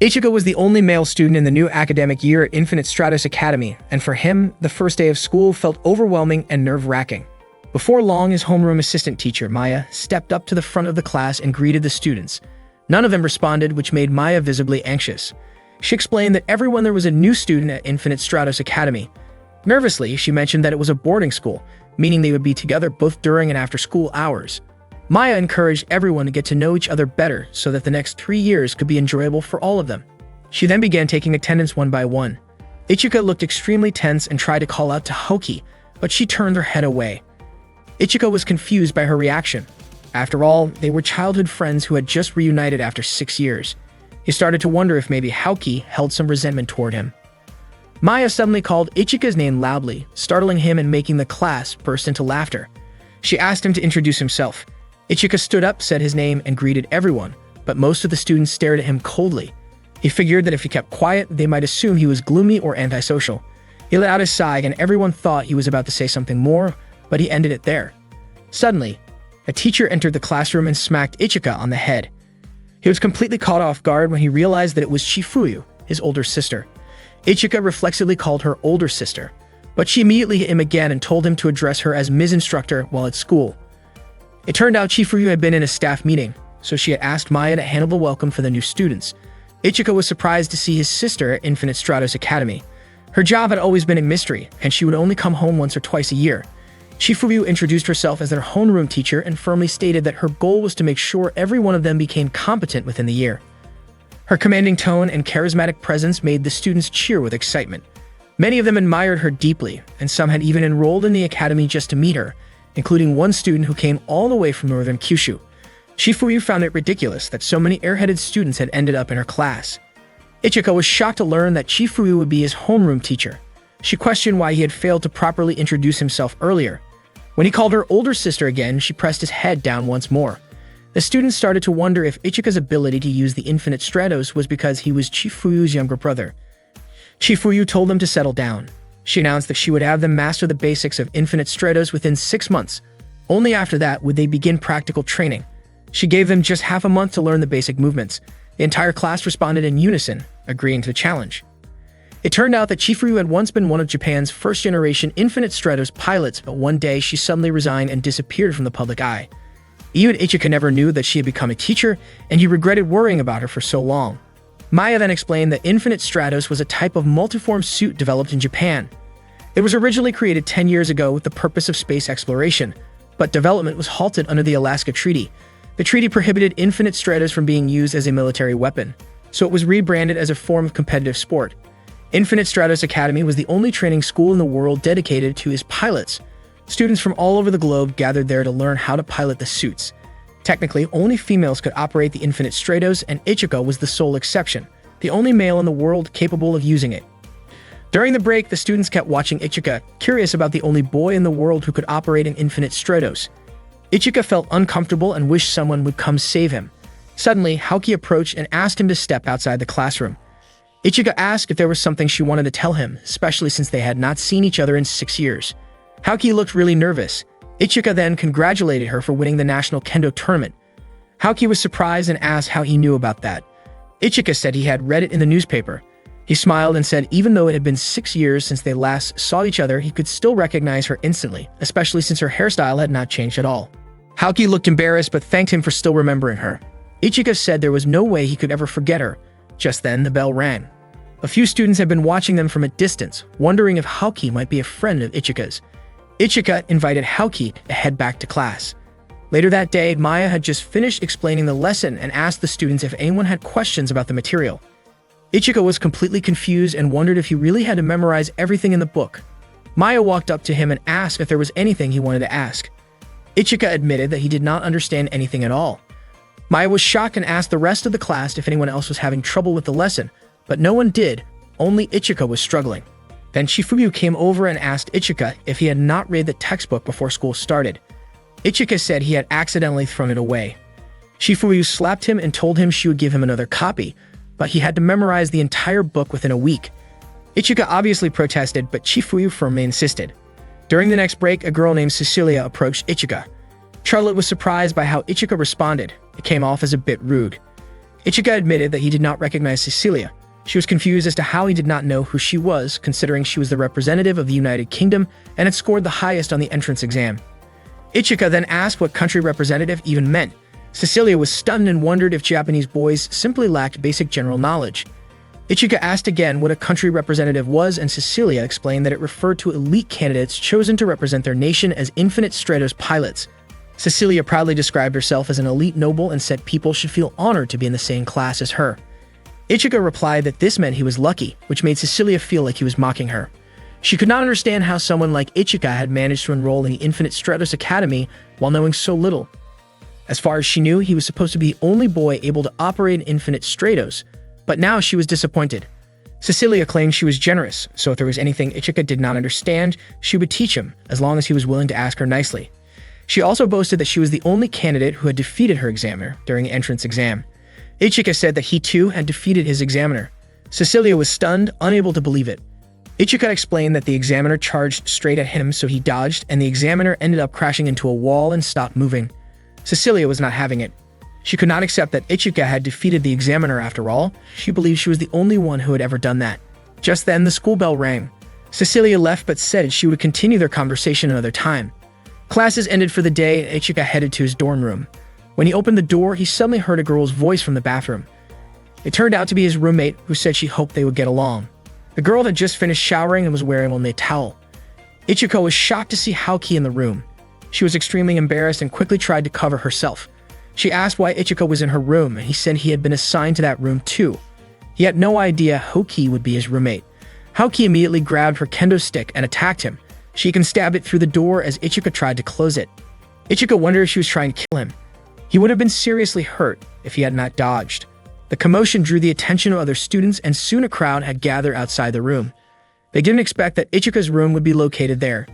Ichika was the only male student in the new academic year at Infinite Stratos Academy, and for him, the first day of school felt overwhelming and nerve-wracking. Before long, his homeroom assistant teacher, Maya, stepped up to the front of the class and greeted the students. None of them responded, which made Maya visibly anxious. She explained that everyone there was a new student at Infinite Stratos Academy. Nervously, she mentioned that it was a boarding school, meaning they would be together both during and after school hours. Maya encouraged everyone to get to know each other better so that the next 3 years could be enjoyable for all of them. She then began taking attendance one by one. Ichika looked extremely tense and tried to call out to Haoki, but she turned her head away. Ichika was confused by her reaction. After all, they were childhood friends who had just reunited after 6 years. He started to wonder if maybe Haoki held some resentment toward him. Maya suddenly called Ichika's name loudly, startling him and making the class burst into laughter. She asked him to introduce himself. Ichika stood up, said his name, and greeted everyone, but most of the students stared at him coldly. He figured that if he kept quiet, they might assume he was gloomy or antisocial. He let out a sigh, and everyone thought he was about to say something more, but he ended it there. Suddenly, a teacher entered the classroom and smacked Ichika on the head. He was completely caught off guard when he realized that it was Chifuyu, his older sister. Ichika reflexively called her older sister, but she immediately hit him again and told him to address her as Ms. Instructor while at school. It turned out Chifuyu had been in a staff meeting, so she had asked Maya to handle the welcome for the new students. Ichika was surprised to see his sister at Infinite Stratos Academy. Her job had always been a mystery, and she would only come home once or twice a year. Chifuyu introduced herself as their homeroom teacher and firmly stated that her goal was to make sure every one of them became competent within the year. Her commanding tone and charismatic presence made the students cheer with excitement. Many of them admired her deeply, and some had even enrolled in the academy just to meet her, including one student who came all the way from northern Kyushu. Chifuyu found it ridiculous that so many airheaded students had ended up in her class. Ichika was shocked to learn that Chifuyu would be his homeroom teacher. She questioned why he had failed to properly introduce himself earlier. When he called her older sister again, she pressed his head down once more. The students started to wonder if Ichika's ability to use the Infinite Stratos was because he was Chifuyu's younger brother. Chifuyu told them to settle down. She announced that she would have them master the basics of Infinite Stratos within 6 months. Only after that would they begin practical training. She gave them just half a month to learn the basic movements. The entire class responded in unison, agreeing to the challenge. It turned out that Chifuyu had once been one of Japan's first-generation Infinite Stratos pilots, but one day she suddenly resigned and disappeared from the public eye. Even Ichika never knew that she had become a teacher, and he regretted worrying about her for so long. Maya then explained that Infinite Stratos was a type of multiform suit developed in Japan. It was originally created 10 years ago with the purpose of space exploration, but development was halted under the Alaska Treaty. The treaty prohibited Infinite Stratos from being used as a military weapon, so it was rebranded as a form of competitive sport. Infinite Stratos Academy was the only training school in the world dedicated to its pilots. Students from all over the globe gathered there to learn how to pilot the suits. Technically, only females could operate the Infinite Stratos, and Ichika was the sole exception, the only male in the world capable of using it. During the break, the students kept watching Ichika, curious about the only boy in the world who could operate an Infinite Stratos. Ichika felt uncomfortable and wished someone would come save him. Suddenly, Haoki approached and asked him to step outside the classroom. Ichika asked if there was something she wanted to tell him, especially since they had not seen each other in 6 years. Haoki looked really nervous. Ichika then congratulated her for winning the national kendo tournament. Haoki was surprised and asked how he knew about that. Ichika said he had read it in the newspaper. He smiled and said even though it had been 6 years since they last saw each other, he could still recognize her instantly, especially since her hairstyle had not changed at all. Haoki looked embarrassed but thanked him for still remembering her. Ichika said there was no way he could ever forget her. Just then, the bell rang. A few students had been watching them from a distance, wondering if Haoki might be a friend of Ichika's. Ichika invited Haoki to head back to class. Later that day, Maya had just finished explaining the lesson and asked the students if anyone had questions about the material. Ichika was completely confused and wondered if he really had to memorize everything in the book. Maya walked up to him and asked if there was anything he wanted to ask. Ichika admitted that he did not understand anything at all. Maya was shocked and asked the rest of the class if anyone else was having trouble with the lesson, but no one did, only Ichika was struggling. Then Chifuyu came over and asked Ichika if he had not read the textbook before school started. Ichika said he had accidentally thrown it away. Chifuyu slapped him and told him she would give him another copy, but he had to memorize the entire book within a week. Ichika obviously protested, but Chifuyu firmly insisted. During the next break, a girl named Cecilia approached Ichika. Charlotte was surprised by how Ichika responded. It came off as a bit rude. Ichika admitted that he did not recognize Cecilia. She was confused as to how he did not know who she was, considering she was the representative of the United Kingdom and had scored the highest on the entrance exam. Ichika then asked what country representative even meant. Cecilia was stunned and wondered if Japanese boys simply lacked basic general knowledge. Ichika asked again what a country representative was, and Cecilia explained that it referred to elite candidates chosen to represent their nation as Infinite Stratos pilots. Cecilia proudly described herself as an elite noble and said people should feel honored to be in the same class as her. Ichika replied that this meant he was lucky, which made Cecilia feel like he was mocking her. She could not understand how someone like Ichika had managed to enroll in the Infinite Stratos Academy while knowing so little. As far as she knew, he was supposed to be the only boy able to operate in Infinite Stratos, but now she was disappointed. Cecilia claimed she was generous, so if there was anything Ichika did not understand, she would teach him, as long as he was willing to ask her nicely. She also boasted that she was the only candidate who had defeated her examiner during the entrance exam. Ichika said that he too had defeated his examiner. Cecilia was stunned, unable to believe it. Ichika explained that the examiner charged straight at him, so he dodged, and the examiner ended up crashing into a wall and stopped moving. Cecilia was not having it. She could not accept that Ichika had defeated the examiner after all. She believed she was the only one who had ever done that. Just then, the school bell rang. Cecilia left but said she would continue their conversation another time. Classes ended for the day, and Ichika headed to his dorm room. When he opened the door, he suddenly heard a girl's voice from the bathroom. It turned out to be his roommate, who said she hoped they would get along. The girl had just finished showering and was wearing only a towel. Ichika was shocked to see Haoki in the room. She was extremely embarrassed and quickly tried to cover herself. She asked why Ichika was in her room, and he said he had been assigned to that room too. He had no idea Haoki would be his roommate. Haoki immediately grabbed her kendo stick and attacked him. She even stabbed it through the door as Ichika tried to close it. Ichika wondered if she was trying to kill him. He would have been seriously hurt if he had not dodged. The commotion drew the attention of other students, and soon a crowd had gathered outside the room. They didn't expect that Ichika's room would be located there.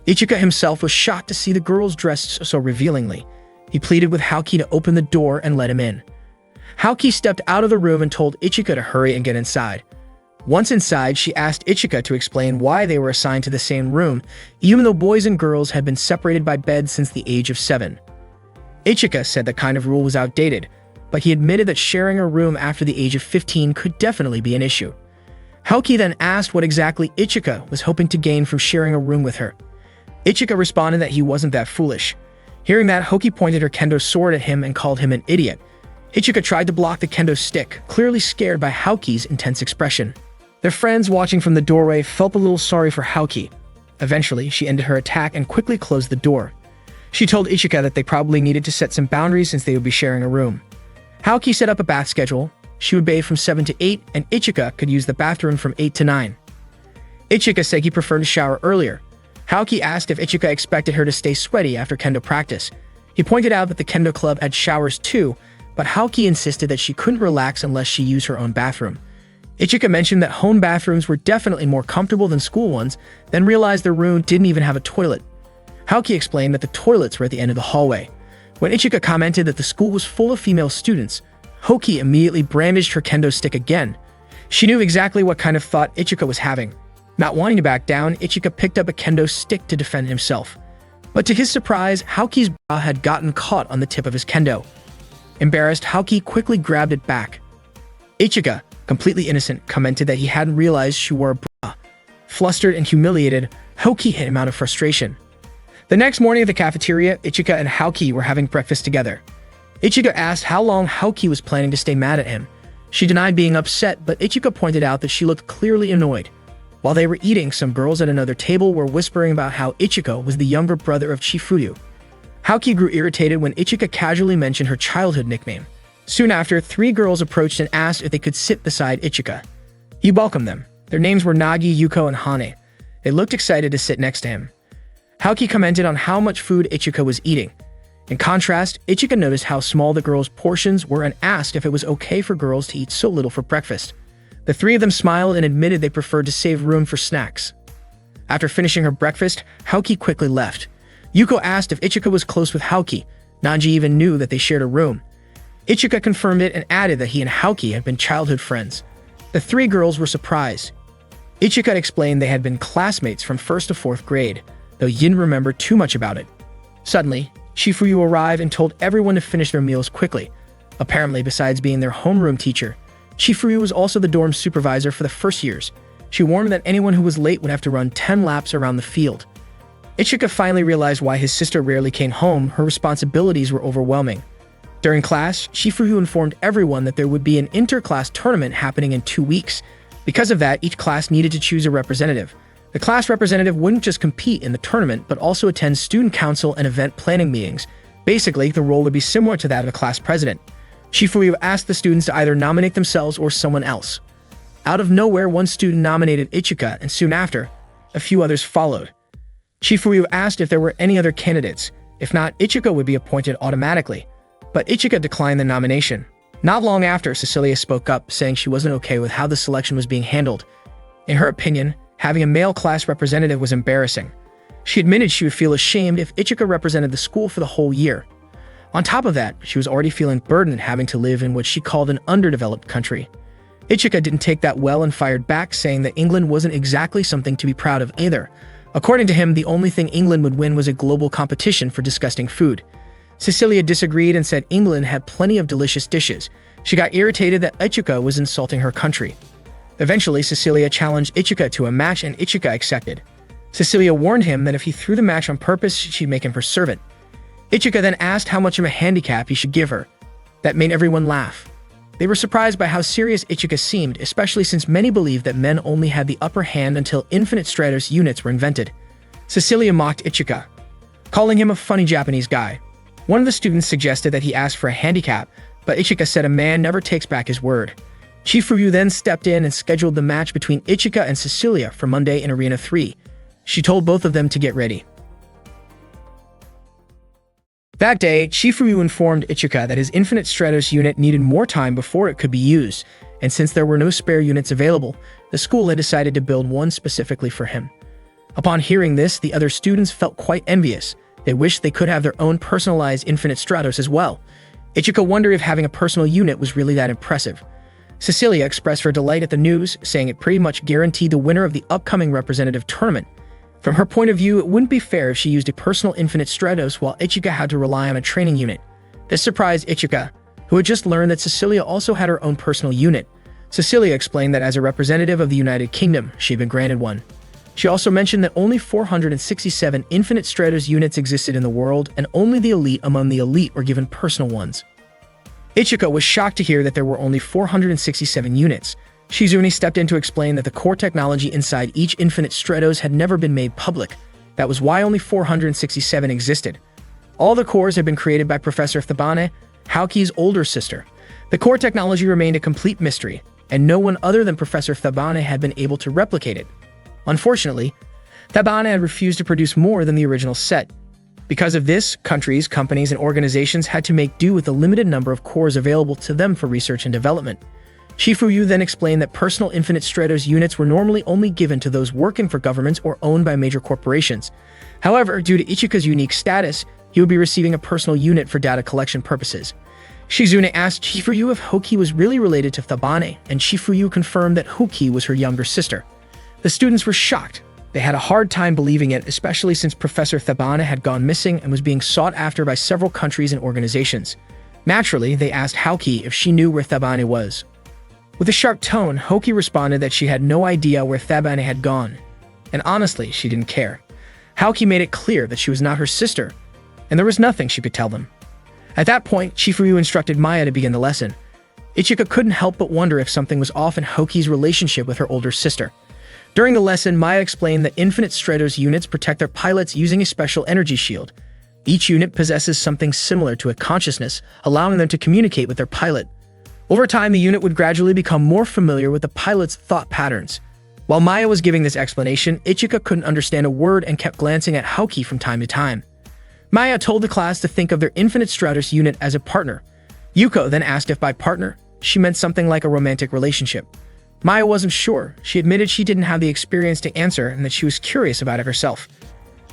Ichika himself was shocked to see the girls dressed so revealingly. He pleaded with Haoki to open the door and let him in. Haoki stepped out of the room and told Ichika to hurry and get inside. Once inside, she asked Ichika to explain why they were assigned to the same room, even though boys and girls had been separated by beds since the age of 7. Ichika said that kind of rule was outdated, but he admitted that sharing a room after the age of 15 could definitely be an issue. Haoki then asked what exactly Ichika was hoping to gain from sharing a room with her. Ichika responded that he wasn't that foolish. Hearing that, Haoki pointed her kendo sword at him and called him an idiot. Ichika tried to block the kendo stick, clearly scared by Haoki's intense expression. Their friends watching from the doorway felt a little sorry for Haoki. Eventually, she ended her attack and quickly closed the door. She told Ichika that they probably needed to set some boundaries since they would be sharing a room. Haoki set up a bath schedule. She would bathe from 7 to 8, and Ichika could use the bathroom from 8 to 9. Ichika said he preferred to shower earlier. Haoki asked if Ichika expected her to stay sweaty after kendo practice. He pointed out that the kendo club had showers too, but Haoki insisted that she couldn't relax unless she used her own bathroom. Ichika mentioned that home bathrooms were definitely more comfortable than school ones, then realized their room didn't even have a toilet. Haoki explained that the toilets were at the end of the hallway. When Ichika commented that the school was full of female students, Haoki immediately brandished her kendo stick again. She knew exactly what kind of thought Ichika was having. Not wanting to back down, Ichika picked up a kendo stick to defend himself. But to his surprise, Haoki's bra had gotten caught on the tip of his kendo. Embarrassed, Haoki quickly grabbed it back. Ichika, completely innocent, commented that he hadn't realized she wore a bra. Flustered and humiliated, Haoki hit him out of frustration. The next morning at the cafeteria, Ichika and Haoki were having breakfast together. Ichika asked how long Haoki was planning to stay mad at him. She denied being upset, but Ichika pointed out that she looked clearly annoyed. While they were eating, some girls at another table were whispering about how Ichika was the younger brother of Chifuyu. Haoki grew irritated when Ichika casually mentioned her childhood nickname. Soon after, 3 girls approached and asked if they could sit beside Ichika. He welcomed them. Their names were Nagi, Yuko, and Hane. They looked excited to sit next to him. Haoki commented on how much food Ichika was eating. In contrast, Ichika noticed how small the girls' portions were and asked if it was okay for girls to eat so little for breakfast. The 3 of them smiled and admitted they preferred to save room for snacks. After finishing her breakfast, Haoki quickly left. Yuko asked if Ichika was close with Haoki. Nanji even knew that they shared a room. Ichika confirmed it and added that he and Haoki had been childhood friends. The 3 girls were surprised. Ichika explained they had been classmates from 1st to 4th grade, though he didn't remember too much about it. Suddenly, Chifuyu arrived and told everyone to finish their meals quickly. Apparently, besides being their homeroom teacher, Chifuryu was also the dorm supervisor for the first years. She warned that anyone who was late would have to run 10 laps around the field. Ichika finally realized why his sister rarely came home. Her responsibilities were overwhelming. During class, Chifuryu informed everyone that there would be an inter-class tournament happening in 2 weeks. Because of that, each class needed to choose a representative. The class representative wouldn't just compete in the tournament, but also attend student council and event planning meetings. Basically, the role would be similar to that of a class president. Chifuryu asked the students to either nominate themselves or someone else. Out of nowhere, one student nominated Ichika, and soon after, a few others followed. Chifuryu asked if there were any other candidates. If not, Ichika would be appointed automatically. But Ichika declined the nomination. Not long after, Cecilia spoke up, saying she wasn't okay with how the selection was being handled. In her opinion, having a male class representative was embarrassing. She admitted she would feel ashamed if Ichika represented the school for the whole year. On top of that, she was already feeling burdened having to live in what she called an underdeveloped country. Ichika didn't take that well and fired back, saying that England wasn't exactly something to be proud of either. According to him, the only thing England would win was a global competition for disgusting food. Cecilia disagreed and said England had plenty of delicious dishes. She got irritated that Ichika was insulting her country. Eventually, Cecilia challenged Ichika to a match and Ichika accepted. Cecilia warned him that if he threw the match on purpose, she'd make him her servant. Ichika then asked how much of a handicap he should give her. That made everyone laugh. They were surprised by how serious Ichika seemed, especially since many believed that men only had the upper hand until Infinite Stratos units were invented. Cecilia mocked Ichika, calling him a funny Japanese guy. One of the students suggested that he ask for a handicap, but Ichika said a man never takes back his word. Chifuryu then stepped in and scheduled the match between Ichika and Cecilia for Monday in Arena 3. She told both of them to get ready. That day, Chifuryu informed Ichika that his Infinite Stratos unit needed more time before it could be used, and since there were no spare units available, the school had decided to build one specifically for him. Upon hearing this, the other students felt quite envious. They wished they could have their own personalized Infinite Stratos as well. Ichika wondered if having a personal unit was really that impressive. Cecilia expressed her delight at the news, saying it pretty much guaranteed the winner of the upcoming representative tournament. From her point of view, it wouldn't be fair if she used a personal Infinite Stratos while Ichika had to rely on a training unit. This surprised Ichika, who had just learned that Cecilia also had her own personal unit. Cecilia explained that as a representative of the United Kingdom, she'd been granted one. She also mentioned that only 467 Infinite Stratos units existed in the world, and only the elite among the elite were given personal ones. Ichika was shocked to hear that there were only 467 units. Shizune stepped in to explain that the core technology inside each Infinite Stratos had never been made public. That was why only 467 existed. All the cores had been created by Professor Thabane, Haoki's older sister. The core technology remained a complete mystery, and no one other than Professor Thabane had been able to replicate it. Unfortunately, Thabane had refused to produce more than the original set. Because of this, countries, companies, and organizations had to make do with the limited number of cores available to them for research and development. Chifuryu then explained that personal Infinite Stratos units were normally only given to those working for governments or owned by major corporations. However, due to Ichika's unique status, he would be receiving a personal unit for data collection purposes. Shizune asked Chifuryu if Haoki was really related to Thabane, and Chifuryu confirmed that Haoki was her younger sister. The students were shocked. They had a hard time believing it, especially since Professor Thabane had gone missing and was being sought after by several countries and organizations. Naturally, they asked Haoki if she knew where Thabane was. With a sharp tone, Haoki responded that she had no idea where Thabane had gone. And honestly, she didn't care. Haoki made it clear that she was not her sister, and there was nothing she could tell them. At that point, Chifuryu instructed Maya to begin the lesson. Ichika couldn't help but wonder if something was off in Haoki's relationship with her older sister. During the lesson, Maya explained that Infinite Stratos units protect their pilots using a special energy shield. Each unit possesses something similar to a consciousness, allowing them to communicate with their pilot. Over time, the unit would gradually become more familiar with the pilot's thought patterns. While Maya was giving this explanation, Ichika couldn't understand a word and kept glancing at Haoki from time to time. Maya told the class to think of their Infinite Stratos unit as a partner. Yuko then asked if by partner, she meant something like a romantic relationship. Maya wasn't sure. She admitted she didn't have the experience to answer and that she was curious about it herself.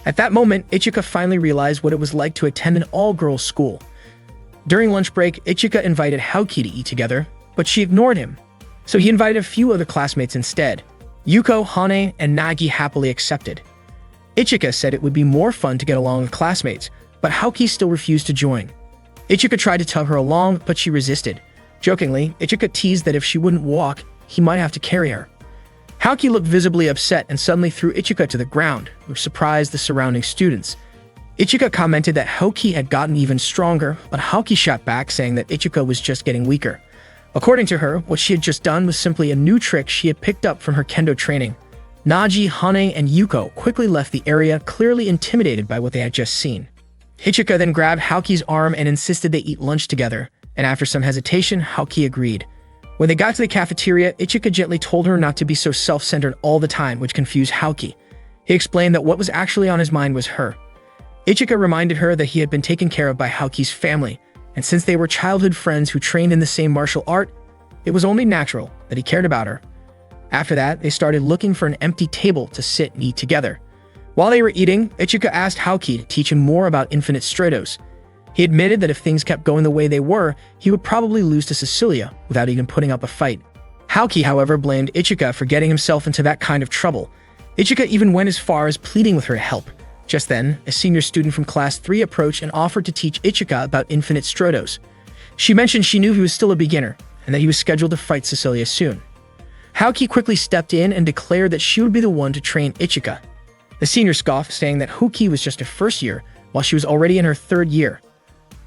At that moment, Ichika finally realized what it was like to attend an all-girls school. During lunch break, Ichika invited Haoki to eat together, but she ignored him. So he invited a few other classmates instead. Yuko, Hane, and Nagi happily accepted. Ichika said it would be more fun to get along with classmates, but Haoki still refused to join. Ichika tried to tug her along, but she resisted. Jokingly, Ichika teased that if she wouldn't walk, he might have to carry her. Haoki looked visibly upset and suddenly threw Ichika to the ground, which surprised the surrounding students. Ichika commented that Haoki had gotten even stronger, but Haoki shot back saying that Ichika was just getting weaker. According to her, what she had just done was simply a new trick she had picked up from her kendo training. Naji, Hane, and Yuko quickly left the area, clearly intimidated by what they had just seen. Ichika then grabbed Haoki's arm and insisted they eat lunch together, and after some hesitation, Haoki agreed. When they got to the cafeteria, Ichika gently told her not to be so self-centered all the time, which confused Haoki. He explained that what was actually on his mind was her. Ichika reminded her that he had been taken care of by Haoki's family, and since they were childhood friends who trained in the same martial art, it was only natural that he cared about her. After that, they started looking for an empty table to sit and eat together. While they were eating, Ichika asked Haoki to teach him more about Infinite Stratos. He admitted that if things kept going the way they were, he would probably lose to Cecilia without even putting up a fight. Haoki, however, blamed Ichika for getting himself into that kind of trouble. Ichika even went as far as pleading with her to help. Just then, a senior student from Class 3 approached and offered to teach Ichika about Infinite Stratos. She mentioned she knew he was still a beginner, and that he was scheduled to fight Cecilia soon. Haoki quickly stepped in and declared that she would be the one to train Ichika. The senior scoffed, saying that Haoki was just her first year, while she was already in her third year.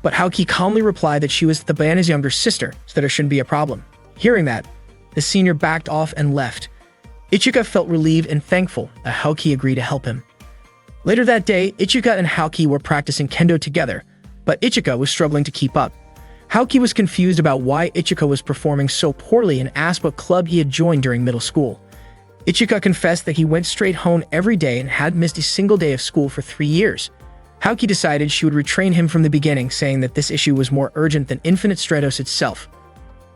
But Haoki calmly replied that she was Thabana's younger sister, so that it shouldn't be a problem. Hearing that, the senior backed off and left. Ichika felt relieved and thankful that Haoki agreed to help him. Later that day, Ichika and Haoki were practicing kendo together, but Ichika was struggling to keep up. Haoki was confused about why Ichika was performing so poorly and asked what club he had joined during middle school. Ichika confessed that he went straight home every day and had missed a single day of school for 3 years. Haoki decided she would retrain him from the beginning, saying that this issue was more urgent than Infinite Stratos itself.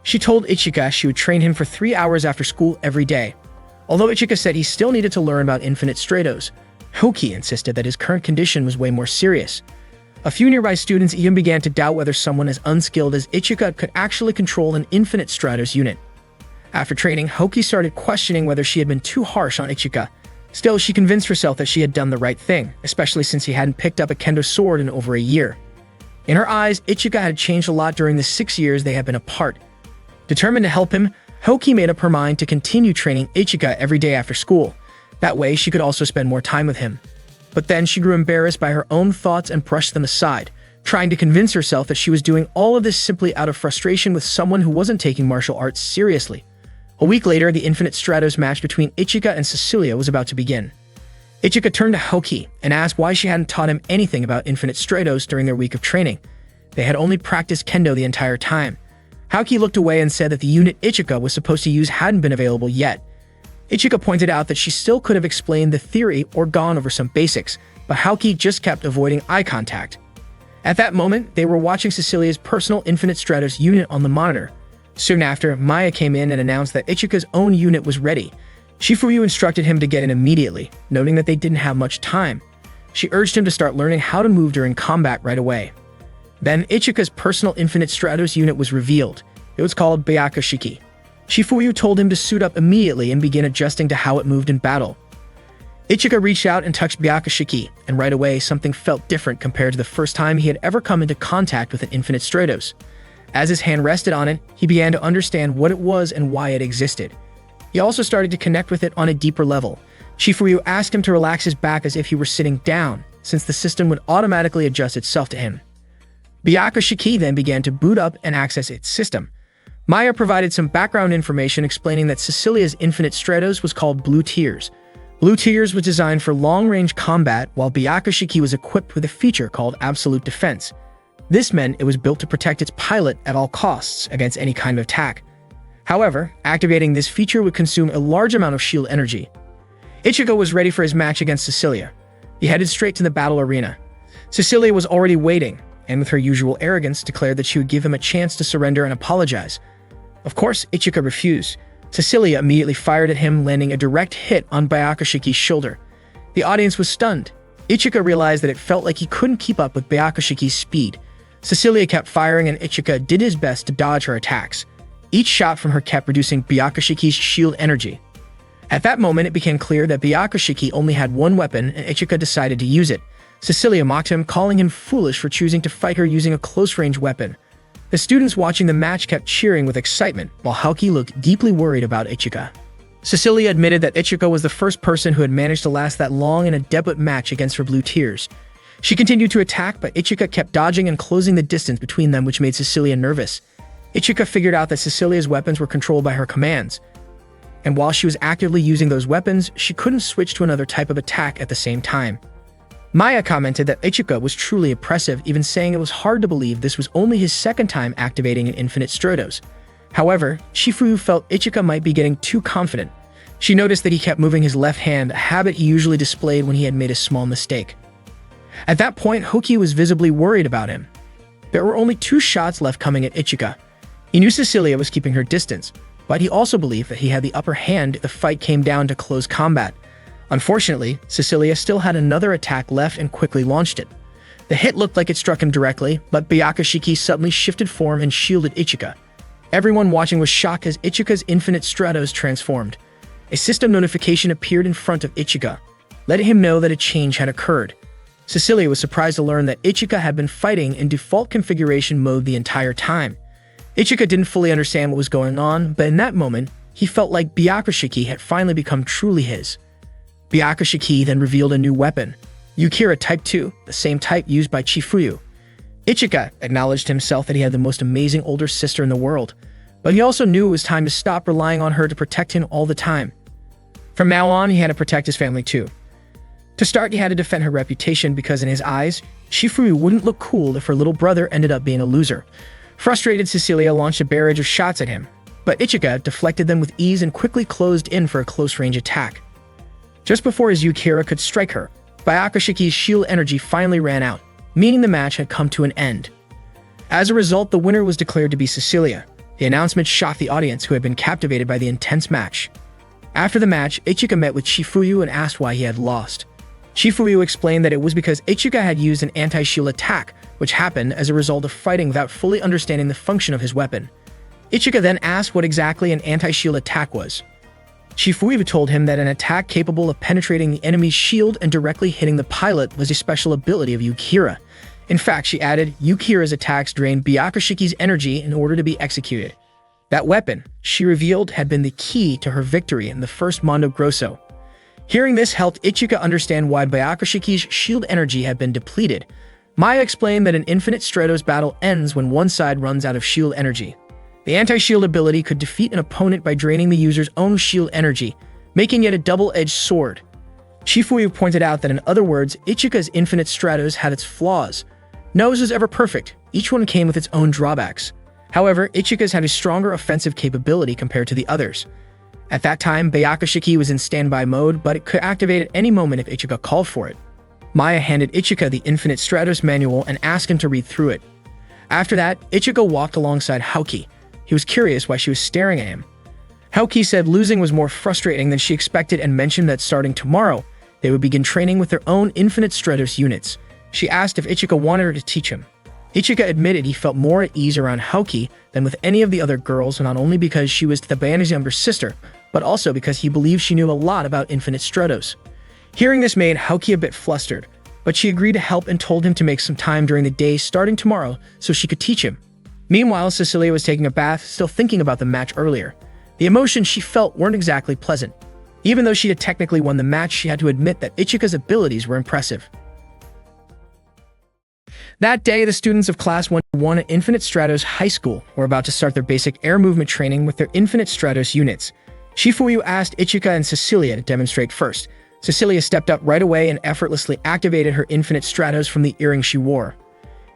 She told Ichika she would train him for 3 hours after school every day. Although Ichika said he still needed to learn about Infinite Stratos, Haoki insisted that his current condition was way more serious. A few nearby students even began to doubt whether someone as unskilled as Ichika could actually control an Infinite Stratos unit. After training, Haoki started questioning whether she had been too harsh on Ichika. Still, she convinced herself that she had done the right thing, especially since he hadn't picked up a kendo sword in over a year. In her eyes, Ichika had changed a lot during the 6 years they had been apart. Determined to help him, Haoki made up her mind to continue training Ichika every day after school. That way, she could also spend more time with him. But then she grew embarrassed by her own thoughts and brushed them aside, trying to convince herself that she was doing all of this simply out of frustration with someone who wasn't taking martial arts seriously. A week later, the Infinite Stratos match between Ichika and Cecilia was about to begin. Ichika turned to Haoki and asked why she hadn't taught him anything about Infinite Stratos during their week of training. They had only practiced kendo the entire time. Haoki looked away and said that the unit Ichika was supposed to use hadn't been available yet. Ichika pointed out that she still could have explained the theory or gone over some basics, but Haoki just kept avoiding eye contact. At that moment, they were watching Cecilia's personal Infinite Stratos unit on the monitor. Soon after, Maya came in and announced that Ichika's own unit was ready. Shifuyu instructed him to get in immediately, noting that they didn't have much time. She urged him to start learning how to move during combat right away. Then Ichika's personal Infinite Stratos unit was revealed. It was called Byakushiki. Shifuyu told him to suit up immediately and begin adjusting to how it moved in battle. Ichika reached out and touched Byakushiki, and right away something felt different compared to the first time he had ever come into contact with an Infinite Stratos. As his hand rested on it, he began to understand what it was and why it existed. He also started to connect with it on a deeper level. Shifuyu asked him to relax his back as if he were sitting down, since the system would automatically adjust itself to him. Byakushiki then began to boot up and access its system. Maya provided some background information explaining that Cecilia's Infinite Stratos was called Blue Tears. Blue Tears was designed for long-range combat, while Byakushiki was equipped with a feature called Absolute Defense. This meant it was built to protect its pilot at all costs against any kind of attack. However, activating this feature would consume a large amount of shield energy. Ichika was ready for his match against Cecilia. He headed straight to the battle arena. Cecilia was already waiting, and with her usual arrogance declared that she would give him a chance to surrender and apologize. Of course, Ichika refused. Cecilia immediately fired at him, landing a direct hit on Byakushiki's shoulder. The audience was stunned. Ichika realized that it felt like he couldn't keep up with Byakushiki's speed. Cecilia kept firing and Ichika did his best to dodge her attacks. Each shot from her kept reducing Byakushiki's shield energy. At that moment, it became clear that Byakushiki only had one weapon and Ichika decided to use it. Cecilia mocked him, calling him foolish for choosing to fight her using a close-range weapon. The students watching the match kept cheering with excitement, while Haoki looked deeply worried about Ichika. Cecilia admitted that Ichika was the first person who had managed to last that long in a debut match against her Blue Tears. She continued to attack, but Ichika kept dodging and closing the distance between them, which made Cecilia nervous. Ichika figured out that Cecilia's weapons were controlled by her commands, and while she was actively using those weapons, she couldn't switch to another type of attack at the same time. Maya commented that Ichika was truly impressive, even saying it was hard to believe this was only his second time activating an Infinite Stratos. However, Shifuyu felt Ichika might be getting too confident. She noticed that he kept moving his left hand, a habit he usually displayed when he had made a small mistake. At that point, Haoki was visibly worried about him. There were only 2 shots left coming at Ichika. He knew Cecilia was keeping her distance, but he also believed that he had the upper hand if the fight came down to close combat. Unfortunately, Cecilia still had another attack left and quickly launched it. The hit looked like it struck him directly, but Byakushiki suddenly shifted form and shielded Ichika. Everyone watching was shocked as Ichika's Infinite Stratos transformed. A system notification appeared in front of Ichika, letting him know that a change had occurred. Cecilia was surprised to learn that Ichika had been fighting in default configuration mode the entire time. Ichika didn't fully understand what was going on, but in that moment, he felt like Byakushiki had finally become truly his. Byakushiki then revealed a new weapon, Yukira Type 2, the same type used by Chifuyu. Ichika acknowledged himself that he had the most amazing older sister in the world, but he also knew it was time to stop relying on her to protect him all the time. From now on, he had to protect his family too. To start, he had to defend her reputation because in his eyes, Shifuyu wouldn't look cool if her little brother ended up being a loser. Frustrated, Cecilia launched a barrage of shots at him, but Ichika deflected them with ease and quickly closed in for a close-range attack. Just before his Yukira could strike her, Byakushiki's shield energy finally ran out, meaning the match had come to an end. As a result, the winner was declared to be Cecilia. The announcement shocked the audience, who had been captivated by the intense match. After the match, Ichika met with Shifuyu and asked why he had lost. Shifuyu explained that it was because Ichika had used an anti-shield attack, which happened as a result of fighting without fully understanding the function of his weapon. Ichika then asked what exactly an anti-shield attack was. Shifuyu told him that an attack capable of penetrating the enemy's shield and directly hitting the pilot was a special ability of Yukira. In fact, she added, Yukira's attacks drained Byakushiki's energy in order to be executed. That weapon, she revealed, had been the key to her victory in the first Mondo Grosso. Hearing this helped Ichika understand why Byakushiki's shield energy had been depleted. Maya explained that an Infinite Stratos battle ends when one side runs out of shield energy. The anti-shield ability could defeat an opponent by draining the user's own shield energy, making it a double-edged sword. Shifuyu pointed out that in other words, Ichika's Infinite Stratos had its flaws. No was ever perfect, each one came with its own drawbacks. However, Ichika's had a stronger offensive capability compared to the others. At that time, Byakushiki was in standby mode, but it could activate at any moment if Ichika called for it. Maya handed Ichika the Infinite Stratos manual and asked him to read through it. After that, Ichika walked alongside Haoki. He was curious why she was staring at him. Haoki said losing was more frustrating than she expected and mentioned that starting tomorrow, they would begin training with their own Infinite Stratos units. She asked if Ichika wanted her to teach him. Ichika admitted he felt more at ease around Haoki than with any of the other girls, not only because she was the band's younger sister, but also because he believed she knew a lot about Infinite Stratos. Hearing this made Haoki a bit flustered, but she agreed to help and told him to make some time during the day starting tomorrow so she could teach him. Meanwhile, Cecilia was taking a bath, still thinking about the match earlier. The emotions she felt weren't exactly pleasant. Even though she had technically won the match, she had to admit that Ichika's abilities were impressive. That day, the students of Class 101 at Infinite Stratos High School were about to start their basic air movement training with their Infinite Stratos units. Shifuyu asked Ichika and Cecilia to demonstrate first. Cecilia stepped up right away and effortlessly activated her Infinite Stratos from the earring she wore.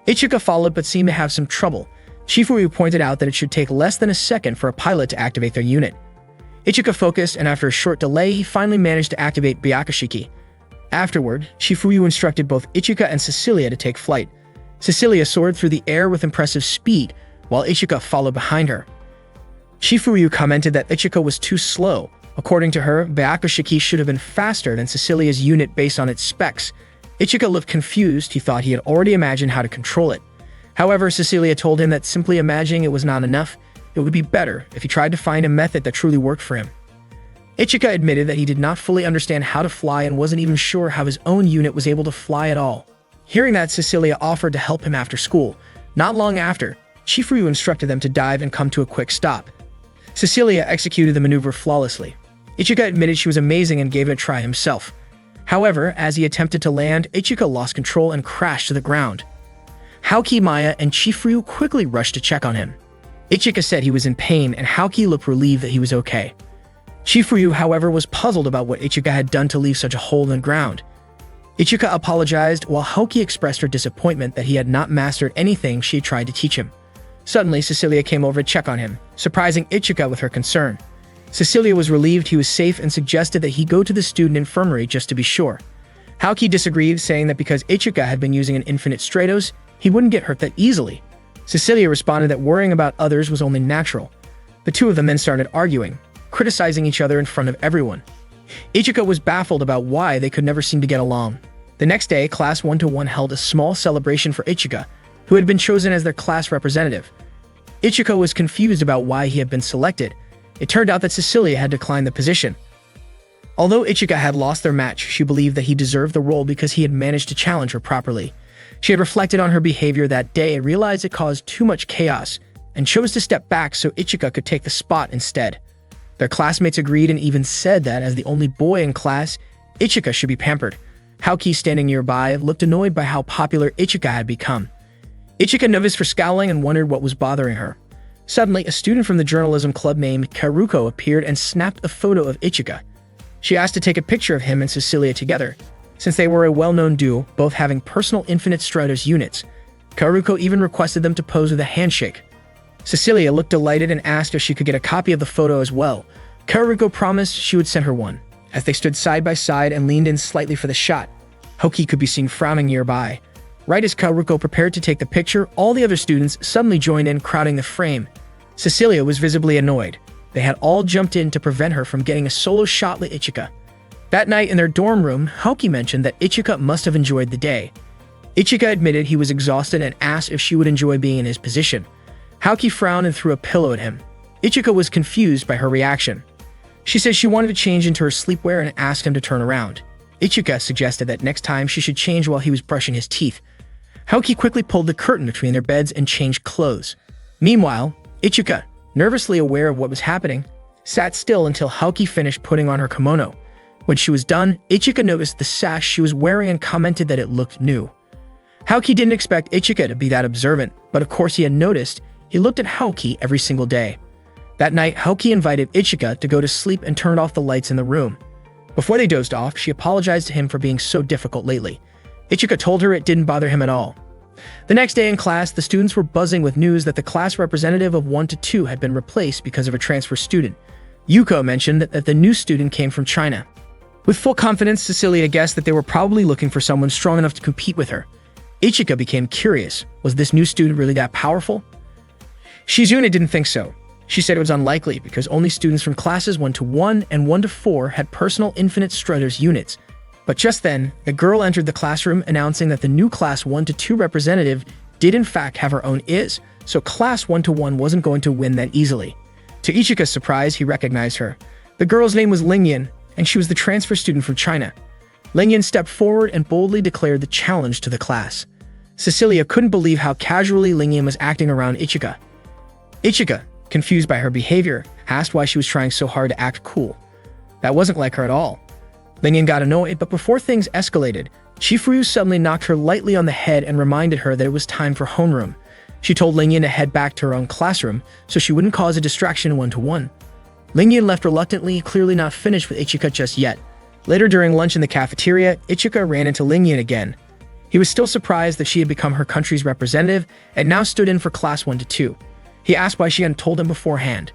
Ichika followed but seemed to have some trouble. Shifuyu pointed out that it should take less than a second for a pilot to activate their unit. Ichika focused, and after a short delay, he finally managed to activate Byakushiki. Afterward, Shifuyu instructed both Ichika and Cecilia to take flight. Cecilia soared through the air with impressive speed, while Ichika followed behind her. Shifuyu commented that Ichika was too slow. According to her, Byakushiki should have been faster than Cecilia's unit based on its specs. Ichika looked confused. He thought he had already imagined how to control it. However, Cecilia told him that simply imagining it was not enough. It would be better if he tried to find a method that truly worked for him. Ichika admitted that he did not fully understand how to fly and wasn't even sure how his own unit was able to fly at all. Hearing that, Cecilia offered to help him after school. Not long after, Chifuryu instructed them to dive and come to a quick stop. Cecilia executed the maneuver flawlessly. Ichika admitted she was amazing and gave it a try himself. However, as he attempted to land, Ichika lost control and crashed to the ground. Haoki, Maya, and Chifuryu quickly rushed to check on him. Ichika said he was in pain and Haoki looked relieved that he was okay. Chifuryu, however, was puzzled about what Ichika had done to leave such a hole in the ground. Ichika apologized while Haoki expressed her disappointment that he had not mastered anything she had tried to teach him. Suddenly, Cecilia came over to check on him, surprising Ichika with her concern. Cecilia was relieved he was safe and suggested that he go to the student infirmary just to be sure. Haoki disagreed, saying that because Ichika had been using an infinite Stratos, he wouldn't get hurt that easily. Cecilia responded that worrying about others was only natural. The two of them then started arguing, criticizing each other in front of everyone. Ichika was baffled about why they could never seem to get along. The next day, Class 1-1 held a small celebration for Ichika, who had been chosen as their class representative. Ichika was confused about why he had been selected. It turned out that Cecilia had declined the position. Although Ichika had lost their match, she believed that he deserved the role because he had managed to challenge her properly. She had reflected on her behavior that day and realized it caused too much chaos, and chose to step back so Ichika could take the spot instead. Their classmates agreed and even said that as the only boy in class, Ichika should be pampered. Haoki, standing nearby, looked annoyed by how popular Ichika had become. Ichika noticed for scowling and wondered what was bothering her. Suddenly, a student from the journalism club named Karuko appeared and snapped a photo of Ichika. She asked to take a picture of him and Cecilia together. Since they were a well-known duo, both having personal Infinite Stratos units, Karuko even requested them to pose with a handshake. Cecilia looked delighted and asked if she could get a copy of the photo as well. Karuko promised she would send her one. As they stood side by side and leaned in slightly for the shot, Haoki could be seen frowning nearby. Right as Karuko prepared to take the picture, all the other students suddenly joined in, crowding the frame. Cecilia was visibly annoyed. They had all jumped in to prevent her from getting a solo shot with Ichika. That night in their dorm room, Haoki mentioned that Ichika must have enjoyed the day. Ichika admitted he was exhausted and asked if she would enjoy being in his position. Haoki frowned and threw a pillow at him. Ichika was confused by her reaction. She said she wanted to change into her sleepwear and asked him to turn around. Ichika suggested that next time she should change while he was brushing his teeth. Haoki quickly pulled the curtain between their beds and changed clothes. Meanwhile, Ichika, nervously aware of what was happening, sat still until Haoki finished putting on her kimono. When she was done, Ichika noticed the sash she was wearing and commented that it looked new. Haoki didn't expect Ichika to be that observant, but of course he had noticed. He looked at Haoki every single day. That night, Haoki invited Ichika to go to sleep and turned off the lights in the room. Before they dozed off, she apologized to him for being so difficult lately. Ichika told her it didn't bother him at all. The next day in class, the students were buzzing with news that the class representative of 1-2 had been replaced because of a transfer student. Yuko mentioned that the new student came from China. With full confidence, Cecilia guessed that they were probably looking for someone strong enough to compete with her. Ichika became curious. Was this new student really that powerful? Shizune didn't think so. She said it was unlikely because only students from classes 1-1 and 1-4 had personal Infinite Stratos units. But just then, the girl entered the classroom announcing that the new class 1-2 representative did in fact have her own IS, so class 1-1 wasn't going to win that easily. To Ichika's surprise, he recognized her. The girl's name was Lingyan, and she was the transfer student from China. Lingyan stepped forward and boldly declared the challenge to the class. Cecilia couldn't believe how casually Lingyan was acting around Ichika. Ichika, confused by her behavior, asked why she was trying so hard to act cool. That wasn't like her at all. Lingyan got annoyed, but before things escalated, Chifuryu suddenly knocked her lightly on the head and reminded her that it was time for homeroom. She told Lingyan to head back to her own classroom so she wouldn't cause a distraction 1-1. Lingyan left reluctantly, clearly not finished with Ichika just yet. Later during lunch in the cafeteria, Ichika ran into Lingyan again. He was still surprised that she had become her country's representative and now stood in for class 1-2. He asked why she hadn't told him beforehand.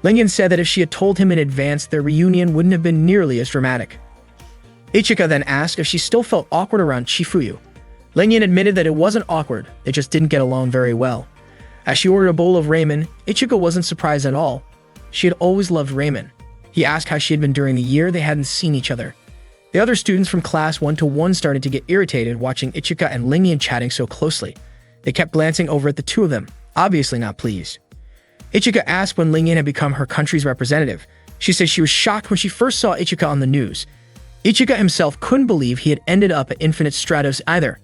Lingyan said that if she had told him in advance, their reunion wouldn't have been nearly as dramatic. Ichika then asked if she still felt awkward around Chifuryu. Lingyan admitted that it wasn't awkward, they just didn't get along very well. As she ordered a bowl of ramen, Ichika wasn't surprised at all. She had always loved ramen. He asked how she had been during the year they hadn't seen each other. The other students from class 1-1 started to get irritated watching Ichika and Lingyan chatting so closely. They kept glancing over at the two of them, obviously not pleased. Ichika asked when Lingyan had become her country's representative. She said she was shocked when she first saw Ichika on the news. Ichika himself couldn't believe he had ended up at Infinite Stratos either.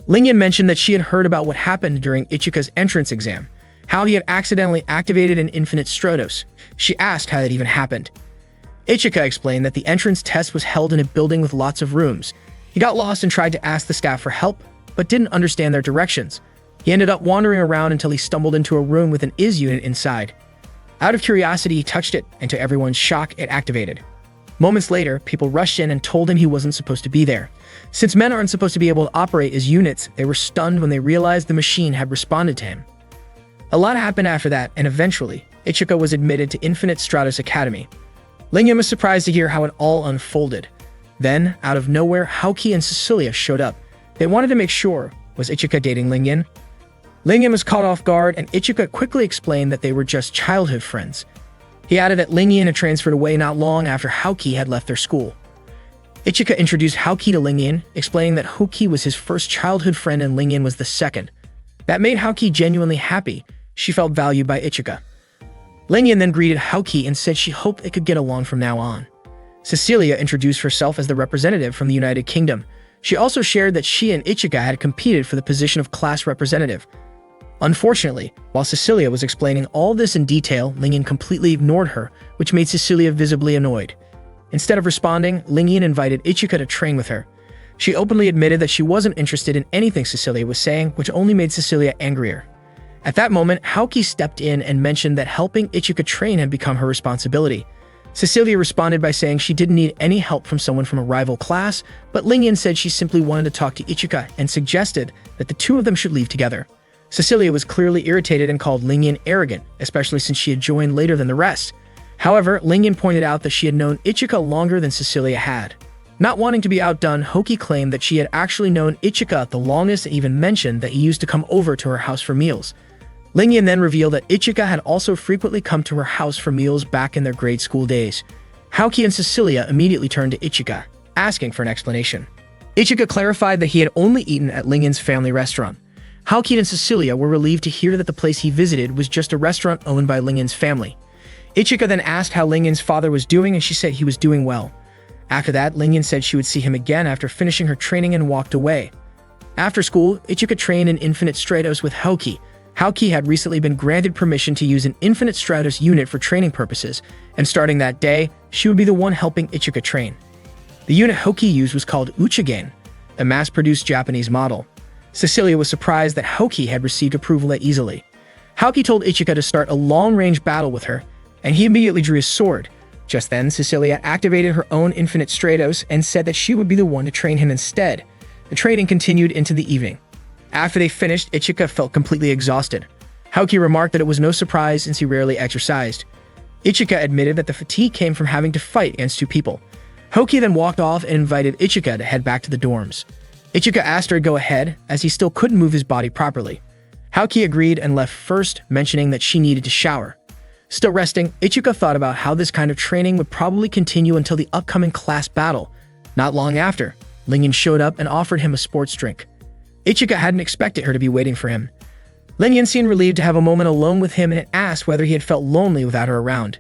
Lingyan mentioned that she had heard about what happened during Ichika's entrance exam, how he had accidentally activated an Infinite Stratos. She asked how that even happened. Ichika explained that the entrance test was held in a building with lots of rooms. He got lost and tried to ask the staff for help, but didn't understand their directions. He ended up wandering around until he stumbled into a room with an IS unit inside. Out of curiosity, he touched it, and to everyone's shock, it activated. Moments later, people rushed in and told him he wasn't supposed to be there. Since men aren't supposed to be able to operate as units, they were stunned when they realized the machine had responded to him. A lot happened after that, and eventually, Ichika was admitted to Infinite Stratos Academy. Lingyan was surprised to hear how it all unfolded. Then, out of nowhere, Haoki and Cecilia showed up. They wanted to make sure, was Ichika dating Lingyan? Lingyan was caught off guard, and Ichika quickly explained that they were just childhood friends. He added that Lingyan had transferred away not long after Haoki had left their school. Ichika introduced Haoki to Lingyan, explaining that Haoki was his first childhood friend and Lingyan was the second. That made Haoki genuinely happy. She felt valued by Ichika. Lingyan then greeted Haoki and said she hoped they could get along from now on. Cecilia introduced herself as the representative from the United Kingdom. She also shared that she and Ichika had competed for the position of class representative. Unfortunately, while Cecilia was explaining all this in detail, Lingyan completely ignored her, which made Cecilia visibly annoyed. Instead of responding, Lingyan invited Ichika to train with her. She openly admitted that she wasn't interested in anything Cecilia was saying, which only made Cecilia angrier. At that moment, Haoki stepped in and mentioned that helping Ichika train had become her responsibility. Cecilia responded by saying she didn't need any help from someone from a rival class, but Lingyan said she simply wanted to talk to Ichika and suggested that the two of them should leave together. Cecilia was clearly irritated and called Lingyan arrogant, especially since she had joined later than the rest. However, Lingyan pointed out that she had known Ichika longer than Cecilia had. Not wanting to be outdone, Haoki claimed that she had actually known Ichika the longest and even mentioned that he used to come over to her house for meals. Lingyan then revealed that Ichika had also frequently come to her house for meals back in their grade school days. Haoki and Cecilia immediately turned to Ichika, asking for an explanation. Ichika clarified that he had only eaten at Lingyan's family restaurant. Haoki and Cecilia were relieved to hear that the place he visited was just a restaurant owned by Lingyan's family. Ichika then asked how Lingyan's father was doing, and she said he was doing well. After that, Lingyan said she would see him again after finishing her training and walked away. After school, Ichika trained in Infinite Stratos with Haoki. Haoki had recently been granted permission to use an Infinite Stratos unit for training purposes, and starting that day, she would be the one helping Ichika train. The unit Haoki used was called Uchigen, a mass-produced Japanese model. Cecilia was surprised that Haoki had received approval that easily. Haoki told Ichika to start a long-range battle with her, and he immediately drew his sword. Just then, Cecilia activated her own Infinite Stratos and said that she would be the one to train him instead. The training continued into the evening. After they finished, Ichika felt completely exhausted. Haoki remarked that it was no surprise since he rarely exercised. Ichika admitted that the fatigue came from having to fight against two people. Haoki then walked off and invited Ichika to head back to the dorms. Ichika asked her to go ahead, as he still couldn't move his body properly. Haoki agreed and left first, mentioning that she needed to shower. Still resting, Ichika thought about how this kind of training would probably continue until the upcoming class battle. Not long after, Lingyan showed up and offered him a sports drink. Ichika hadn't expected her to be waiting for him. Lingyan seemed relieved to have a moment alone with him and asked whether he had felt lonely without her around.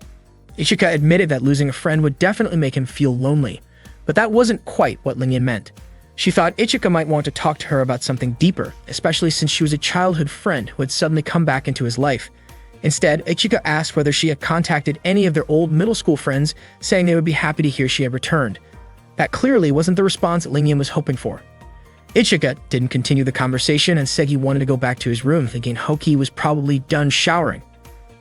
Ichika admitted that losing a friend would definitely make him feel lonely, but that wasn't quite what Lingyan meant. She thought Ichika might want to talk to her about something deeper, especially since she was a childhood friend who had suddenly come back into his life. Instead, Ichika asked whether she had contacted any of their old middle school friends, saying they would be happy to hear she had returned. That clearly wasn't the response Lingyan was hoping for. Ichika didn't continue the conversation and said he wanted to go back to his room, thinking Haoki was probably done showering.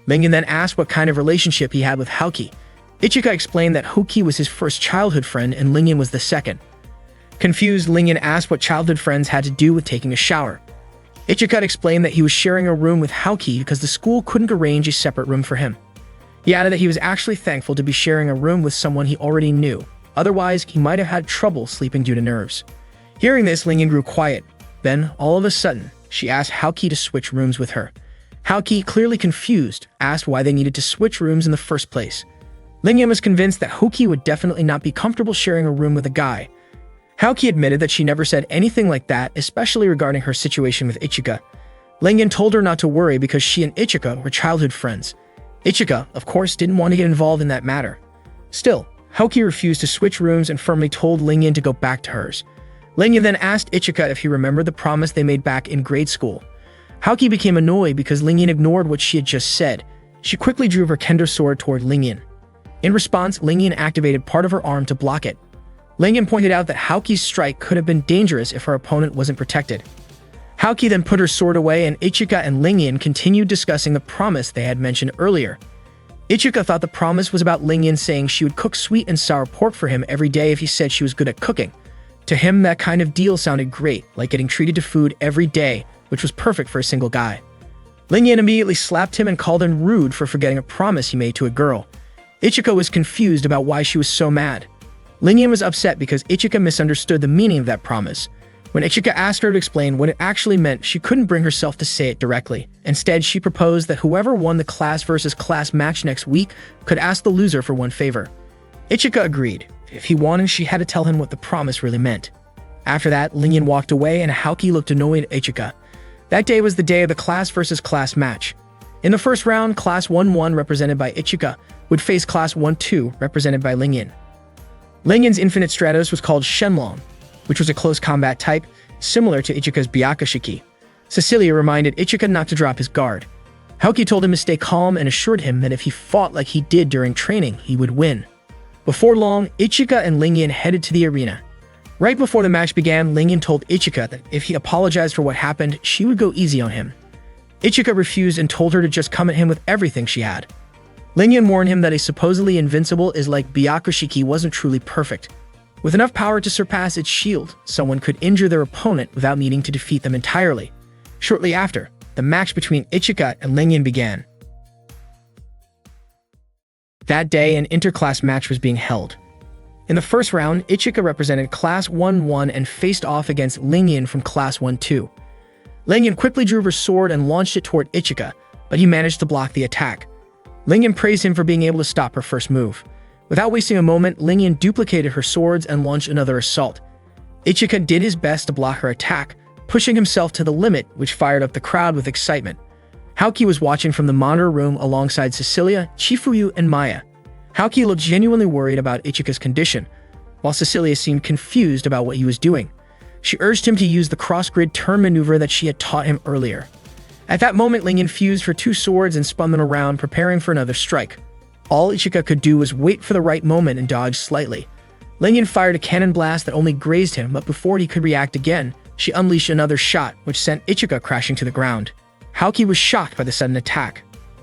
Lingyan then asked what kind of relationship he had with Haoki. Ichika explained that Haoki was his first childhood friend and Lingyan was the second. Confused, Lingyan asked what childhood friends had to do with taking a shower. Ichika explained that he was sharing a room with Haoki because the school couldn't arrange a separate room for him. He added that he was actually thankful to be sharing a room with someone he already knew. Otherwise, he might have had trouble sleeping due to nerves. Hearing this, Lingyan grew quiet. Then, all of a sudden, she asked Haoki to switch rooms with her. Haoki, clearly confused, asked why they needed to switch rooms in the first place. Lingyan was convinced that Haoki would definitely not be comfortable sharing a room with a guy. Haoki admitted that she never said anything like that, especially regarding her situation with Ichika. Lingyan told her not to worry because she and Ichika were childhood friends. Ichika, of course, didn't want to get involved in that matter. Still, Haoki refused to switch rooms and firmly told Lingyan to go back to hers. Lingyan then asked Ichika if he remembered the promise they made back in grade school. Haoki became annoyed because Lingyan ignored what she had just said. She quickly drew her kendo sword toward Lingyan. In response, Lingyan activated part of her arm to block it. Lingyan pointed out that Haoki's strike could have been dangerous if her opponent wasn't protected. Haoki then put her sword away, and Ichika and Lingyan continued discussing the promise they had mentioned earlier. Ichika thought the promise was about Lingyan saying she would cook sweet and sour pork for him every day if he said she was good at cooking. To him, that kind of deal sounded great, like getting treated to food every day, which was perfect for a single guy. Lingyan immediately slapped him and called him rude for forgetting a promise he made to a girl. Ichika was confused about why she was so mad. Lingyan was upset because Ichika misunderstood the meaning of that promise. When Ichika asked her to explain what it actually meant, she couldn't bring herself to say it directly. Instead, she proposed that whoever won the class versus class match next week could ask the loser for one favor. Ichika agreed. If he wanted, she had to tell him what the promise really meant. After that, Lingyan walked away and Haoki looked annoyed at Ichika. That day was the day of the class versus class match. In the first round, Class 1-1, represented by Ichika, would face Class 1-2, represented by Lingyan. Lingyan's Infinite Stratos was called Shenlong, which was a close combat type, similar to Ichika's Byakushiki. Cecilia reminded Ichika not to drop his guard. Haoki told him to stay calm and assured him that if he fought like he did during training, he would win. Before long, Ichika and Lingyan headed to the arena. Right before the match began, Lingyan told Ichika that if he apologized for what happened, she would go easy on him. Ichika refused and told her to just come at him with everything she had. Lingyan warned him that a supposedly invincible is like Byakushiki wasn't truly perfect. With enough power to surpass its shield, someone could injure their opponent without needing to defeat them entirely. Shortly after, the match between Ichika and Lingyan began. That day, an interclass match was being held. In the first round, Ichika represented Class 1-1 and faced off against Lingyan from Class 1-2. Lingyan quickly drew her sword and launched it toward Ichika, but he managed to block the attack. Lingyan praised him for being able to stop her first move. Without wasting a moment, Lingyan duplicated her swords and launched another assault. Ichika did his best to block her attack, pushing himself to the limit, which fired up the crowd with excitement. Haoki was watching from the monitor room alongside Cecilia, Chifuyu, and Maya. Haoki looked genuinely worried about Ichika's condition, while Cecilia seemed confused about what he was doing. She urged him to use the cross-grid turn maneuver that she had taught him earlier. At that moment, Lingyan fused her two swords and spun them around, preparing for another strike. All Ichika could do was wait for the right moment and dodge slightly. Lingyan fired a cannon blast that only grazed him, but before he could react again, she unleashed another shot, which sent Ichika crashing to the ground. Haoki was shocked by the sudden attack.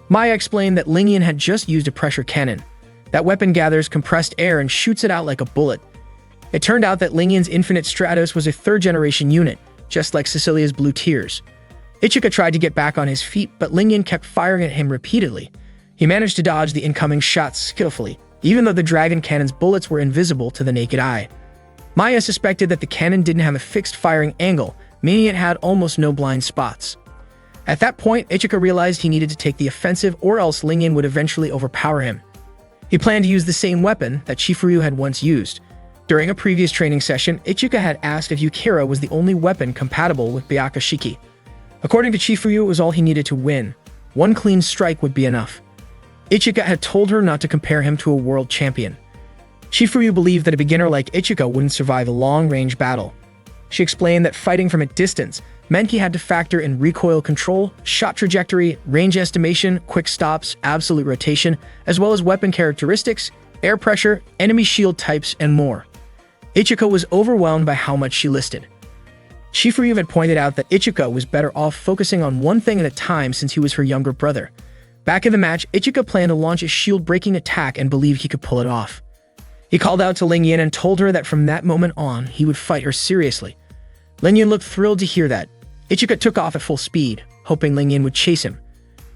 Maya explained that Lingyan had just used a pressure cannon. That weapon gathers compressed air and shoots it out like a bullet. It turned out that Lingyan's Infinite Stratos was a third-generation unit, just like Cecilia's Blue Tears. Ichika tried to get back on his feet, but Lingyan kept firing at him repeatedly. He managed to dodge the incoming shots skillfully, even though the dragon cannon's bullets were invisible to the naked eye. Maya suspected that the cannon didn't have a fixed firing angle, meaning it had almost no blind spots. At that point, Ichika realized he needed to take the offensive or else Lingyan would eventually overpower him. He planned to use the same weapon that Chifuyu had once used. During a previous training session, Ichika had asked if Yukira was the only weapon compatible with Byakushiki. According to Chifuyu, it was all he needed to win. One clean strike would be enough. Ichika had told her not to compare him to a world champion. Chifuyu believed that a beginner like Ichika wouldn't survive a long-range battle. She explained that fighting from a distance meant he had to factor in recoil control, shot trajectory, range estimation, quick stops, absolute rotation, as well as weapon characteristics, air pressure, enemy shield types, and more. Ichika was overwhelmed by how much she listed. Chifuyu had pointed out that Ichika was better off focusing on one thing at a time since he was her younger brother. Back in the match, Ichika planned to launch a shield-breaking attack and believed he could pull it off. He called out to Lingyan and told her that from that moment on, he would fight her seriously. Lingyan looked thrilled to hear that. Ichika took off at full speed, hoping Lingyan would chase him.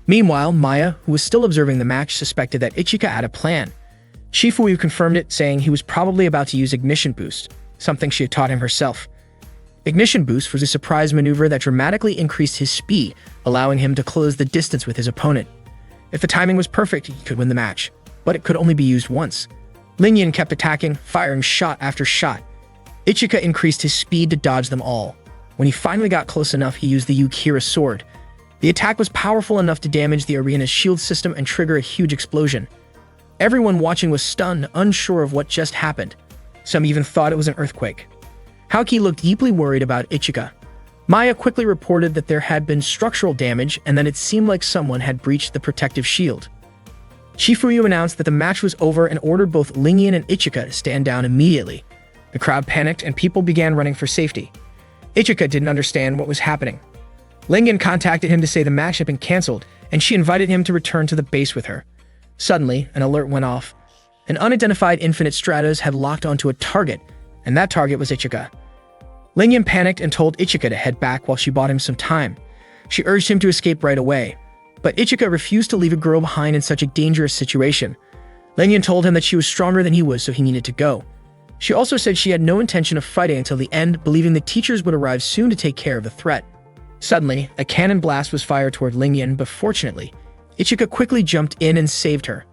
Meanwhile, Maya, who was still observing the match, suspected that Ichika had a plan. Chifuyu confirmed it, saying he was probably about to use Ignition Boost, something she had taught him herself. Ignition Boost was a surprise maneuver that dramatically increased his speed, allowing him to close the distance with his opponent. If the timing was perfect, he could win the match, but it could only be used once. Lingyan kept attacking, firing shot after shot. Ichika increased his speed to dodge them all. When he finally got close enough, he used the Yukira sword. The attack was powerful enough to damage the arena's shield system and trigger a huge explosion. Everyone watching was stunned, unsure of what just happened. Some even thought it was an earthquake. Haoki looked deeply worried about Ichika. Maya quickly reported that there had been structural damage and that it seemed like someone had breached the protective shield. Chifuyu announced that the match was over and ordered both Lingyan and Ichika to stand down immediately. The crowd panicked and people began running for safety. Ichika didn't understand what was happening. Lingyan contacted him to say the match had been cancelled, and she invited him to return to the base with her. Suddenly, an alert went off. An unidentified Infinite Stratos had locked onto a target, and that target was Ichika. Lingyan panicked and told Ichika to head back while she bought him some time. She urged him to escape right away, but Ichika refused to leave a girl behind in such a dangerous situation. Lingyan told him that she was stronger than he was, so he needed to go. She also said she had no intention of fighting until the end, believing the teachers would arrive soon to take care of the threat. Suddenly, a cannon blast was fired toward Lingyan, but fortunately, Ichika quickly jumped in and saved her.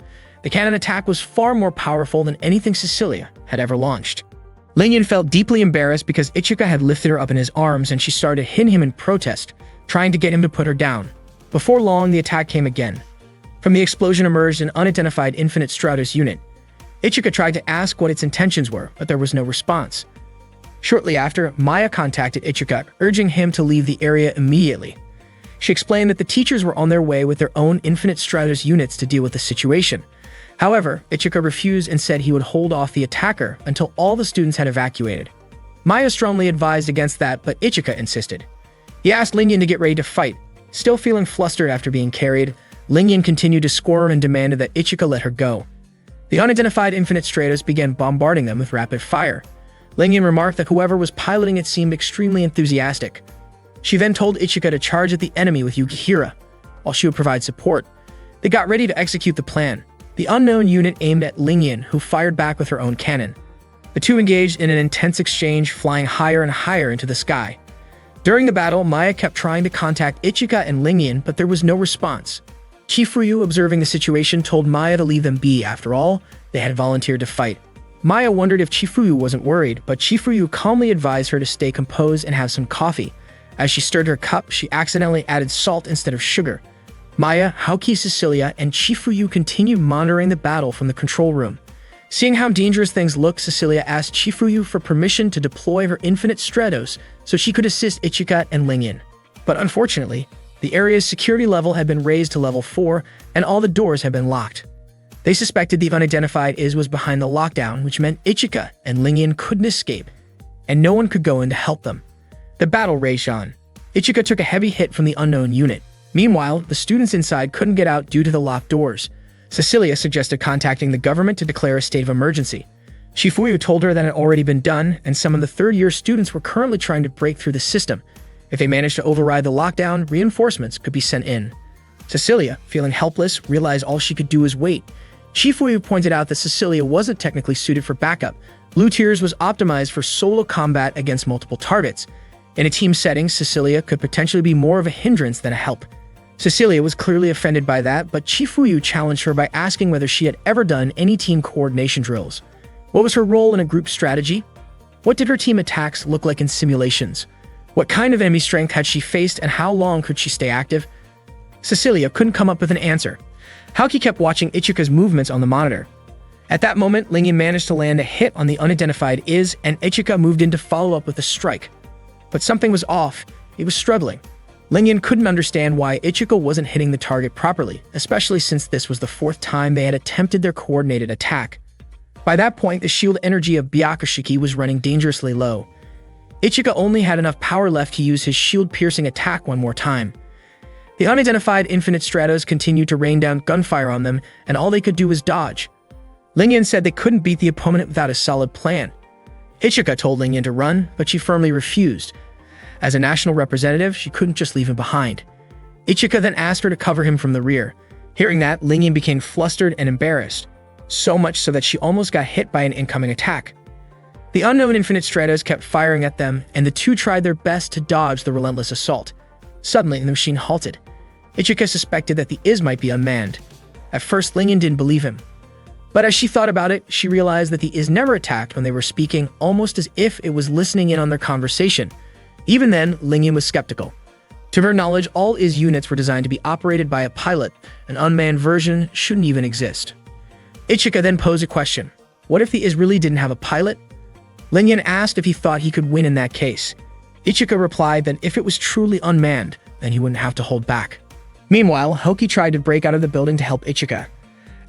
The cannon attack was far more powerful than anything Cecilia had ever launched. Lingyan felt deeply embarrassed because Ichika had lifted her up in his arms and she started hitting him in protest, trying to get him to put her down. Before long, the attack came again. From the explosion emerged an unidentified Infinite Stratos unit. Ichika tried to ask what its intentions were, but there was no response. Shortly after, Maya contacted Ichika, urging him to leave the area immediately. She explained that the teachers were on their way with their own Infinite Stratos units to deal with the situation. However, Ichika refused and said he would hold off the attacker until all the students had evacuated. Maya strongly advised against that, but Ichika insisted. He asked Lingyan to get ready to fight. Still feeling flustered after being carried, Lingyan continued to squirm and demanded that Ichika let her go. The unidentified Infinite Stratos began bombarding them with rapid fire. Lingyan remarked that whoever was piloting it seemed extremely enthusiastic. She then told Ichika to charge at the enemy with Yukihira, while she would provide support. They got ready to execute the plan. The unknown unit aimed at Lingyan, who fired back with her own cannon. The two engaged in an intense exchange, flying higher and higher into the sky. During the battle, Maya kept trying to contact Ichika and Lingyan, but there was no response. Chifuyu, observing the situation, told Maya to leave them be. After all, they had volunteered to fight. Maya wondered if Chifuyu wasn't worried, but Chifuyu calmly advised her to stay composed and have some coffee. As she stirred her cup, she accidentally added salt instead of sugar. Maya, Haoki, Cecilia, and Chifuyu continued monitoring the battle from the control room. Seeing how dangerous things looked, Cecilia asked Chifuyu for permission to deploy her Infinite Stratos so she could assist Ichika and Lingyan. But unfortunately, the area's security level had been raised to level 4, and all the doors had been locked. They suspected the unidentified was behind the lockdown, which meant Ichika and Lingyan couldn't escape, and no one could go in to help them. The battle raged on. Ichika took a heavy hit from the unknown unit. Meanwhile, the students inside couldn't get out due to the locked doors. Cecilia suggested contacting the government to declare a state of emergency. Chifuyu told her that it had already been done, and some of the third-year students were currently trying to break through the system. If they managed to override the lockdown, reinforcements could be sent in. Cecilia, feeling helpless, realized all she could do was wait. Chifuyu pointed out that Cecilia wasn't technically suited for backup. Blue Tears was optimized for solo combat against multiple targets. In a team setting, Cecilia could potentially be more of a hindrance than a help. Cecilia was clearly offended by that, but Chifuyu challenged her by asking whether she had ever done any team coordination drills. What was her role in a group strategy? What did her team attacks look like in simulations? What kind of enemy strength had she faced, and how long could she stay active? Cecilia couldn't come up with an answer. Haoki kept watching Ichika's movements on the monitor. At that moment, Lingyan managed to land a hit on the unidentified and Ichika moved in to follow up with a strike. But something was off. He was struggling. Lingyan couldn't understand why Ichika wasn't hitting the target properly, especially since this was the 4th time they had attempted their coordinated attack. By that point, the shield energy of Byakushiki was running dangerously low. Ichika only had enough power left to use his shield-piercing attack one more time. The unidentified Infinite Stratos continued to rain down gunfire on them, and all they could do was dodge. Lingyan said they couldn't beat the opponent without a solid plan. Ichika told Lingyan to run, but she firmly refused. As a national representative, she couldn't just leave him behind. Ichika then asked her to cover him from the rear. Hearing that, Lingyan became flustered and embarrassed, so much so that she almost got hit by an incoming attack. The unknown Infinite Stratos kept firing at them, and the two tried their best to dodge the relentless assault. Suddenly, the machine halted. Ichika suspected that the might be unmanned. At first, Lingyan didn't believe him. But as she thought about it, she realized that the never attacked when they were speaking, almost as if it was listening in on their conversation. Even then, Lingyan was skeptical. To her knowledge, all IS units were designed to be operated by a pilot. An unmanned version shouldn't even exist. Ichika then posed a question. What if the IS really didn't have a pilot? Lingyan asked if he thought he could win in that case. Ichika replied that if it was truly unmanned, then he wouldn't have to hold back. Meanwhile, Hoki tried to break out of the building to help Ichika.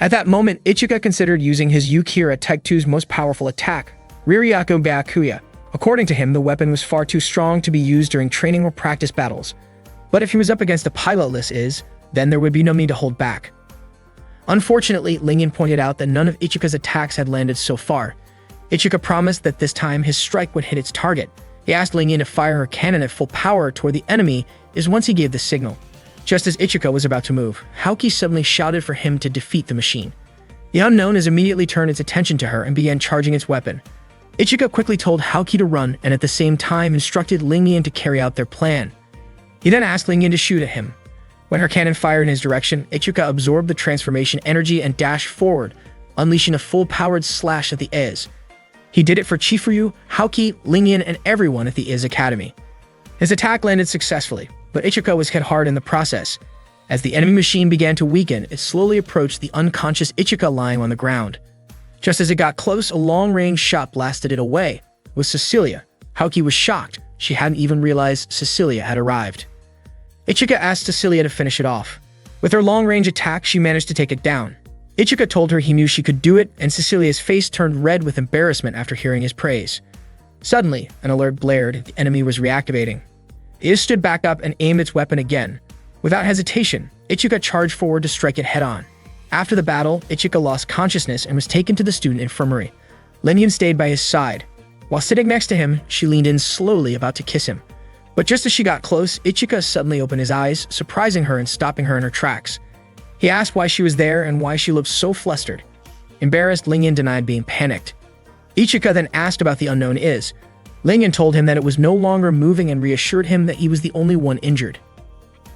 At that moment, Ichika considered using his Yukira Type 2's most powerful attack, Riryaku Byakuya. According to him, the weapon was far too strong to be used during training or practice battles. But if he was up against a pilotless IS, then there would be no need to hold back. Unfortunately, Lingyan pointed out that none of Ichika's attacks had landed so far. Ichika promised that this time his strike would hit its target. He asked Lingyan to fire her cannon at full power toward the enemy once he gave the signal. Just as Ichika was about to move, Haoki suddenly shouted for him to defeat the machine. The unknown IS immediately turned its attention to her and began charging its weapon. Ichika quickly told Haoki to run and at the same time instructed Lingyan to carry out their plan. He then asked Lingyan to shoot at him. When her cannon fired in his direction, Ichika absorbed the transformation energy and dashed forward, unleashing a full-powered slash at the IS. He did it for Chifuryu, Haoki, Lingyan, and everyone at the IS Academy. His attack landed successfully, but Ichika was hit hard in the process. As the enemy machine began to weaken, it slowly approached the unconscious Ichika lying on the ground. Just as it got close, a long-range shot blasted it away. It was Cecilia. Haoki was shocked. She hadn't even realized Cecilia had arrived. Ichika asked Cecilia to finish it off. With her long-range attack, she managed to take it down. Ichika told her he knew she could do it, and Cecilia's face turned red with embarrassment after hearing his praise. Suddenly, an alert blared. The enemy was reactivating. IS stood back up and aimed its weapon again. Without hesitation, Ichika charged forward to strike it head-on. After the battle, Ichika lost consciousness and was taken to the student infirmary. Lingyan stayed by his side. While sitting next to him, she leaned in slowly, about to kiss him. But just as she got close, Ichika suddenly opened his eyes, surprising her and stopping her in her tracks. He asked why she was there and why she looked so flustered. Embarrassed, Lingyan denied being panicked. Ichika then asked about the unknown IS. Lingyan told him that it was no longer moving and reassured him that he was the only one injured.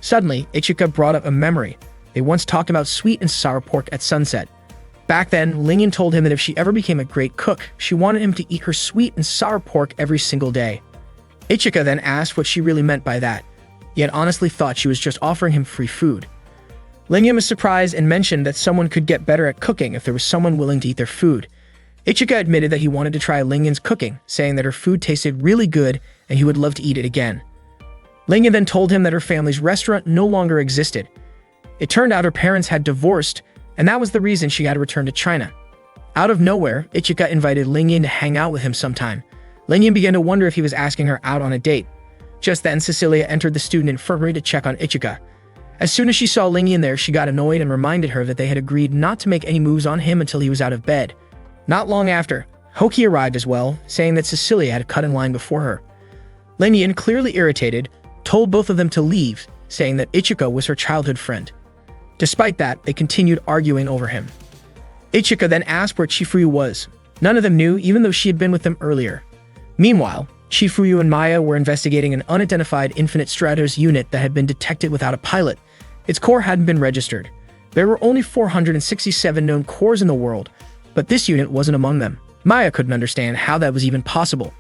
Suddenly, Ichika brought up a memory. They once talked about sweet and sour pork at sunset. Back then, Lingyan told him that if she ever became a great cook, she wanted him to eat her sweet and sour pork every single day. Ichika then asked what she really meant by that. He had honestly thought she was just offering him free food. Lingyan was surprised and mentioned that someone could get better at cooking if there was someone willing to eat their food. Ichika admitted that he wanted to try Lingyan's cooking, saying that her food tasted really good and he would love to eat it again. Lingyan then told him that her family's restaurant no longer existed. It turned out her parents had divorced, and that was the reason she had to return to China. Out of nowhere, Ichika invited Lingyan to hang out with him sometime. Lingyan began to wonder if he was asking her out on a date. Just then, Cecilia entered the student infirmary to check on Ichika. As soon as she saw Lingyan there, she got annoyed and reminded her that they had agreed not to make any moves on him until he was out of bed. Not long after, Hoki arrived as well, saying that Cecilia had cut in line before her. Lingyan, clearly irritated, told both of them to leave, saying that Ichika was her childhood friend. Despite that, they continued arguing over him. Ichika then asked where Chifuryu was. None of them knew, even though she had been with them earlier. Meanwhile, Chifuryu and Maya were investigating an unidentified Infinite Stratos unit that had been detected without a pilot. Its core hadn't been registered. There were only 467 known cores in the world, but this unit wasn't among them. Maya couldn't understand how that was even possible.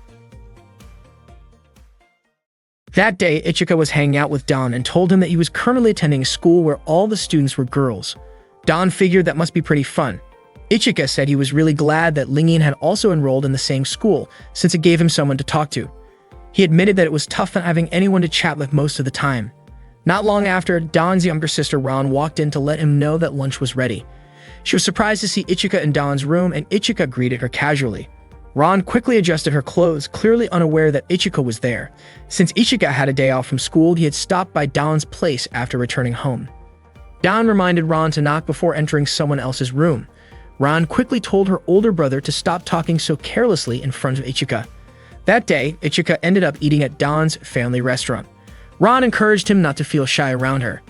That day, Ichika was hanging out with Don and told him that he was currently attending a school where all the students were girls. Don figured that must be pretty fun. Ichika said he was really glad that Lingyan had also enrolled in the same school, since it gave him someone to talk to. He admitted that it was tough not having anyone to chat with most of the time. Not long after, Don's younger sister Ron walked in to let him know that lunch was ready. She was surprised to see Ichika in Don's room, and Ichika greeted her casually. Ron quickly adjusted her clothes, clearly unaware that Ichika was there. Since Ichika had a day off from school, he had stopped by Don's place after returning home. Don reminded Ron to knock before entering someone else's room. Ron quickly told her older brother to stop talking so carelessly in front of Ichika. That day, Ichika ended up eating at Don's family restaurant. Ron encouraged him not to feel shy around her.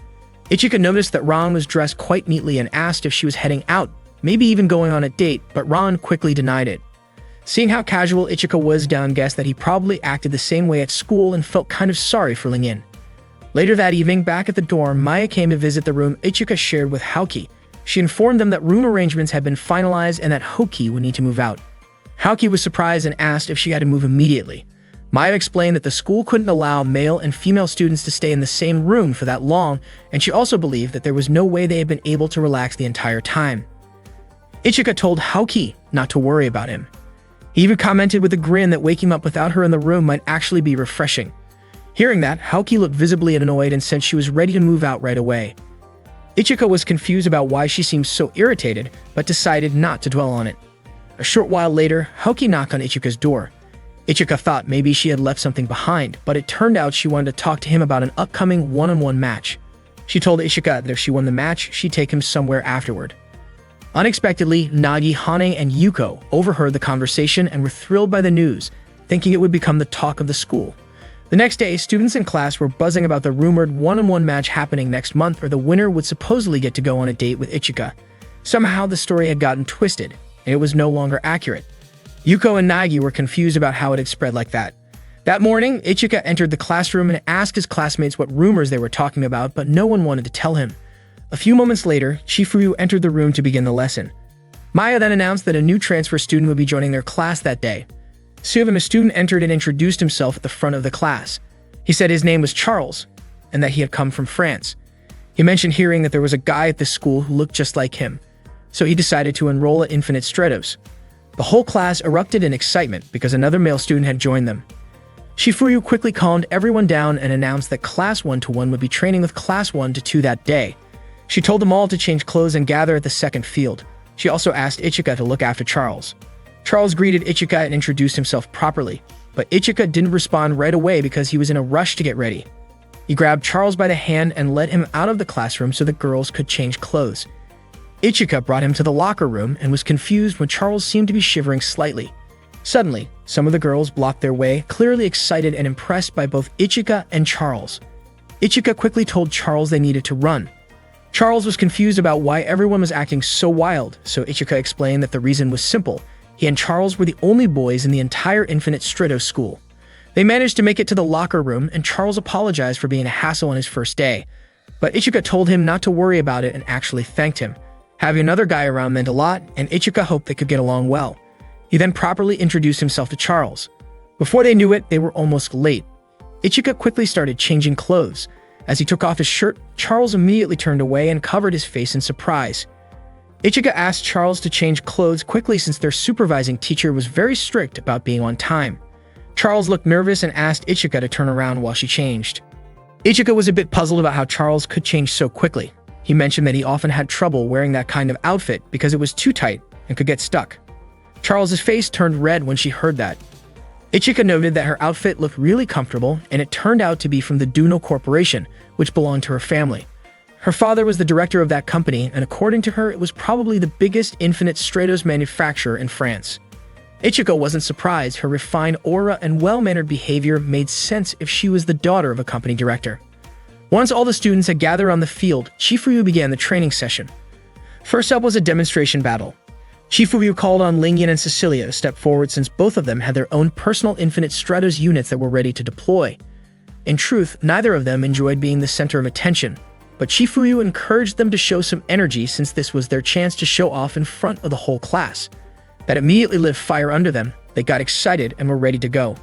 Ichika noticed that Ron was dressed quite neatly and asked if she was heading out, maybe even going on a date, but Ron quickly denied it. Seeing how casual Ichika was, Don guessed that he probably acted the same way at school and felt kind of sorry for Lingyan. Later that evening, back at the dorm, Maya came to visit the room Ichika shared with Haoki. She informed them that room arrangements had been finalized and that Hoki would need to move out. Haoki was surprised and asked if she had to move immediately. Maya explained that the school couldn't allow male and female students to stay in the same room for that long, and she also believed that there was no way they had been able to relax the entire time. Ichika told Haoki not to worry about him. He even commented with a grin that waking up without her in the room might actually be refreshing. Hearing that, Haoki looked visibly annoyed and said she was ready to move out right away. Ichika was confused about why she seemed so irritated, but decided not to dwell on it. A short while later, Haoki knocked on Ichika's door. Ichika thought maybe she had left something behind, but it turned out she wanted to talk to him about an upcoming one-on-one match. She told Ichika that if she won the match, she'd take him somewhere afterward. Unexpectedly, Nagi, Hane, and Yuko overheard the conversation and were thrilled by the news, thinking it would become the talk of the school. The next day, students in class were buzzing about the rumored one-on-one match happening next month, where the winner would supposedly get to go on a date with Ichika. Somehow, the story had gotten twisted, and it was no longer accurate. Yuko and Nagi were confused about how it had spread like that. That morning, Ichika entered the classroom and asked his classmates what rumors they were talking about, but no one wanted to tell him. A few moments later, Chifuyu entered the room to begin the lesson. Maya then announced that a new transfer student would be joining their class that day. Soon, a student entered and introduced himself at the front of the class. He said his name was Charles, and that he had come from France. He mentioned hearing that there was a guy at this school who looked just like him, so he decided to enroll at Infinite Stratos. The whole class erupted in excitement because another male student had joined them. Chifuyu quickly calmed everyone down and announced that Class 1-1 would be training with Class 1-2 that day. She told them all to change clothes and gather at the second field. She also asked Ichika to look after Charles. Charles greeted Ichika and introduced himself properly, but Ichika didn't respond right away because he was in a rush to get ready. He grabbed Charles by the hand and led him out of the classroom so the girls could change clothes. Ichika brought him to the locker room and was confused when Charles seemed to be shivering slightly. Suddenly, some of the girls blocked their way, clearly excited and impressed by both Ichika and Charles. Ichika quickly told Charles they needed to run. Charles was confused about why everyone was acting so wild, so Ichika explained that the reason was simple. He and Charles were the only boys in the entire Infinite Stratos school. They managed to make it to the locker room, and Charles apologized for being a hassle on his first day. But Ichika told him not to worry about it and actually thanked him. Having another guy around meant a lot, and Ichika hoped they could get along well. He then properly introduced himself to Charles. Before they knew it, they were almost late. Ichika quickly started changing clothes. As he took off his shirt, Charles immediately turned away and covered his face in surprise. Ichika asked Charles to change clothes quickly since their supervising teacher was very strict about being on time. Charles looked nervous and asked Ichika to turn around while she changed. Ichika was a bit puzzled about how Charles could change so quickly. He mentioned that he often had trouble wearing that kind of outfit because it was too tight and could get stuck. Charles's face turned red when she heard that. Ichika noted that her outfit looked really comfortable, and it turned out to be from the Duno Corporation, which belonged to her family. Her father was the director of that company, and according to her, it was probably the biggest Infinite Stratos manufacturer in France. Ichika wasn't surprised. Her refined aura and well-mannered behavior made sense if she was the daughter of a company director. Once all the students had gathered on the field, Chifuyu began the training session. First up was a demonstration battle. Chifuyu called on Lingyan and Cecilia to step forward since both of them had their own personal Infinite Stratos units that were ready to deploy. In truth, neither of them enjoyed being the center of attention, but Chifuyu encouraged them to show some energy since this was their chance to show off in front of the whole class. That immediately lit fire under them. They got excited and were ready to go.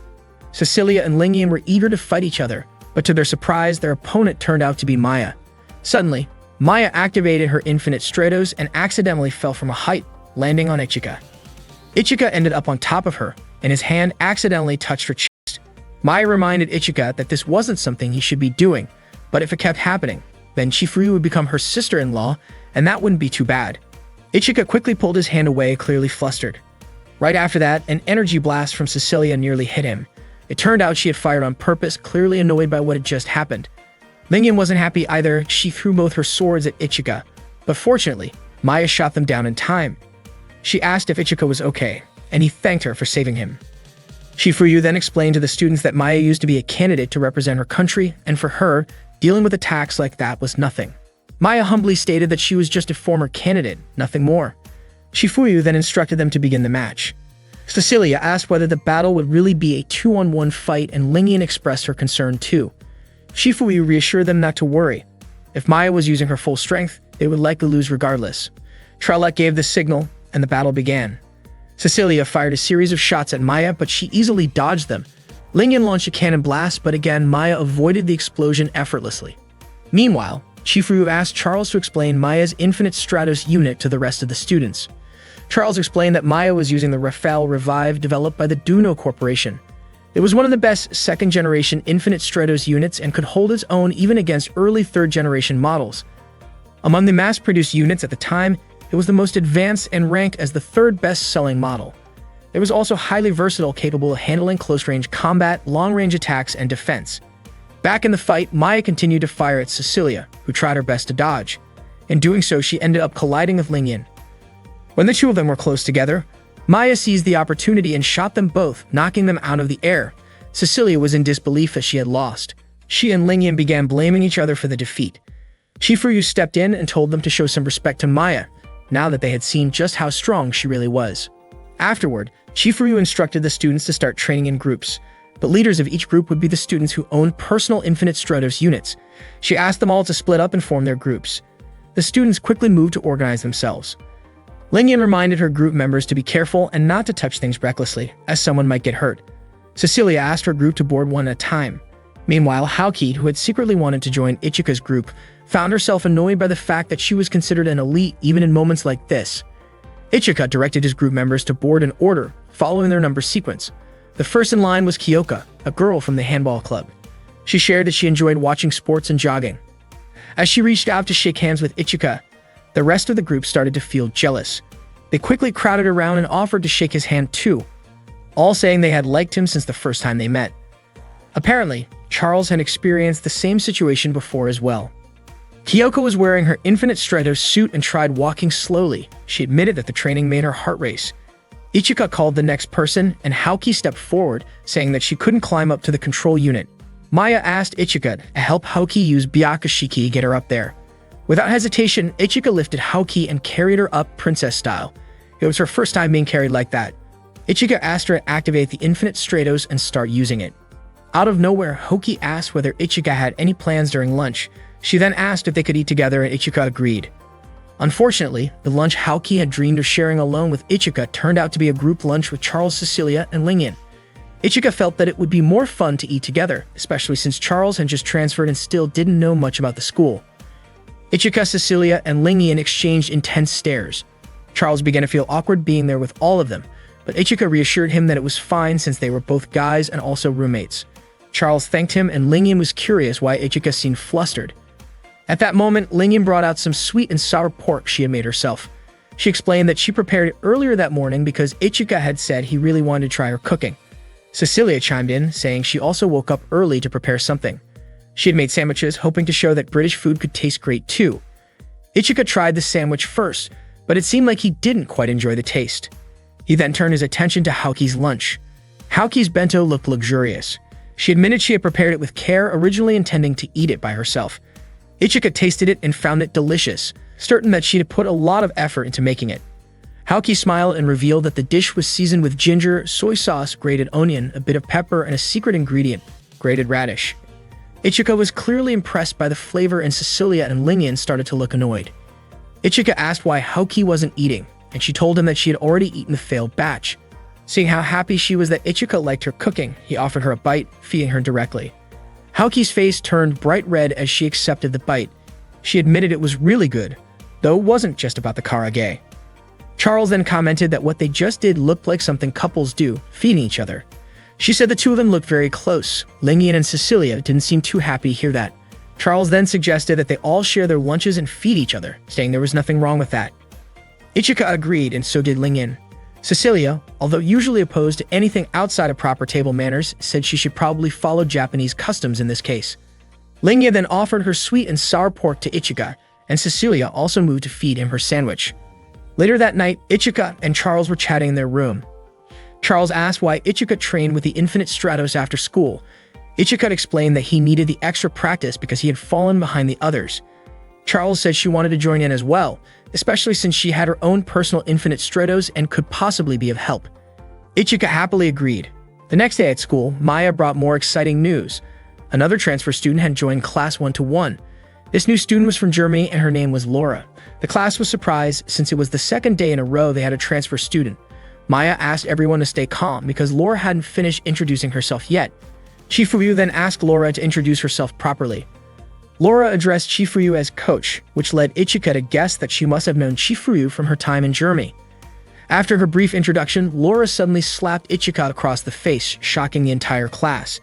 Cecilia and Lingyan were eager to fight each other, but to their surprise, their opponent turned out to be Maya. Suddenly, Maya activated her Infinite Stratos and accidentally fell from a height, landing on Ichika. Ichika ended up on top of her, and his hand accidentally touched her chest. Maya reminded Ichika that this wasn't something he should be doing, but if it kept happening, then Chifuyu would become her sister-in-law, and that wouldn't be too bad. Ichika quickly pulled his hand away, clearly flustered. Right after that, an energy blast from Cecilia nearly hit him. It turned out she had fired on purpose, clearly annoyed by what had just happened. Lingyan wasn't happy either. She threw both her swords at Ichika, but fortunately, Maya shot them down in time. She asked if Ichika was okay, and he thanked her for saving him. Chifuyu then explained to the students that Maya used to be a candidate to represent her country, and for her, dealing with attacks like that was nothing. Maya humbly stated that she was just a former candidate, nothing more. Chifuyu then instructed them to begin the match. Cecilia asked whether the battle would really be a 2-on-1 fight, and Lingyan expressed her concern too. Chifuyu reassured them not to worry. If Maya was using her full strength, they would likely lose regardless. Tralek gave the signal, and the battle began. Cecilia fired a series of shots at Maya, but she easily dodged them. Lingyan launched a cannon blast, but again, Maya avoided the explosion effortlessly. Meanwhile, Chief Ryu asked Charles to explain Maya's Infinite Stratos unit to the rest of the students. Charles explained that Maya was using the Rafale Revive developed by the Duno Corporation. It was one of the best second-generation Infinite Stratos units and could hold its own even against early third-generation models. Among the mass-produced units at the time, it was the most advanced and ranked as the third best-selling model. It was also highly versatile, capable of handling close-range combat, long-range attacks, and defense. Back in the fight, Maya continued to fire at Cecilia, who tried her best to dodge. In doing so, she ended up colliding with Lingyan. When the two of them were close together, Maya seized the opportunity and shot them both, knocking them out of the air. Cecilia was in disbelief as she had lost. She and Lingyan began blaming each other for the defeat. Chief Ryu stepped in and told them to show some respect to Maya, now that they had seen just how strong she really was. Afterward, Chief Ryu instructed the students to start training in groups, but leaders of each group would be the students who owned personal Infinite Stratos units. She asked them all to split up and form their groups. The students quickly moved to organize themselves. Lingyan reminded her group members to be careful and not to touch things recklessly, as someone might get hurt. Cecilia asked her group to board one at a time. Meanwhile, Haoki, who had secretly wanted to join Ichika's group, found herself annoyed by the fact that she was considered an elite even in moments like this. Ichika directed his group members to board in order, following their number sequence. The first in line was Kyoka, a girl from the handball club. She shared that she enjoyed watching sports and jogging. As she reached out to shake hands with Ichika, the rest of the group started to feel jealous. They quickly crowded around and offered to shake his hand too, all saying they had liked him since the first time they met. Apparently, Charles had experienced the same situation before as well. Kyoko was wearing her Infinite Stratos suit and tried walking slowly. She admitted that the training made her heart race. Ichika called the next person, and Haoki stepped forward, saying that she couldn't climb up to the control unit. Maya asked Ichika to help Haoki use Byakushiki to get her up there. Without hesitation, Ichika lifted Haoki and carried her up princess style. It was her first time being carried like that. Ichika asked her to activate the Infinite Stratos and start using it. Out of nowhere, Haoki asked whether Ichika had any plans during lunch. She then asked if they could eat together, and Ichika agreed. Unfortunately, the lunch Haoki had dreamed of sharing alone with Ichika turned out to be a group lunch with Charles, Cecilia, and Lingyan. Ichika felt that it would be more fun to eat together, especially since Charles had just transferred and still didn't know much about the school. Ichika, Cecilia, and Lingyan exchanged intense stares. Charles began to feel awkward being there with all of them, but Ichika reassured him that it was fine since they were both guys and also roommates. Charles thanked him, and Lingyan was curious why Ichika seemed flustered. At that moment, Lingyan brought out some sweet and sour pork she had made herself. She explained that she prepared it earlier that morning because Ichika had said he really wanted to try her cooking. Cecilia chimed in, saying she also woke up early to prepare something. She had made sandwiches, hoping to show that British food could taste great too. Ichika tried the sandwich first, but it seemed like he didn't quite enjoy the taste. He then turned his attention to Haoki's lunch. Haoki's bento looked luxurious. She admitted she had prepared it with care, originally intending to eat it by herself. Ichika tasted it and found it delicious, certain that she had put a lot of effort into making it. Haoki smiled and revealed that the dish was seasoned with ginger, soy sauce, grated onion, a bit of pepper, and a secret ingredient, grated radish. Ichika was clearly impressed by the flavor, and Cecilia and Lingyan started to look annoyed. Ichika asked why Haoki wasn't eating, and she told him that she had already eaten the failed batch. Seeing how happy she was that Ichika liked her cooking, he offered her a bite, feeding her directly. Haoki's face turned bright red as she accepted the bite. She admitted it was really good, though it wasn't just about the karage. Charles then commented that what they just did looked like something couples do, feeding each other. She said the two of them looked very close. Lingyan and Cecilia didn't seem too happy to hear that. Charles then suggested that they all share their lunches and feed each other, saying there was nothing wrong with that. Ichika agreed, and so did Lingyan. Cecilia, although usually opposed to anything outside of proper table manners, said she should probably follow Japanese customs in this case. Lingyan then offered her sweet and sour pork to Ichika, and Cecilia also moved to feed him her sandwich. Later that night, Ichika and Charles were chatting in their room. Charles asked why Ichika trained with the Infinite Stratos after school. Ichika explained that he needed the extra practice because he had fallen behind the others. Charles said she wanted to join in as well, especially since she had her own personal Infinite Stratos and could possibly be of help. Ichika happily agreed. The next day at school, Maya brought more exciting news. Another transfer student had joined Class 1-1. This new student was from Germany and her name was Laura. The class was surprised since it was the second day in a row they had a transfer student. Maya asked everyone to stay calm because Laura hadn't finished introducing herself yet. Chifuyu then asked Laura to introduce herself properly. Laura addressed Chifuyu as coach, which led Ichika to guess that she must have known Chifuyu from her time in Germany. After her brief introduction, Laura suddenly slapped Ichika across the face, shocking the entire class.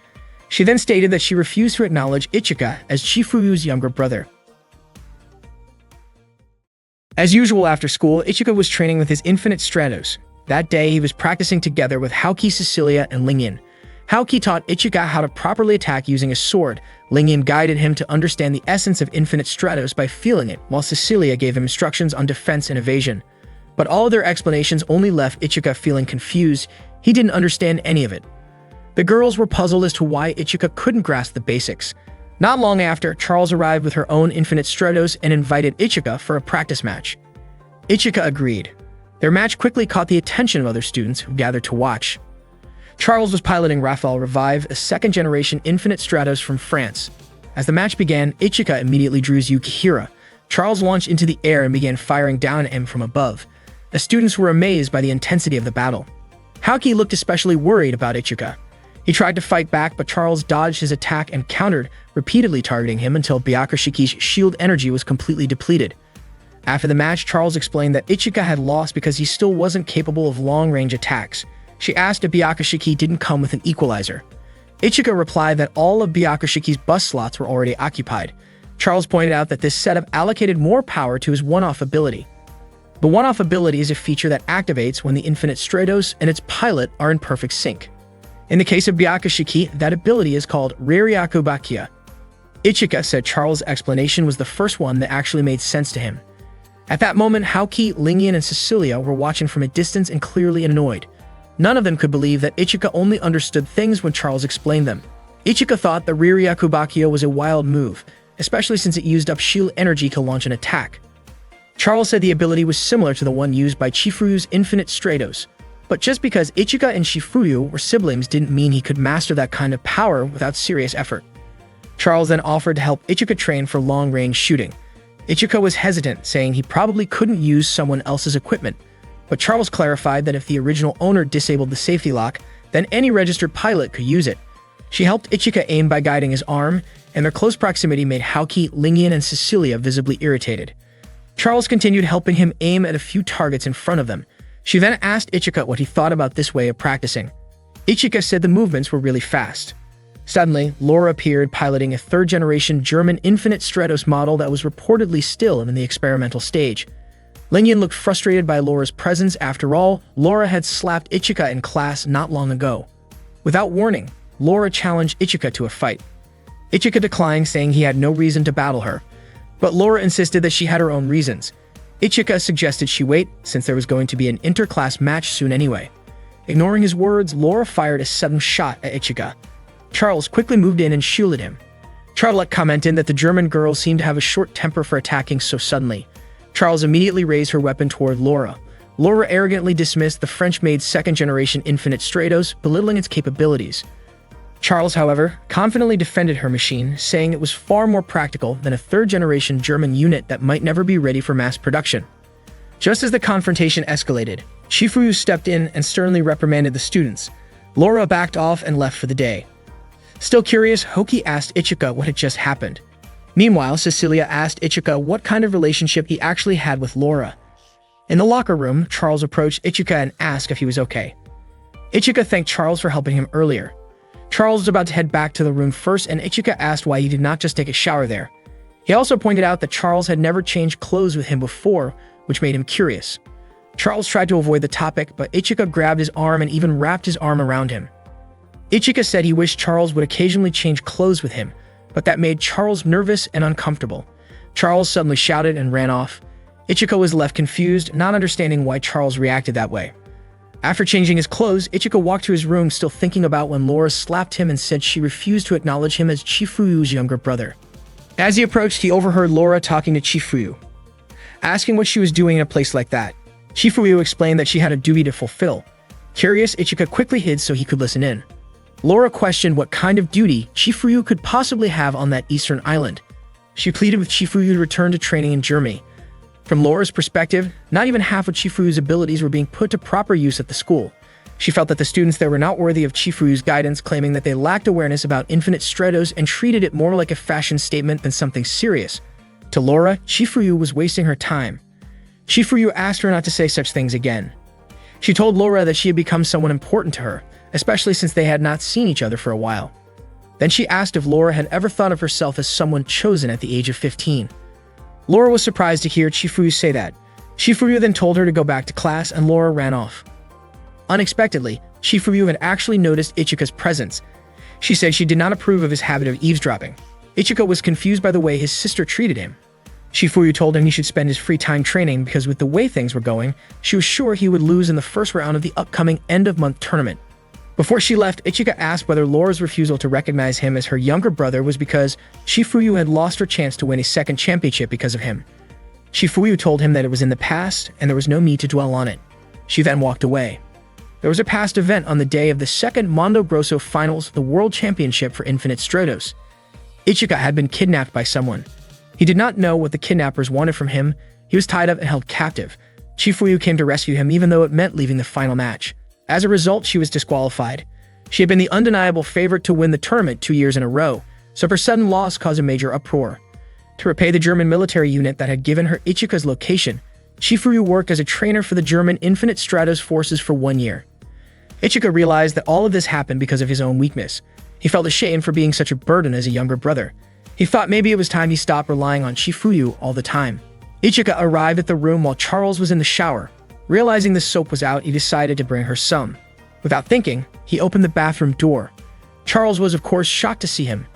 She then stated that she refused to acknowledge Ichika as Chifuyu's younger brother. As usual after school, Ichika was training with his Infinite Stratos. That day, he was practicing together with Haoki, Cecilia, and Lingyan. Haoki taught Ichika how to properly attack using a sword. Lingyan guided him to understand the essence of Infinite Stratos by feeling it, while Cecilia gave him instructions on defense and evasion. But all of their explanations only left Ichika feeling confused. He didn't understand any of it. The girls were puzzled as to why Ichika couldn't grasp the basics. Not long after, Charles arrived with her own Infinite Stratos and invited Ichika for a practice match. Ichika agreed. Their match quickly caught the attention of other students who gathered to watch. Charles was piloting Raphael Revive, a second-generation Infinite Stratos from France. As the match began, Ichika immediately drew Yukihira. Charles launched into the air and began firing down at him from above. The students were amazed by the intensity of the battle. Haoki looked especially worried about Ichika. He tried to fight back, but Charles dodged his attack and countered, repeatedly targeting him until Byakushiki's shield energy was completely depleted. After the match, Charles explained that Ichika had lost because he still wasn't capable of long-range attacks. She asked if Byakushiki didn't come with an equalizer. Ichika replied that all of Byakushiki's bust slots were already occupied. Charles pointed out that this setup allocated more power to his one-off ability. The one-off ability is a feature that activates when the Infinite Stratos and its pilot are in perfect sync. In the case of Byakushiki, that ability is called Raryakubakia. Ichika said Charles' explanation was the first one that actually made sense to him. At that moment, Haoki, Lingyan, and Cecilia were watching from a distance and clearly annoyed. None of them could believe that Ichika only understood things when Charles explained them. Ichika thought the Raryakubakia was a wild move, especially since it used up shield energy to launch an attack. Charles said the ability was similar to the one used by Chifuyu's Infinite Stratos. But just because Ichika and Chifuyu were siblings didn't mean he could master that kind of power without serious effort. Charles then offered to help Ichika train for long-range shooting. Ichika was hesitant, saying he probably couldn't use someone else's equipment. But Charles clarified that if the original owner disabled the safety lock, then any registered pilot could use it. She helped Ichika aim by guiding his arm, and their close proximity made Haoki, Lingyan, and Cecilia visibly irritated. Charles continued helping him aim at a few targets in front of them. She then asked Ichika what he thought about this way of practicing. Ichika said the movements were really fast. Suddenly, Laura appeared piloting a third-generation German Infinite Stratos model that was reportedly still in the experimental stage. Lingyan looked frustrated by Laura's presence. After all, Laura had slapped Ichika in class not long ago. Without warning, Laura challenged Ichika to a fight. Ichika declined, saying he had no reason to battle her. But Laura insisted that she had her own reasons. Ichika suggested she wait, since there was going to be an inter-class match soon anyway. Ignoring his words, Laura fired a sudden shot at Ichika. Charles quickly moved in and shielded him. Charlotte commented that the German girl seemed to have a short temper for attacking so suddenly. Charles immediately raised her weapon toward Laura. Laura arrogantly dismissed the French-made second-generation Infinite Stratos, belittling its capabilities. Charles, however, confidently defended her machine, saying it was far more practical than a third-generation German unit that might never be ready for mass production. Just as the confrontation escalated, Chifuyu stepped in and sternly reprimanded the students. Laura backed off and left for the day. Still curious, Haoki asked Ichika what had just happened. Meanwhile, Cecilia asked Ichika what kind of relationship he actually had with Laura. In the locker room, Charles approached Ichika and asked if he was okay. Ichika thanked Charles for helping him earlier. Charles was about to head back to the room first, and Ichika asked why he did not just take a shower there. He also pointed out that Charles had never changed clothes with him before, which made him curious. Charles tried to avoid the topic, but Ichika grabbed his arm and even wrapped his arm around him. Ichika said he wished Charles would occasionally change clothes with him, but that made Charles nervous and uncomfortable. Charles suddenly shouted and ran off. Ichika was left confused, not understanding why Charles reacted that way. After changing his clothes, Ichika walked to his room, still thinking about when Laura slapped him and said she refused to acknowledge him as Chifuyu's younger brother. As he approached, he overheard Laura talking to Chifuyu, asking what she was doing in a place like that. Chifuyu explained that she had a duty to fulfill. Curious, Ichika quickly hid so he could listen in. Laura questioned what kind of duty Chifuyu could possibly have on that eastern island. She pleaded with Chifuyu to return to training in Germany. From Laura's perspective, not even half of Chifuyu's abilities were being put to proper use at the school. She felt that the students there were not worthy of Chifuyu's guidance, claiming that they lacked awareness about Infinite Stratos and treated it more like a fashion statement than something serious. To Laura, Chifuyu was wasting her time. Chifuyu asked her not to say such things again. She told Laura that she had become someone important to her, especially since they had not seen each other for a while. Then she asked if Laura had ever thought of herself as someone chosen at the age of 15. Laura was surprised to hear Chifuyu say that. Chifuyu then told her to go back to class, and Laura ran off. Unexpectedly, Chifuyu had actually noticed Ichika's presence. She said she did not approve of his habit of eavesdropping. Ichika was confused by the way his sister treated him. Chifuyu told him he should spend his free time training because with the way things were going, she was sure he would lose in the first round of the upcoming end-of-month tournament. Before she left, Ichika asked whether Laura's refusal to recognize him as her younger brother was because Chifuyu had lost her chance to win a second championship because of him. Chifuyu told him that it was in the past and there was no need to dwell on it. She then walked away. There was a past event on the day of the second Mondo Grosso Finals, the World Championship for Infinite Stratos. Ichika had been kidnapped by someone. He did not know what the kidnappers wanted from him. He was tied up and held captive. Chifuyu came to rescue him even though it meant leaving the final match. As a result, she was disqualified. She had been the undeniable favorite to win the tournament 2 years in a row, so her sudden loss caused a major uproar. To repay the German military unit that had given her Ichika's location, Chifuyu worked as a trainer for the German Infinite Stratos forces for 1 year. Ichika realized that all of this happened because of his own weakness. He felt ashamed for being such a burden as a younger brother. He thought maybe it was time he stopped relying on Chifuyu all the time. Ichika arrived at the room while Charles was in the shower. Realizing the soap was out, he decided to bring her some. Without thinking, he opened the bathroom door. Charles was, of course, shocked to see him.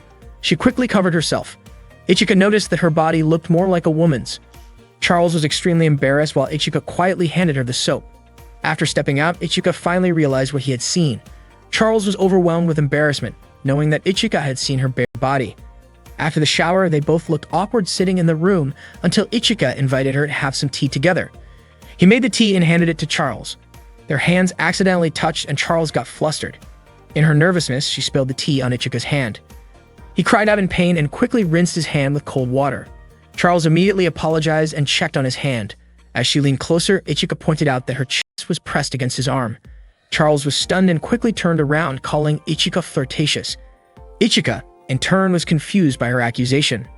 She quickly covered herself. Ichika noticed that her body looked more like a woman's. Charles was extremely embarrassed while Ichika quietly handed her the soap. After stepping out, Ichika finally realized what he had seen. Charles was overwhelmed with embarrassment, knowing that Ichika had seen her bare body. After the shower, they both looked awkward sitting in the room until Ichika invited her to have some tea together. He made the tea and handed it to Charles. Their hands accidentally touched and Charles got flustered. In her nervousness, she spilled the tea on Ichika's hand. He cried out in pain and quickly rinsed his hand with cold water. Charles immediately apologized and checked on his hand. As she leaned closer, Ichika pointed out that her chest was pressed against his arm. Charles was stunned and quickly turned around, calling Ichika flirtatious. Ichika, in turn, was confused by her accusation.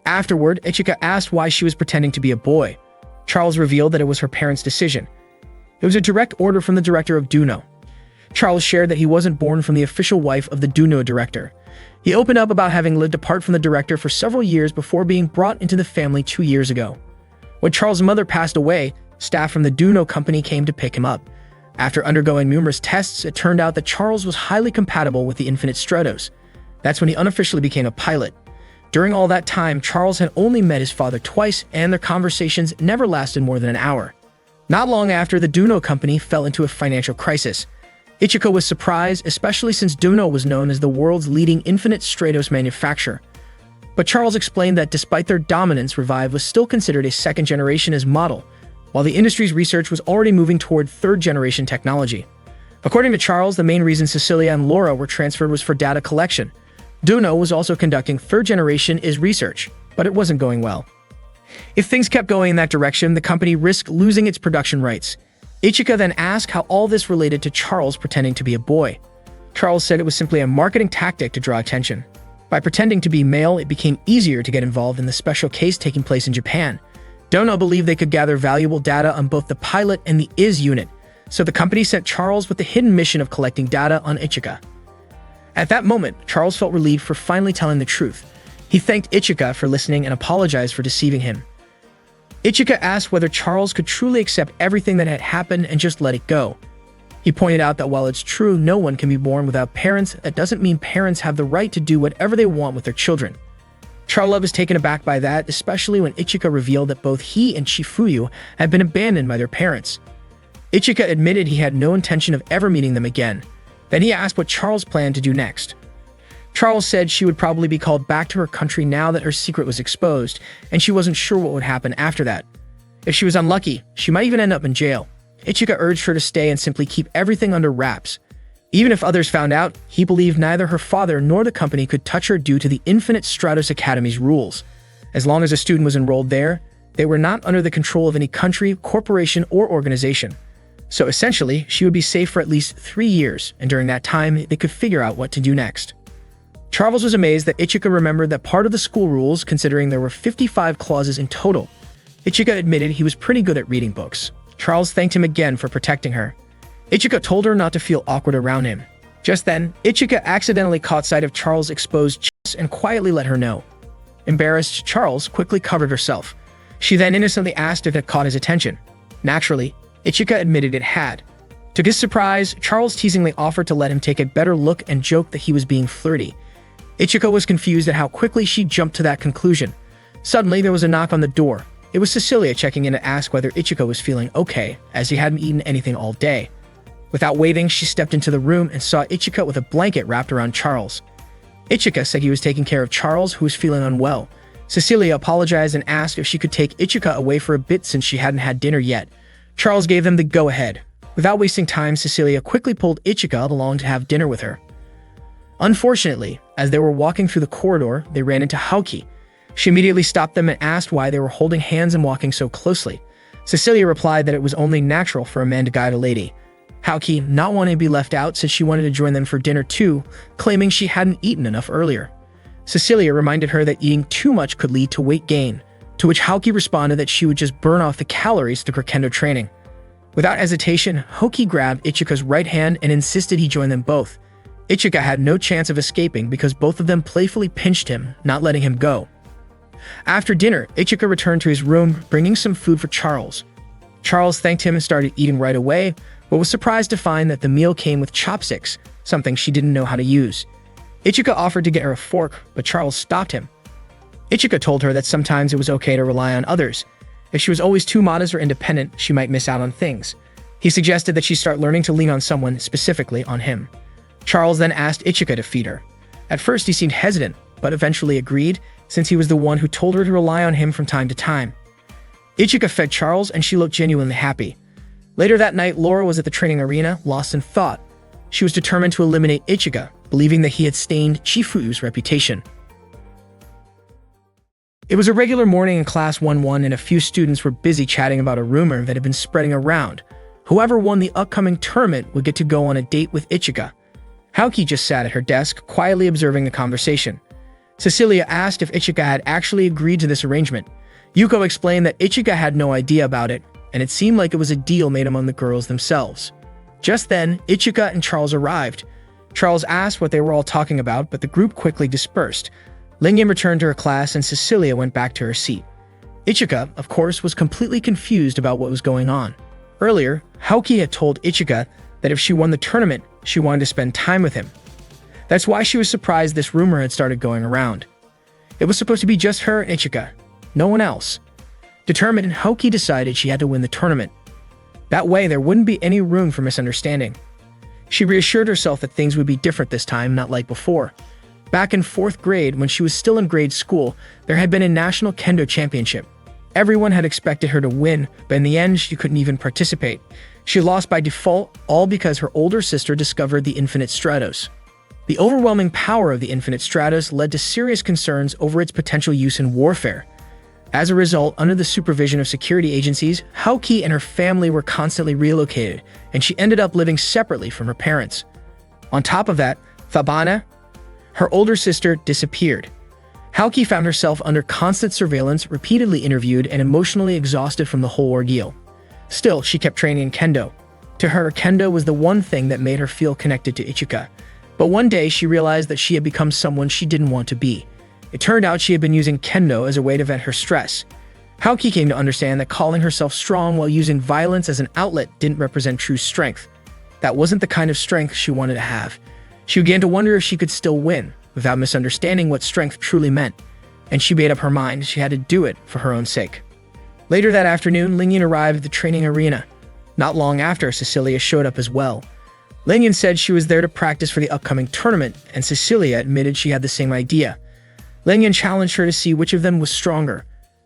Afterward, Ichika asked why she was pretending to be a boy. Charles revealed that it was her parents' decision. It was a direct order from the director of Duno. Charles shared that he wasn't born from the official wife of the Duno director. He opened up about having lived apart from the director for several years before being brought into the family 2 years ago. When Charles' mother passed away, staff from the Duno company came to pick him up. After undergoing numerous tests, it turned out that Charles was highly compatible with the Infinite Stratos. That's when he unofficially became a pilot. During all that time, Charles had only met his father twice, and their conversations never lasted more than an hour. Not long after, the Duno company fell into a financial crisis. Ichika was surprised, especially since Duno was known as the world's leading Infinite Stratos manufacturer. But Charles explained that despite their dominance, Revive was still considered a second-generation as model, while the industry's research was already moving toward third-generation technology. According to Charles, the main reason Cecilia and Laura were transferred was for data collection. Duno was also conducting third-generation is research, but it wasn't going well. If things kept going in that direction, the company risked losing its production rights. Ichika then asked how all this related to Charles pretending to be a boy. Charles said it was simply a marketing tactic to draw attention. By pretending to be male, it became easier to get involved in the special case taking place in Japan. Duno believed they could gather valuable data on both the pilot and the IS unit, so the company sent Charles with the hidden mission of collecting data on Ichika. At that moment, Charles felt relieved for finally telling the truth. He thanked Ichika for listening and apologized for deceiving him. Ichika asked whether Charles could truly accept everything that had happened and just let it go. He pointed out that while it's true no one can be born without parents, that doesn't mean parents have the right to do whatever they want with their children. Charles was taken aback by that, especially when Ichika revealed that both he and Chifuyu had been abandoned by their parents. Ichika admitted he had no intention of ever meeting them again. Then he asked what Charles planned to do next. Charles said she would probably be called back to her country now that her secret was exposed, and she wasn't sure what would happen after that. If she was unlucky, she might even end up in jail. Ichika urged her to stay and simply keep everything under wraps. Even if others found out, he believed neither her father nor the company could touch her due to the Infinite Stratos Academy's rules. As long as a student was enrolled there, They were not under the control of any country, corporation, or organization. So essentially, she would be safe for at least 3 years, and during that time, they could figure out what to do next. Charles was amazed that Ichika remembered that part of the school rules, considering there were 55 clauses in total. Ichika admitted he was pretty good at reading books. Charles thanked him again for protecting her. Ichika told her not to feel awkward around him. Just then, Ichika accidentally caught sight of Charles' exposed chest and quietly let her know. Embarrassed, Charles quickly covered herself. She then innocently asked if it caught his attention. Naturally, Ichika admitted it had. To his surprise, Charles teasingly offered to let him take a better look and joked that he was being flirty. Ichika was confused at how quickly she jumped to that conclusion. Suddenly, there was a knock on the door. It was Cecilia checking in to ask whether Ichika was feeling okay, as he hadn't eaten anything all day. Without waiting, she stepped into the room and saw Ichika with a blanket wrapped around Charles. Ichika said he was taking care of Charles, who was feeling unwell. Cecilia apologized and asked if she could take Ichika away for a bit since she hadn't had dinner yet. Charles gave them the go-ahead. Without wasting time, Cecilia quickly pulled Ichika along to have dinner with her. Unfortunately, as they were walking through the corridor, they ran into Haoki. She immediately stopped them and asked why they were holding hands and walking so closely. Cecilia replied that it was only natural for a man to guide a lady. Haoki, not wanting to be left out, said she wanted to join them for dinner too, claiming she hadn't eaten enough earlier. Cecilia reminded her that eating too much could lead to weight gain, to which Haoki responded that she would just burn off the calories through her kendo training. Without hesitation, Haoki grabbed Ichika's right hand and insisted he join them both. Ichika had no chance of escaping because both of them playfully pinched him, not letting him go. After dinner, Ichika returned to his room, bringing some food for Charles. Charles thanked him and started eating right away, but was surprised to find that the meal came with chopsticks, something she didn't know how to use. Ichika offered to get her a fork, but Charles stopped him. Ichika told her that sometimes it was okay to rely on others. If she was always too modest or independent, she might miss out on things. He suggested that she start learning to lean on someone, specifically on him. Charles then asked Ichika to feed her. At first, he seemed hesitant, but eventually agreed, since he was the one who told her to rely on him from time to time. Ichika fed Charles, and she looked genuinely happy. Later that night, Laura was at the training arena, lost in thought. She was determined to eliminate Ichika, believing that he had stained Chifuyu's reputation. It was a regular morning in Class 1-1, and a few students were busy chatting about a rumor that had been spreading around. Whoever won the upcoming tournament would get to go on a date with Ichika. Haoki just sat at her desk, quietly observing the conversation. Cecilia asked if Ichika had actually agreed to this arrangement. Yuko explained that Ichika had no idea about it, and it seemed like it was a deal made among the girls themselves. Just then, Ichika and Charles arrived. Charles asked what they were all talking about, but the group quickly dispersed. Lingyan returned to her class, and Cecilia went back to her seat. Ichika, of course, was completely confused about what was going on. Earlier, Haoki had told Ichika that if she won the tournament, she wanted to spend time with him. That's why she was surprised this rumor had started going around. It was supposed to be just her and Ichika, no one else. Determined, Haoki decided she had to win the tournament. That way, there wouldn't be any room for misunderstanding. She reassured herself that things would be different this time, not like before. Back in 4th grade, when she was still in grade school, there had been a national kendo championship. Everyone had expected her to win, but in the end, she couldn't even participate. She lost by default, all because her older sister discovered the Infinite Stratos. The overwhelming power of the Infinite Stratos led to serious concerns over its potential use in warfare. As a result, under the supervision of security agencies, Haoki and her family were constantly relocated, and she ended up living separately from her parents. On top of that, Fabana, her older sister, disappeared. Haoki found herself under constant surveillance, repeatedly interviewed, and emotionally exhausted from the whole ordeal. Still, she kept training in kendo. To her, kendo was the one thing that made her feel connected to Ichika. But one day, she realized that she had become someone she didn't want to be. It turned out she had been using kendo as a way to vent her stress. Haoki came to understand that calling herself strong while using violence as an outlet didn't represent true strength. That wasn't the kind of strength she wanted to have. She began to wonder if she could still win, without misunderstanding what strength truly meant, and she made up her mind she had to do it for her own sake. Later that afternoon, Lingyan arrived at the training arena. Not long after, Cecilia showed up as well. Lingyan said she was there to practice for the upcoming tournament, and Cecilia admitted she had the same idea. Lingyan challenged her to see which of them was stronger.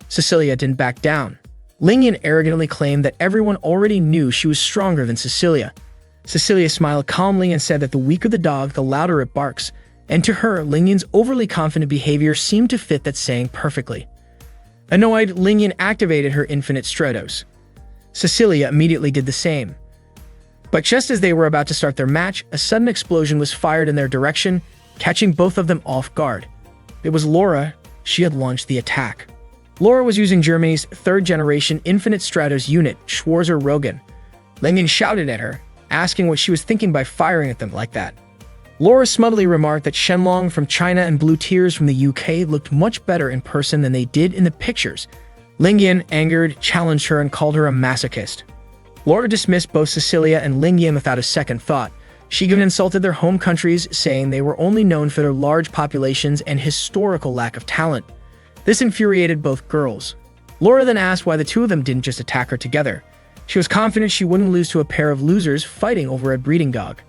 Cecilia didn't back down. Lingyan arrogantly claimed that everyone already knew she was stronger than Cecilia. Cecilia smiled calmly and said that the weaker the dog, the louder it barks, and to her, Lingyan's overly confident behavior seemed to fit that saying perfectly. Annoyed, Lingyan activated her Infinite Stratos. Cecilia immediately did the same. But just as they were about to start their match, a sudden explosion was fired in their direction, catching both of them off guard. It was Laura. She had launched the attack. Laura was using Germany's third-generation Infinite Stratos unit, Schwarzer-Rogan. Lingyan shouted at her, asking what she was thinking by firing at them like that. Laura smugly remarked that Shenlong from China and Blue Tears from the UK looked much better in person than they did in the pictures. Lingyan, angered, challenged her and called her a masochist. Laura dismissed both Cecilia and Lingyan without a second thought. She even insulted their home countries, saying they were only known for their large populations and historical lack of talent. This infuriated both girls. Laura then asked why the two of them didn't just attack her together. She was confident she wouldn't lose to a pair of losers fighting over a breeding dog.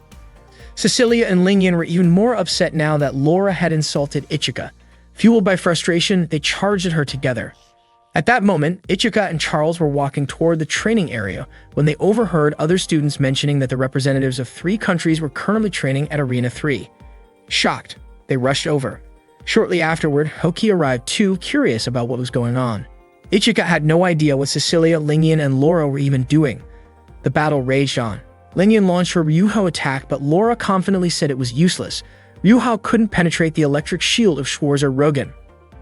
Cecilia and Lingyan were even more upset now that Laura had insulted Ichika. Fueled by frustration, they charged at her together. At that moment, Ichika and Charles were walking toward the training area when they overheard other students mentioning that the representatives of 3 countries were currently training at Arena 3. Shocked, they rushed over. Shortly afterward, Hoki arrived too, curious about what was going on. Ichika had no idea what Cecilia, Lingyan, and Laura were even doing. The battle raged on. Lingyan launched her Ryuhao attack, but Laura confidently said it was useless. Ryuhao couldn't penetrate the electric shield of Schwarzer-Rogan.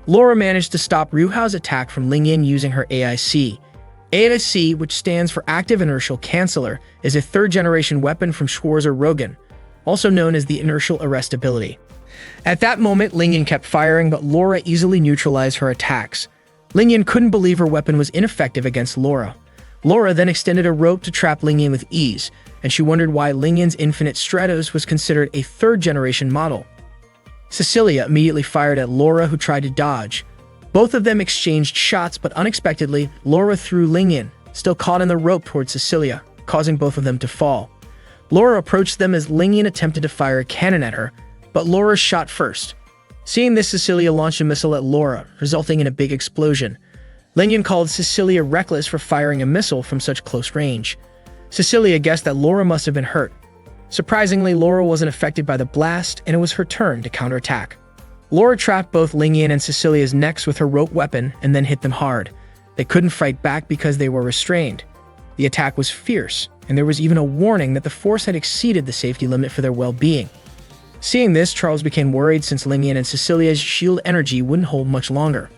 Laura managed to stop Ryuhao's attack from Lingyan using her AIC. AIC, which stands for Active Inertial Canceller, is a third-generation weapon from Schwarzer-Rogan, also known as the Inertial Arrest ability. At that moment, Lingyan kept firing, but Laura easily neutralized her attacks. Lingyan couldn't believe her weapon was ineffective against Laura. Laura then extended a rope to trap Lingyan with ease, and she wondered why Lingyan's Infinite Stratos was considered a third-generation model. Cecilia immediately fired at Laura, who tried to dodge. Both of them exchanged shots, but unexpectedly, Laura threw Lingyan, still caught in the rope, towards Cecilia, causing both of them to fall. Laura approached them as Lingyan attempted to fire a cannon at her, but Laura shot first. Seeing this, Cecilia launched a missile at Laura, resulting in a big explosion. Lingyan called Cecilia reckless for firing a missile from such close range. Cecilia guessed that Laura must have been hurt. Surprisingly, Laura wasn't affected by the blast, and it was her turn to counterattack. Laura trapped both Lingyan and Cecilia's necks with her rope weapon and then hit them hard. They couldn't fight back because they were restrained. The attack was fierce, and there was even a warning that the force had exceeded the safety limit for their well-being. Seeing this, Charles became worried since Lingyan and Cecilia's shield energy wouldn't hold much longer.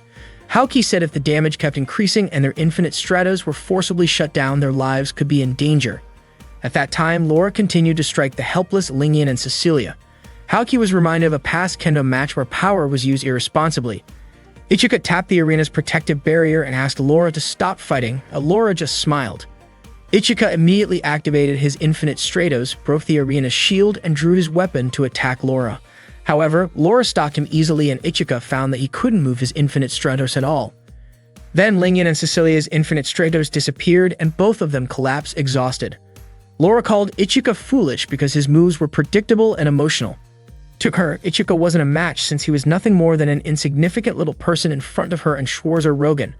Haoki said if the damage kept increasing and their Infinite Stratos were forcibly shut down, their lives could be in danger. At that time, Laura continued to strike the helpless Lingyan and Cecilia. Haoki was reminded of a past kendo match where power was used irresponsibly. Ichika tapped the arena's protective barrier and asked Laura to stop fighting, but Laura just smiled. Ichika immediately activated his Infinite Stratos, broke the arena's shield, and drew his weapon to attack Laura. However, Laura stopped him easily, and Ichika found that he couldn't move his Infinite Stratos at all. Then Lingyan and Cecilia's Infinite Stratos disappeared, and both of them collapsed exhausted. Laura called Ichika foolish because his moves were predictable and emotional. To her, Ichika wasn't a match since he was nothing more than an insignificant little person in front of her and Schwarzer-Rogan.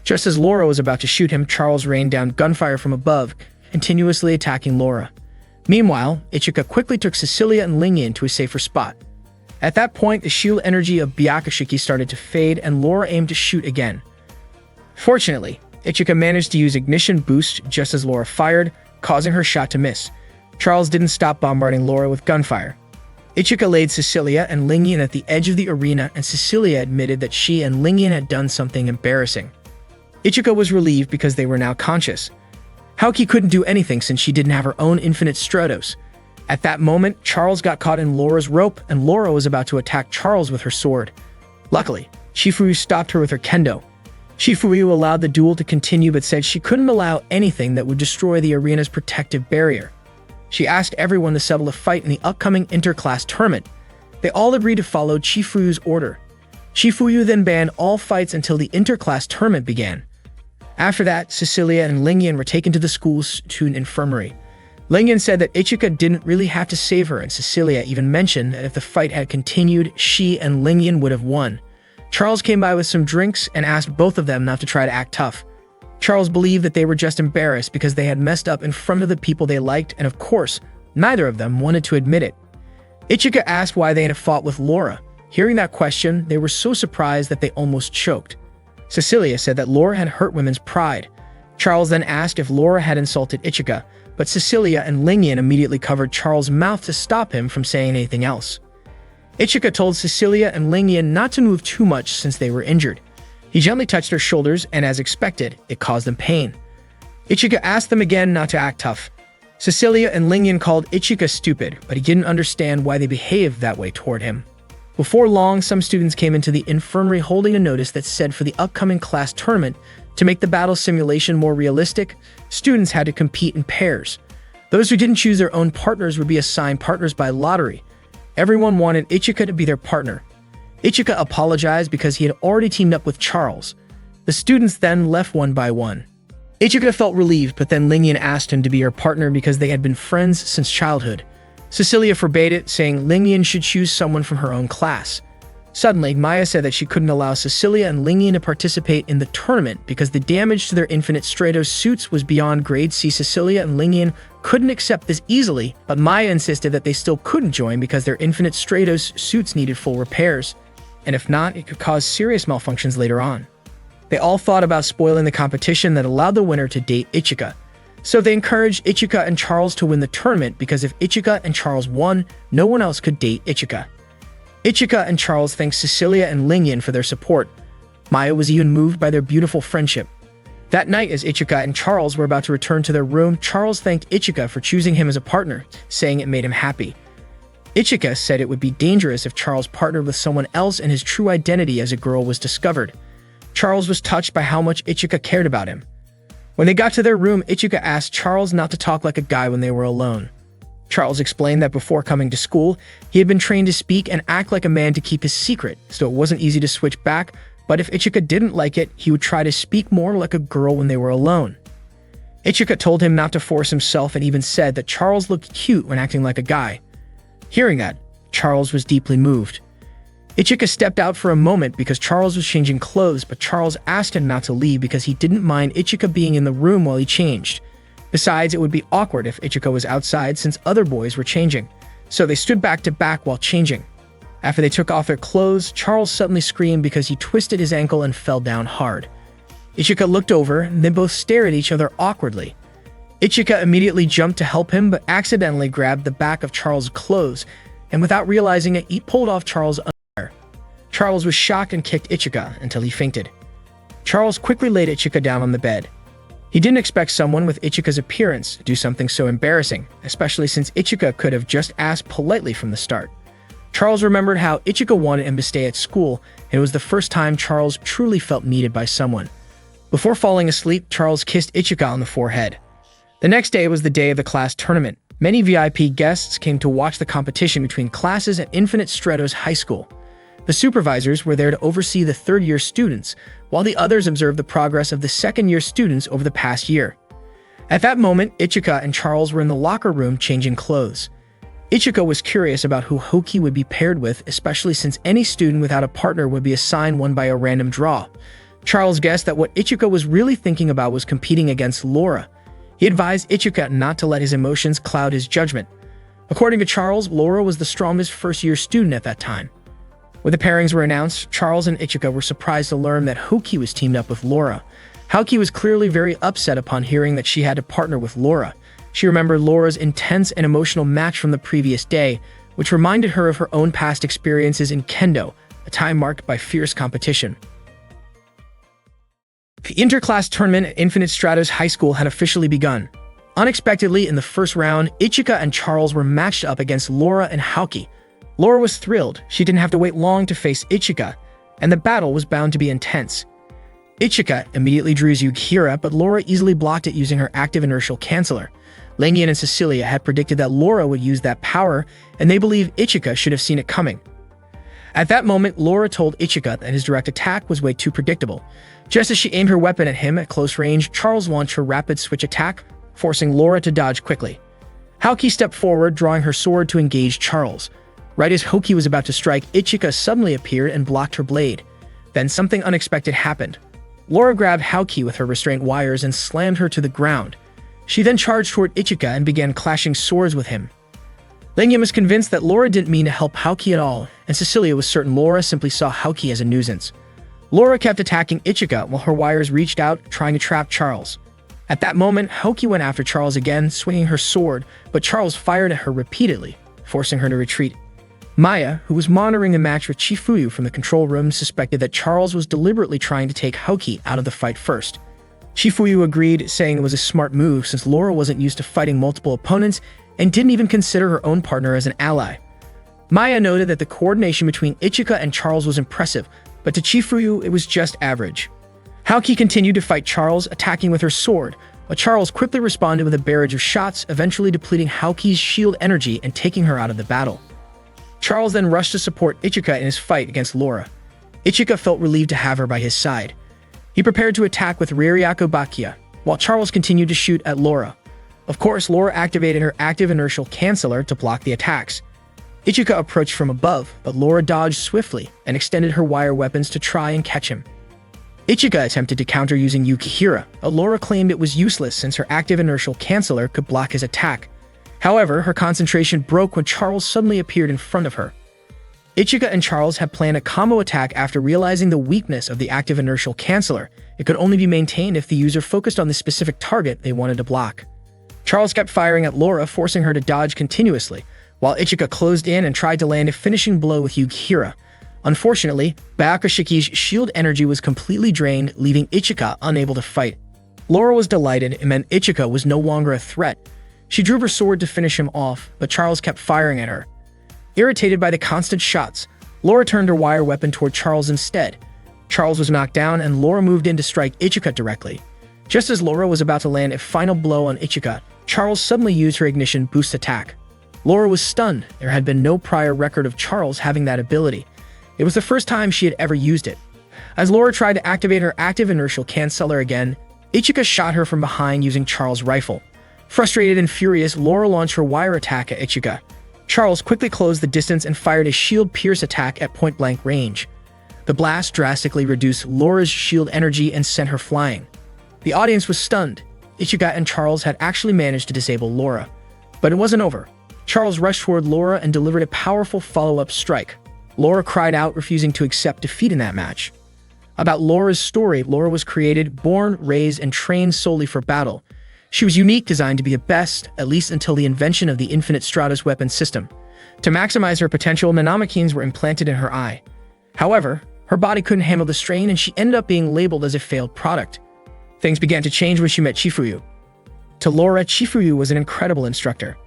Just as Laura was about to shoot him, Charles rained down gunfire from above, continuously attacking Laura. Meanwhile, Ichika quickly took Cecilia and Lingyan to a safer spot. At that point, the shield energy of Byakushiki started to fade, and Laura aimed to shoot again. Fortunately, Ichika managed to use Ignition Boost just as Laura fired, causing her shot to miss. Charles didn't stop bombarding Laura with gunfire. Ichika laid Cecilia and Lingyan at the edge of the arena, and Cecilia admitted that she and Lingyan had done something embarrassing. Ichika was relieved because they were now conscious. Haoki couldn't do anything since she didn't have her own Infinite Stratos. At that moment, Charles got caught in Laura's rope, and Laura was about to attack Charles with her sword. Luckily, Shifuyu stopped her with her kendo. Shifuyu allowed the duel to continue but said she couldn't allow anything that would destroy the arena's protective barrier. She asked everyone to settle a fight in the upcoming interclass tournament. They all agreed to follow Shifuyu's order. Shifuyu then banned all fights until the interclass tournament began. After that, Cecilia and Lingyan were taken to the school's student infirmary. Lingyan said that Ichika didn't really have to save her, and Cecilia even mentioned that if the fight had continued, she and Lingyan would have won. Charles came by with some drinks and asked both of them not to try to act tough. Charles believed that they were just embarrassed because they had messed up in front of the people they liked, and of course, neither of them wanted to admit it. Ichika asked why they had fought with Laura. Hearing that question, they were so surprised that they almost choked. Cecilia said that Laura had hurt women's pride. Charles then asked if Laura had insulted Ichika, but Cecilia and Lingyan immediately covered Charles' mouth to stop him from saying anything else. Ichika told Cecilia and Lingyan not to move too much since they were injured. He gently touched their shoulders, and as expected, it caused them pain. Ichika asked them again not to act tough. Cecilia and Lingyan called Ichika stupid, but he didn't understand why they behaved that way toward him. Before long, some students came into the infirmary holding a notice that said for the upcoming class tournament, to make the battle simulation more realistic, students had to compete in pairs. Those who didn't choose their own partners would be assigned partners by lottery. Everyone wanted Ichika to be their partner. Ichika apologized because he had already teamed up with Charles. The students then left one by one. Ichika felt relieved, but then Lingyan asked him to be her partner because they had been friends since childhood. Cecilia forbade it, saying Lingyan should choose someone from her own class. Suddenly, Maya said that she couldn't allow Cecilia and Lingyan to participate in the tournament because the damage to their Infinite Stratos suits was beyond grade C. Cecilia and Lingyan couldn't accept this easily, but Maya insisted that they still couldn't join because their Infinite Stratos suits needed full repairs, and if not, it could cause serious malfunctions later on. They all thought about spoiling the competition that allowed the winner to date Ichika. So they encouraged Ichika and Charles to win the tournament because if Ichika and Charles won, no one else could date Ichika. Ichika and Charles thanked Cecilia and Lingyan for their support. Maya was even moved by their beautiful friendship. That night, as Ichika and Charles were about to return to their room, Charles thanked Ichika for choosing him as a partner, saying it made him happy. Ichika said it would be dangerous if Charles partnered with someone else and his true identity as a girl was discovered. Charles was touched by how much Ichika cared about him. When they got to their room, Ichika asked Charles not to talk like a guy when they were alone. Charles explained that before coming to school, he had been trained to speak and act like a man to keep his secret, so it wasn't easy to switch back, but if Ichika didn't like it, he would try to speak more like a girl when they were alone. Ichika told him not to force himself and even said that Charles looked cute when acting like a guy. Hearing that, Charles was deeply moved. Ichika stepped out for a moment because Charles was changing clothes, but Charles asked him not to leave because he didn't mind Ichika being in the room while he changed. Besides, it would be awkward if Ichika was outside since other boys were changing, so they stood back to back while changing. After they took off their clothes, Charles suddenly screamed because he twisted his ankle and fell down hard. Ichika looked over, and they both stared at each other awkwardly. Ichika immediately jumped to help him, but accidentally grabbed the back of Charles' clothes, and without realizing it, he pulled off Charles' underwear. Charles was shocked and kicked Ichika until he fainted. Charles quickly laid Ichika down on the bed. He didn't expect someone with Ichika's appearance to do something so embarrassing, especially since Ichika could have just asked politely from the start. Charles remembered how Ichika wanted him to stay at school, and it was the first time Charles truly felt needed by someone. Before falling asleep, Charles kissed Ichika on the forehead. The next day was the day of the class tournament. Many VIP guests came to watch the competition between classes at Infinite Stratos High School. The supervisors were there to oversee the third-year students, while the others observed the progress of the second-year students over the past year. At that moment, Ichika and Charles were in the locker room changing clothes. Ichika was curious about who Hoki would be paired with, especially since any student without a partner would be assigned one by a random draw. Charles guessed that what Ichika was really thinking about was competing against Laura. He advised Ichika not to let his emotions cloud his judgment. According to Charles, Laura was the strongest first-year student at that time. When the pairings were announced, Charles and Ichika were surprised to learn that Hoki was teamed up with Laura. Hoki was clearly very upset upon hearing that she had to partner with Laura. She remembered Laura's intense and emotional match from the previous day, which reminded her of her own past experiences in Kendo, a time marked by fierce competition. The interclass tournament at Infinite Stratos High School had officially begun. Unexpectedly, in the first round, Ichika and Charles were matched up against Laura and Hoki. Laura was thrilled. She didn't have to wait long to face Ichika, and the battle was bound to be intense. Ichika immediately drew Yukihira, but Laura easily blocked it using her active inertial canceller. Lingyan and Cecilia had predicted that Laura would use that power, and they believed Ichika should have seen it coming. At that moment, Laura told Ichika that his direct attack was way too predictable. Just as she aimed her weapon at him at close range, Charles launched her rapid switch attack, forcing Laura to dodge quickly. Hoki stepped forward, drawing her sword to engage Charles. Right as Hoki was about to strike, Ichika suddenly appeared and blocked her blade. Then something unexpected happened. Laura grabbed Hoki with her restraint wires and slammed her to the ground. She then charged toward Ichika and began clashing swords with him. Lingyan was convinced that Laura didn't mean to help Hoki at all, and Cecilia was certain Laura simply saw Hoki as a nuisance. Laura kept attacking Ichika while her wires reached out, trying to trap Charles. At that moment, Hoki went after Charles again, swinging her sword, but Charles fired at her repeatedly, forcing her to retreat. Maya, who was monitoring the match with Chifuyu from the control room, suspected that Charles was deliberately trying to take Hoki out of the fight first. Chifuyu agreed, saying it was a smart move since Laura wasn't used to fighting multiple opponents and didn't even consider her own partner as an ally. Maya noted that the coordination between Ichika and Charles was impressive, but to Chifuyu it was just average. Hoki continued to fight Charles, attacking with her sword, but Charles quickly responded with a barrage of shots, eventually depleting Hoki's shield energy and taking her out of the battle. Charles then rushed to support Ichika in his fight against Laura. Ichika felt relieved to have her by his side. He prepared to attack with Reiryaku Bakia, while Charles continued to shoot at Laura. Of course, Laura activated her active inertial canceller to block the attacks. Ichika approached from above, but Laura dodged swiftly and extended her wire weapons to try and catch him. Ichika attempted to counter using Yukihira, but Laura claimed it was useless since her active inertial canceller could block his attack. However, her concentration broke when Charles suddenly appeared in front of her. Ichika and Charles had planned a combo attack after realizing the weakness of the active inertial canceller. It could only be maintained if the user focused on the specific target they wanted to block. Charles kept firing at Laura, forcing her to dodge continuously, while Ichika closed in and tried to land a finishing blow with Yukihira. Unfortunately, Bayakashiki's shield energy was completely drained, leaving Ichika unable to fight. Laura was delighted. It meant Ichika was no longer a threat. She drew her sword to finish him off, but Charles kept firing at her. Irritated by the constant shots, Laura turned her wire weapon toward Charles instead. Charles was knocked down, and Laura moved in to strike Ichika directly. Just as Laura was about to land a final blow on Ichika, Charles suddenly used her ignition boost attack. Laura was stunned. There had been no prior record of Charles having that ability. It was the first time she had ever used it. As Laura tried to activate her active inertial canceller again, Ichika shot her from behind using Charles' rifle. Frustrated and furious, Laura launched her wire attack at Ichika. Charles quickly closed the distance and fired a shield pierce attack at point-blank range. The blast drastically reduced Laura's shield energy and sent her flying. The audience was stunned. Ichika and Charles had actually managed to disable Laura. But it wasn't over. Charles rushed toward Laura and delivered a powerful follow-up strike. Laura cried out, refusing to accept defeat in that match. About Laura's story, Laura was created, born, raised, and trained solely for battle. She was unique, designed to be the best, at least until the invention of the Infinite Stratos weapon system. To maximize her potential, nanomakines were implanted in her eye. However, her body couldn't handle the strain, and she ended up being labeled as a failed product. Things began to change when she met Chifuyu. To Laura, Chifuyu was an incredible instructor.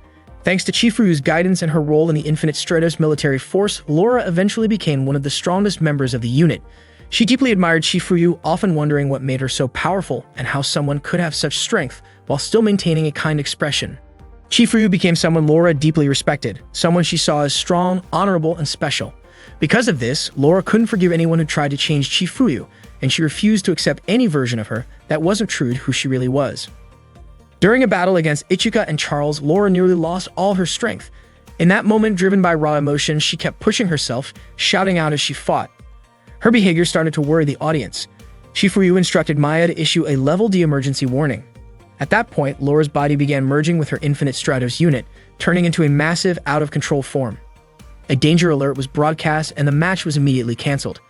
Thanks to Chifuyu's guidance and her role in the Infinite Stratos military force, Laura eventually became one of the strongest members of the unit. She deeply admired Chifuyu, often wondering what made her so powerful and how someone could have such strength while still maintaining a kind expression. Chifuyu became someone Laura deeply respected, someone she saw as strong, honorable, and special. Because of this, Laura couldn't forgive anyone who tried to change Chifuyu, and she refused to accept any version of her that wasn't true to who she really was. During a battle against Ichika and Charles, Laura nearly lost all her strength. In that moment, driven by raw emotion, she kept pushing herself, shouting out as she fought. Her behavior started to worry the audience. Chifuyu instructed Maya to issue a Level D emergency warning. At that point, Laura's body began merging with her Infinite Stratos unit, turning into a massive, out-of-control form. A danger alert was broadcast, and the match was immediately cancelled.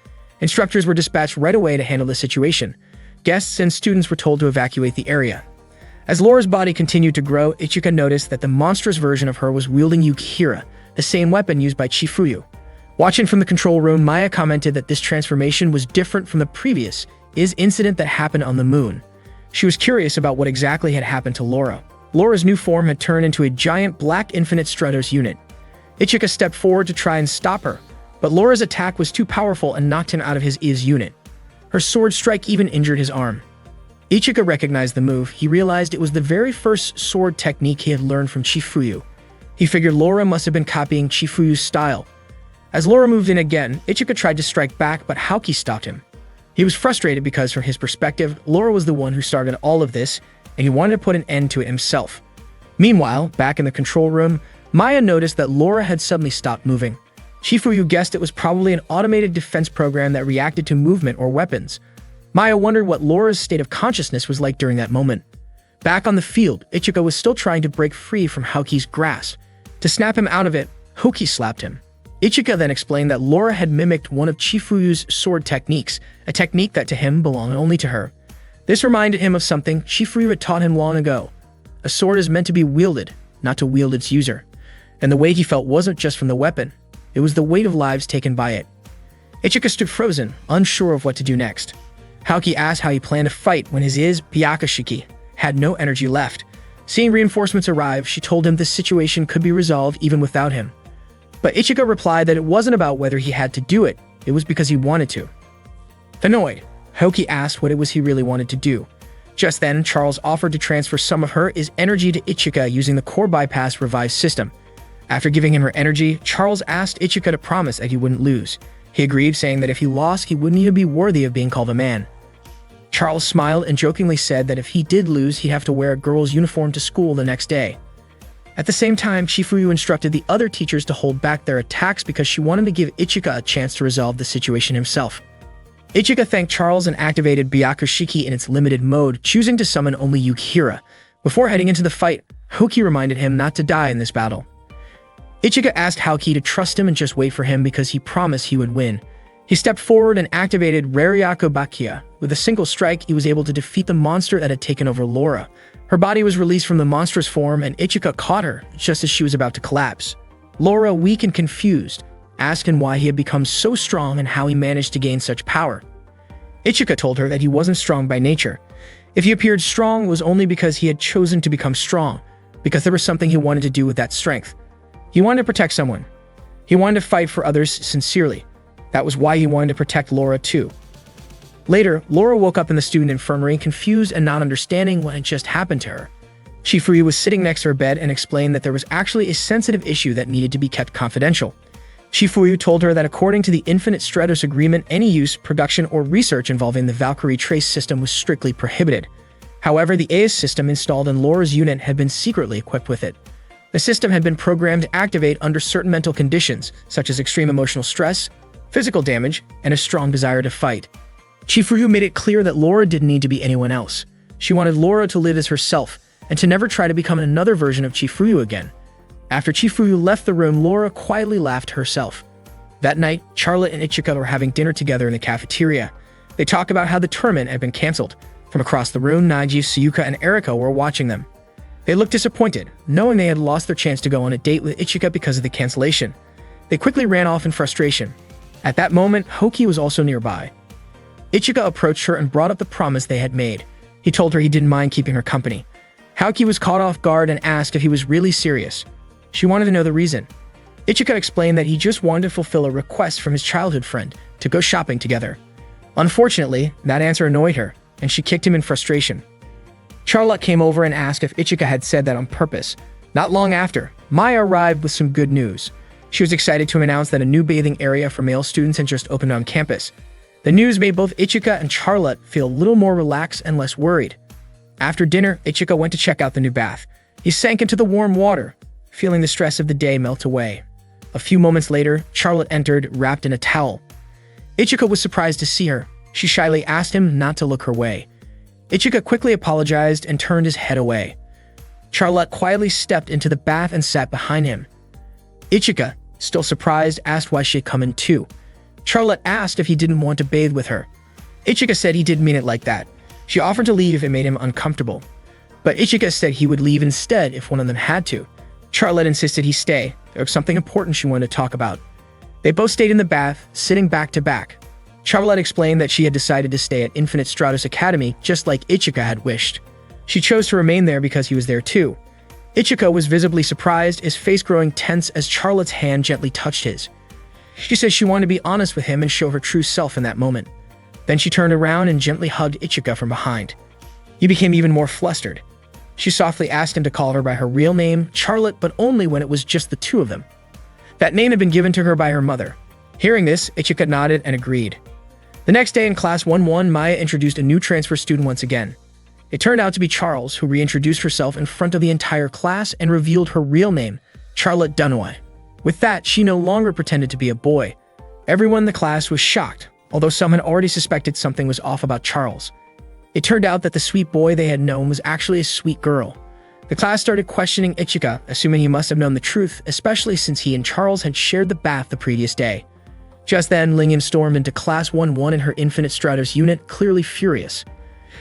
Instructors were dispatched right away to handle the situation. Guests and students were told to evacuate the area. As Laura's body continued to grow, Ichika noticed that the monstrous version of her was wielding Yukihira, the same weapon used by Chifuyu. Watching from the control room, Maya commented that this transformation was different from the previous incident that happened on the moon. She was curious about what exactly had happened to Laura. Laura's new form had turned into a giant black Infinite Stratos unit. Ichika stepped forward to try and stop her, but Laura's attack was too powerful and knocked him out of his unit. Her sword strike even injured his arm. Ichika recognized the move. He realized it was the very first sword technique he had learned from Chifuyu. He figured Laura must have been copying Chifuyu's style. As Laura moved in again, Ichika tried to strike back, but Hoki stopped him. He was frustrated because, from his perspective, Laura was the one who started all of this, and he wanted to put an end to it himself. Meanwhile, back in the control room, Maya noticed that Laura had suddenly stopped moving. Chifuyu guessed it was probably an automated defense program that reacted to movement or weapons. Maya wondered what Laura's state of consciousness was like during that moment. Back on the field, Ichika was still trying to break free from Hoki's grasp. To snap him out of it, Hoki slapped him. Ichika then explained that Laura had mimicked one of Chifuyu's sword techniques, a technique that to him belonged only to her. This reminded him of something Chifuyu had taught him long ago. A sword is meant to be wielded, not to wield its user. And the weight he felt wasn't just from the weapon, it was the weight of lives taken by it. Ichika stood frozen, unsure of what to do next. Haoki asked how he planned to fight when his Byakushiki had no energy left. Seeing reinforcements arrive, she told him this situation could be resolved even without him. But Ichika replied that it wasn't about whether he had to do it was because he wanted to. Annoyed, Haoki asked what it was he really wanted to do. Just then, Charles offered to transfer some of her energy to Ichika using the core bypass revive system. After giving him her energy, Charles asked Ichika to promise that he wouldn't lose. He agreed, saying that if he lost, he wouldn't even be worthy of being called a man. Charles smiled and jokingly said that if he did lose, he'd have to wear a girl's uniform to school the next day. At the same time, Chifuyu instructed the other teachers to hold back their attacks because she wanted to give Ichika a chance to resolve the situation himself. Ichika thanked Charles and activated Byakushiki in its limited mode, choosing to summon only Yukihira. Before heading into the fight, Haoki reminded him not to die in this battle. Ichika asked Haoki to trust him and just wait for him because he promised he would win. He stepped forward and activated Raryaku Bakia. With a single strike, he was able to defeat the monster that had taken over Laura. Her body was released from the monstrous form and Ichika caught her just as she was about to collapse. Laura, weak and confused, asked him why he had become so strong and how he managed to gain such power. Ichika told her that he wasn't strong by nature. If he appeared strong, it was only because he had chosen to become strong, because there was something he wanted to do with that strength. He wanted to protect someone. He wanted to fight for others sincerely. That was why he wanted to protect Laura too. Later, Laura woke up in the student infirmary, confused and not understanding what had just happened to her. Chifuyu was sitting next to her bed and explained that there was actually a sensitive issue that needed to be kept confidential. Chifuyu told her that according to the Infinite Stratos Agreement, any use, production, or research involving the Valkyrie Trace system was strictly prohibited. However, the AIS system installed in Laura's unit had been secretly equipped with it. The system had been programmed to activate under certain mental conditions, such as extreme emotional stress, physical damage, and a strong desire to fight. Chifuyu made it clear that Laura didn't need to be anyone else. She wanted Laura to live as herself, and to never try to become another version of Chifuyu again. After Chifuyu left the room, Laura quietly laughed to herself. That night, Charlotte and Ichika were having dinner together in the cafeteria. They talked about how the tournament had been cancelled. From across the room, Naji, Suyuka, and Erika were watching them. They looked disappointed, knowing they had lost their chance to go on a date with Ichika because of the cancellation. They quickly ran off in frustration. At that moment, Haoki was also nearby. Ichika approached her and brought up the promise they had made. He told her he didn't mind keeping her company. Haoki was caught off guard and asked if he was really serious. She wanted to know the reason. Ichika explained that he just wanted to fulfill a request from his childhood friend to go shopping together. Unfortunately, that answer annoyed her, and she kicked him in frustration. Charlotte came over and asked if Ichika had said that on purpose. Not long after, Maya arrived with some good news. She was excited to announce that a new bathing area for male students had just opened on campus. The news made both Ichika and Charlotte feel a little more relaxed and less worried. After dinner, Ichika went to check out the new bath. He sank into the warm water, feeling the stress of the day melt away. A few moments later, Charlotte entered, wrapped in a towel. Ichika was surprised to see her. She shyly asked him not to look her way. Ichika quickly apologized and turned his head away. Charlotte quietly stepped into the bath and sat behind him. Ichika, still surprised, asked why she had come in too. Charlotte asked if he didn't want to bathe with her. Ichika said he didn't mean it like that. She offered to leave if it made him uncomfortable. But Ichika said he would leave instead if one of them had to. Charlotte insisted he stay. There was something important she wanted to talk about. They both stayed in the bath, sitting back to back. Charlotte explained that she had decided to stay at Infinite Stratos Academy just like Ichika had wished. She chose to remain there because he was there too. Ichika was visibly surprised, his face growing tense as Charlotte's hand gently touched his. She said she wanted to be honest with him and show her true self in that moment. Then she turned around and gently hugged Ichika from behind. He became even more flustered. She softly asked him to call her by her real name, Charlotte, but only when it was just the two of them. That name had been given to her by her mother. Hearing this, Ichika nodded and agreed. The next day in Class 1-1, Maya introduced a new transfer student once again. It turned out to be Charles, who reintroduced herself in front of the entire class and revealed her real name, Charlotte Dunois. With that, she no longer pretended to be a boy. Everyone in the class was shocked, although some had already suspected something was off about Charles. It turned out that the sweet boy they had known was actually a sweet girl. The class started questioning Ichika, assuming he must have known the truth, especially since he and Charles had shared the bath the previous day. Just then, Lingyan stormed into Class 1-1 in her Infinite Stratos unit, clearly furious.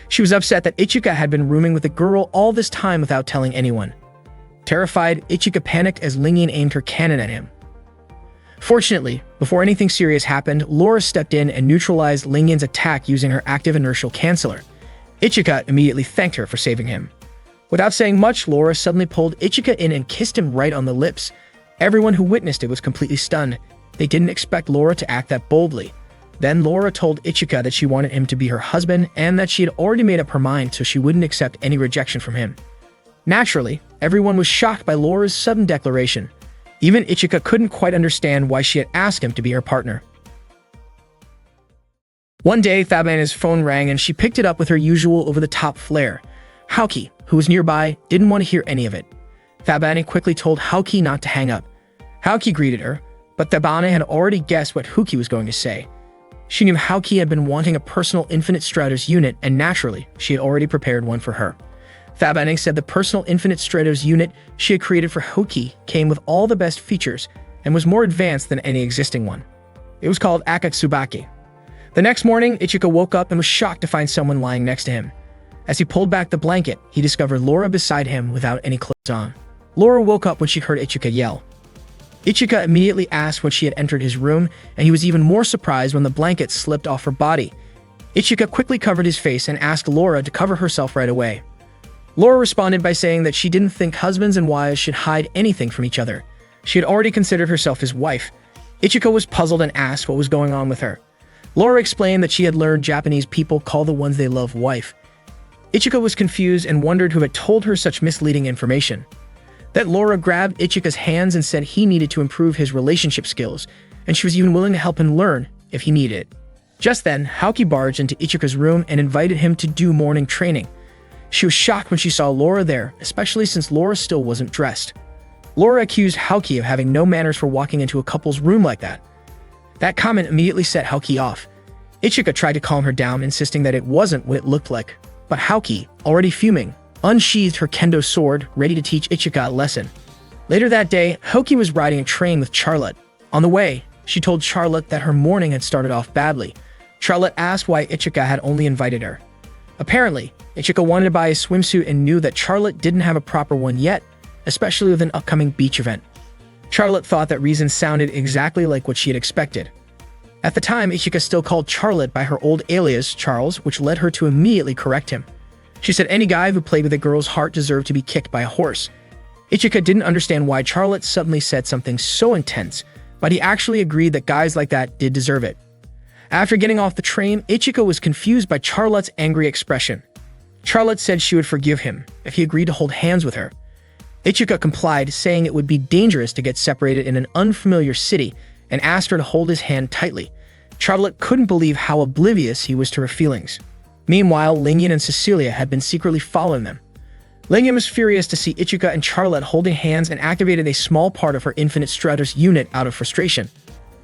She was upset that Ichika had been rooming with the girl all this time without telling anyone. Terrified, Ichika panicked as Lingyan aimed her cannon at him. Fortunately, before anything serious happened, Laura stepped in and neutralized Lingyan's attack using her active inertial canceller. Ichika immediately thanked her for saving him. Without saying much, Laura suddenly pulled Ichika in and kissed him right on the lips. Everyone who witnessed it was completely stunned. They didn't expect Laura to act that boldly. Then Laura told Ichika that she wanted him to be her husband and that she had already made up her mind so she wouldn't accept any rejection from him. Naturally, everyone was shocked by Laura's sudden declaration. Even Ichika couldn't quite understand why she had asked him to be her partner. One day, Thabana's phone rang and she picked it up with her usual over-the-top flair. Haoki, who was nearby, didn't want to hear any of it. Thabana quickly told Haoki not to hang up. Haoki greeted her, but Thabana had already guessed what Haoki was going to say. She knew Haoki had been wanting a personal Infinite Stratos unit, and naturally, she had already prepared one for her. Thabana said the personal Infinite Stratos unit she had created for Haoki came with all the best features and was more advanced than any existing one. It was called Akatsubaki. The next morning, Ichika woke up and was shocked to find someone lying next to him. As he pulled back the blanket, he discovered Laura beside him without any clothes on. Laura woke up when she heard Ichika yell. Ichika immediately asked when she had entered his room, and he was even more surprised when the blanket slipped off her body. Ichika quickly covered his face and asked Laura to cover herself right away. Laura responded by saying that she didn't think husbands and wives should hide anything from each other. She had already considered herself his wife. Ichika was puzzled and asked what was going on with her. Laura explained that she had learned Japanese people call the ones they love wife. Ichika was confused and wondered who had told her such misleading information. Then Laura grabbed Ichika's hands and said he needed to improve his relationship skills, and she was even willing to help him learn if he needed it. Just then, Haoki barged into Ichika's room and invited him to do morning training. She was shocked when she saw Laura there, especially since Laura still wasn't dressed. Laura accused Haoki of having no manners for walking into a couple's room like that. That comment immediately set Haoki off. Ichika tried to calm her down, insisting that it wasn't what it looked like. But Haoki, already fuming, unsheathed her kendo sword, ready to teach Ichika a lesson. Later that day, Haoki was riding a train with Charlotte. On the way, she told Charlotte that her morning had started off badly. Charlotte asked why Ichika had only invited her. Apparently, Ichika wanted to buy a swimsuit and knew that Charlotte didn't have a proper one yet, especially with an upcoming beach event. Charlotte thought that reason sounded exactly like what she had expected. At the time, Ichika still called Charlotte by her old alias, Charles, which led her to immediately correct him. She said any guy who played with a girl's heart deserved to be kicked by a horse. Ichika didn't understand why Charlotte suddenly said something so intense, but he actually agreed that guys like that did deserve it. After getting off the train, Ichika was confused by Charlotte's angry expression. Charlotte said she would forgive him if he agreed to hold hands with her. Ichika complied, saying it would be dangerous to get separated in an unfamiliar city, and asked her to hold his hand tightly. Charlotte couldn't believe how oblivious he was to her feelings. Meanwhile, Lingyan and Cecilia had been secretly following them. Lingyan was furious to see Ichika and Charlotte holding hands and activated a small part of her Infinite Stratos unit out of frustration.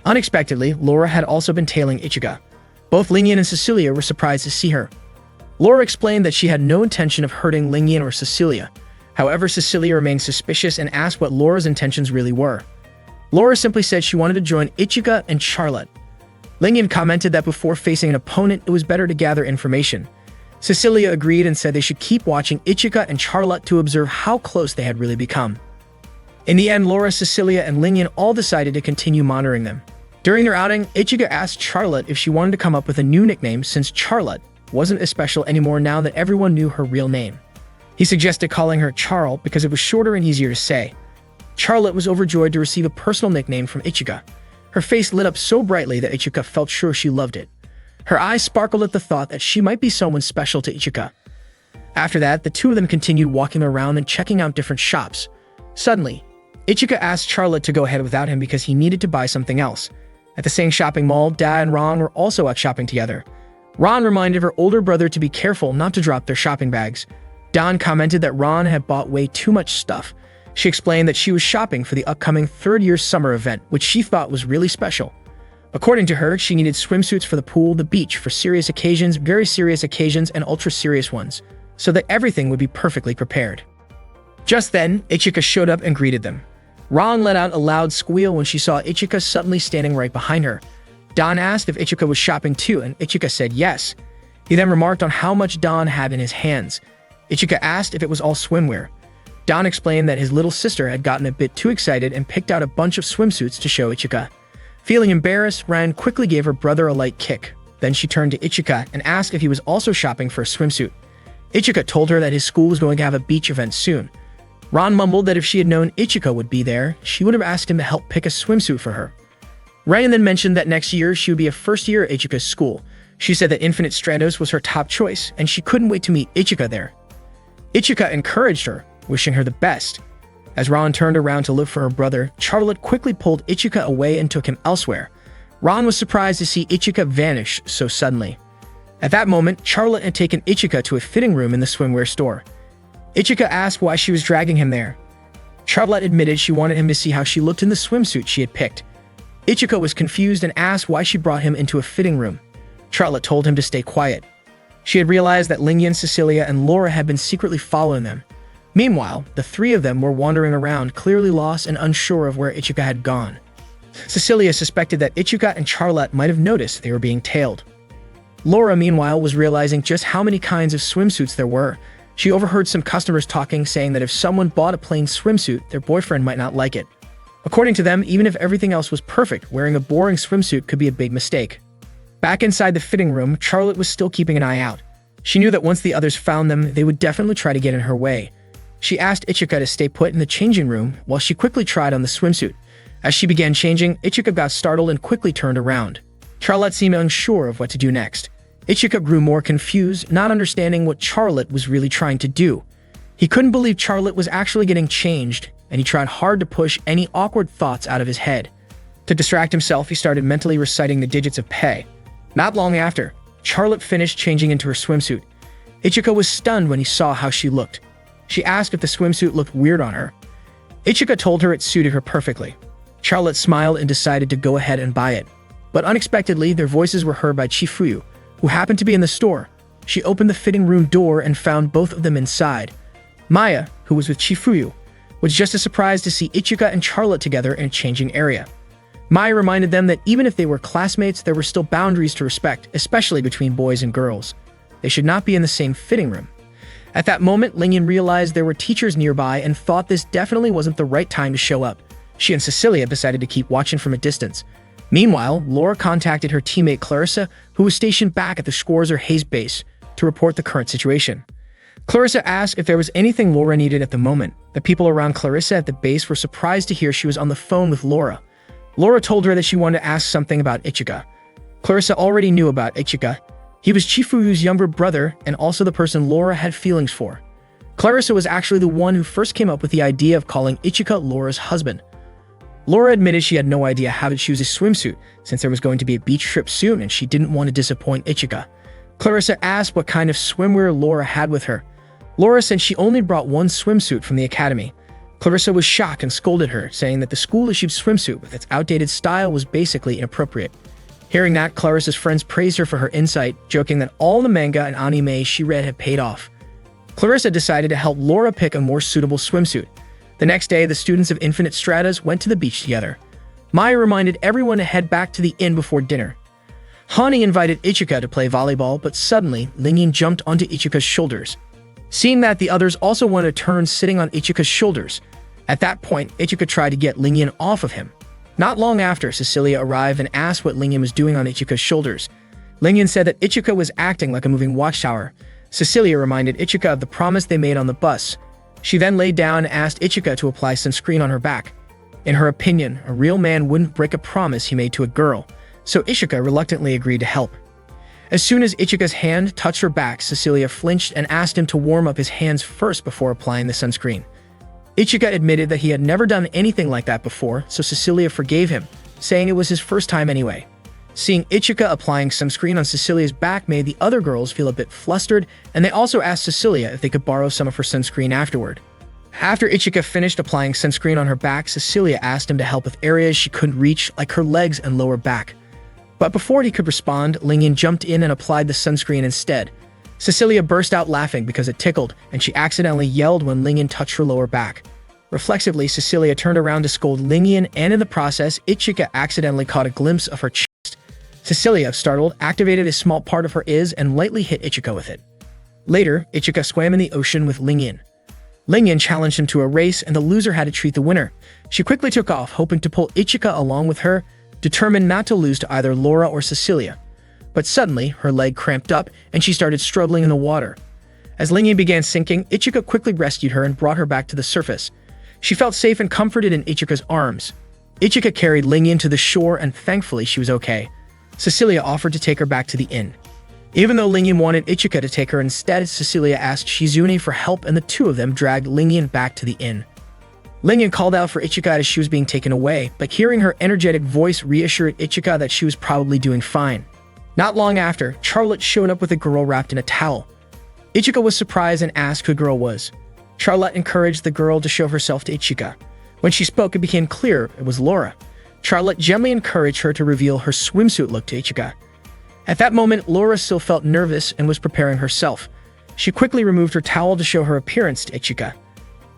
Unexpectedly, Laura had also been tailing Ichika. Both Lingyan and Cecilia were surprised to see her. Laura explained that she had no intention of hurting Lingyan or Cecilia. However, Cecilia remained suspicious and asked what Laura's intentions really were. Laura simply said she wanted to join Ichika and Charlotte. Lingyan commented that before facing an opponent, it was better to gather information. Cecilia agreed and said they should keep watching Ichika and Charlotte to observe how close they had really become. In the end, Laura, Cecilia, and Lingyan all decided to continue monitoring them. During their outing, Ichika asked Charlotte if she wanted to come up with a new nickname since Charlotte wasn't as special anymore now that everyone knew her real name. He suggested calling her Charl because it was shorter and easier to say. Charlotte was overjoyed to receive a personal nickname from Ichika. Her face lit up so brightly that Ichika felt sure she loved it. Her eyes sparkled at the thought that she might be someone special to Ichika. After that, the two of them continued walking around and checking out different shops. Suddenly, Ichika asked Charlotte to go ahead without him because he needed to buy something else. At the same shopping mall, Da and Ron were also out shopping together. Ron reminded her older brother to be careful not to drop their shopping bags. Dawn commented that Ron had bought way too much stuff. She explained that she was shopping for the upcoming third-year summer event, which she thought was really special. According to her, she needed swimsuits for the pool, the beach, for serious occasions, very serious occasions, and ultra-serious ones, so that everything would be perfectly prepared. Just then, Ichika showed up and greeted them. Ron let out a loud squeal when she saw Ichika suddenly standing right behind her. Don asked if Ichika was shopping too, and Ichika said yes. He then remarked on how much Don had in his hands. Ichika asked if it was all swimwear. Don explained that his little sister had gotten a bit too excited and picked out a bunch of swimsuits to show Ichika. Feeling embarrassed, Ran quickly gave her brother a light kick. Then she turned to Ichika and asked if he was also shopping for a swimsuit. Ichika told her that his school was going to have a beach event soon. Ron mumbled that if she had known Ichika would be there, she would have asked him to help pick a swimsuit for her. Ryan then mentioned that next year she would be a first year at Ichika's school. She said that Infinite Stratos was her top choice, and she couldn't wait to meet Ichika there. Ichika encouraged her, wishing her the best. As Ron turned around to look for her brother, Charlotte quickly pulled Ichika away and took him elsewhere. Ron was surprised to see Ichika vanish so suddenly. At that moment, Charlotte had taken Ichika to a fitting room in the swimwear store. Ichika asked why she was dragging him there. Charlotte admitted she wanted him to see how she looked in the swimsuit she had picked. Ichika was confused and asked why she brought him into a fitting room. Charlotte told him to stay quiet. She had realized that Lingyan, Cecilia, and Laura had been secretly following them. Meanwhile, the three of them were wandering around, clearly lost and unsure of where Ichika had gone. Cecilia suspected that Ichika and Charlotte might have noticed they were being tailed. Laura, meanwhile, was realizing just how many kinds of swimsuits there were. She overheard some customers talking, saying that if someone bought a plain swimsuit, their boyfriend might not like it. According to them, even if everything else was perfect, wearing a boring swimsuit could be a big mistake. Back inside the fitting room, Charlotte was still keeping an eye out. She knew that once the others found them, they would definitely try to get in her way. She asked Ichika to stay put in the changing room while she quickly tried on the swimsuit. As she began changing, Ichika got startled and quickly turned around. Charlotte seemed unsure of what to do next. Ichika grew more confused, not understanding what Charlotte was really trying to do. He couldn't believe Charlotte was actually getting changed, and he tried hard to push any awkward thoughts out of his head. To distract himself, he started mentally reciting the digits of pi. Not long after, Charlotte finished changing into her swimsuit. Ichika was stunned when he saw how she looked. She asked if the swimsuit looked weird on her. Ichika told her it suited her perfectly. Charlotte smiled and decided to go ahead and buy it. But unexpectedly, their voices were heard by Chifuyu, who happened to be in the store. She opened the fitting room door and found both of them inside. Maya, who was with Chifuyu, was just as surprised to see Ichika and Charlotte together in a changing area. Maya reminded them that even if they were classmates, there were still boundaries to respect, especially between boys and girls. They should not be in the same fitting room. At that moment, Lingyan realized there were teachers nearby and thought this definitely wasn't the right time to show up. She and Cecilia decided to keep watching from a distance. Meanwhile, Laura contacted her teammate Clarissa, who was stationed back at the Schwarzer Hayes base, to report the current situation. Clarissa asked if there was anything Laura needed at the moment. The people around Clarissa at the base were surprised to hear she was on the phone with Laura. Laura told her that she wanted to ask something about Ichika. Clarissa already knew about Ichika. He was Chifuyu's younger brother and also the person Laura had feelings for. Clarissa was actually the one who first came up with the idea of calling Ichika Laura's husband. Laura admitted she had no idea how to choose a swimsuit since there was going to be a beach trip soon and she didn't want to disappoint Ichika. Clarissa asked what kind of swimwear Laura had with her. Laura said she only brought one swimsuit from the academy. Clarissa was shocked and scolded her, saying that the school-issued swimsuit with its outdated style was basically inappropriate. Hearing that, Clarissa's friends praised her for her insight, joking that all the manga and anime she read had paid off. Clarissa decided to help Laura pick a more suitable swimsuit. The next day, the students of Infinite Stratas went to the beach together. Maya reminded everyone to head back to the inn before dinner. Hani invited Ichika to play volleyball, but suddenly, Lingyan jumped onto Ichika's shoulders. Seeing that, the others also wanted to turn sitting on Ichika's shoulders. At that point, Ichika tried to get Lingyan off of him. Not long after, Cecilia arrived and asked what Lingyan was doing on Ichika's shoulders. Lingyan said that Ichika was acting like a moving watchtower. Cecilia reminded Ichika of the promise they made on the bus. She then laid down and asked Ichika to apply sunscreen on her back. In her opinion, a real man wouldn't break a promise he made to a girl, so Ichika reluctantly agreed to help. As soon as Ichika's hand touched her back, Cecilia flinched and asked him to warm up his hands first before applying the sunscreen. Ichika admitted that he had never done anything like that before, so Cecilia forgave him, saying it was his first time anyway. Seeing Ichika applying sunscreen on Cecilia's back made the other girls feel a bit flustered, and they also asked Cecilia if they could borrow some of her sunscreen afterward. After Ichika finished applying sunscreen on her back, Cecilia asked him to help with areas she couldn't reach, like her legs and lower back. But before he could respond, Lingyan jumped in and applied the sunscreen instead. Cecilia burst out laughing because it tickled, and she accidentally yelled when Lingyan touched her lower back. Reflexively, Cecilia turned around to scold Lingyan, and in the process, Ichika accidentally caught a glimpse of her chest. Cecilia, startled, activated a small part of her is and lightly hit Ichika with it. Later, Ichika swam in the ocean with Lingyan. Lingyan challenged him to a race, and the loser had to treat the winner. She quickly took off, hoping to pull Ichika along with her, determined not to lose to either Laura or Cecilia. But suddenly, her leg cramped up, and she started struggling in the water. As Lingyan began sinking, Ichika quickly rescued her and brought her back to the surface. She felt safe and comforted in Ichika's arms. Ichika carried Lingyan to the shore, and thankfully she was okay. Cecilia offered to take her back to the inn. Even though Lingyan wanted Ichika to take her instead, Cecilia asked Shizune for help, and the two of them dragged Lingyan back to the inn. Lingyan called out for Ichika as she was being taken away, but hearing her energetic voice reassured Ichika that she was probably doing fine. Not long after, Charlotte showed up with a girl wrapped in a towel. Ichika was surprised and asked who the girl was. Charlotte encouraged the girl to show herself to Ichika. When she spoke, it became clear it was Laura. Charlotte gently encouraged her to reveal her swimsuit look to Ichika. At that moment, Laura still felt nervous and was preparing herself. She quickly removed her towel to show her appearance to Ichika.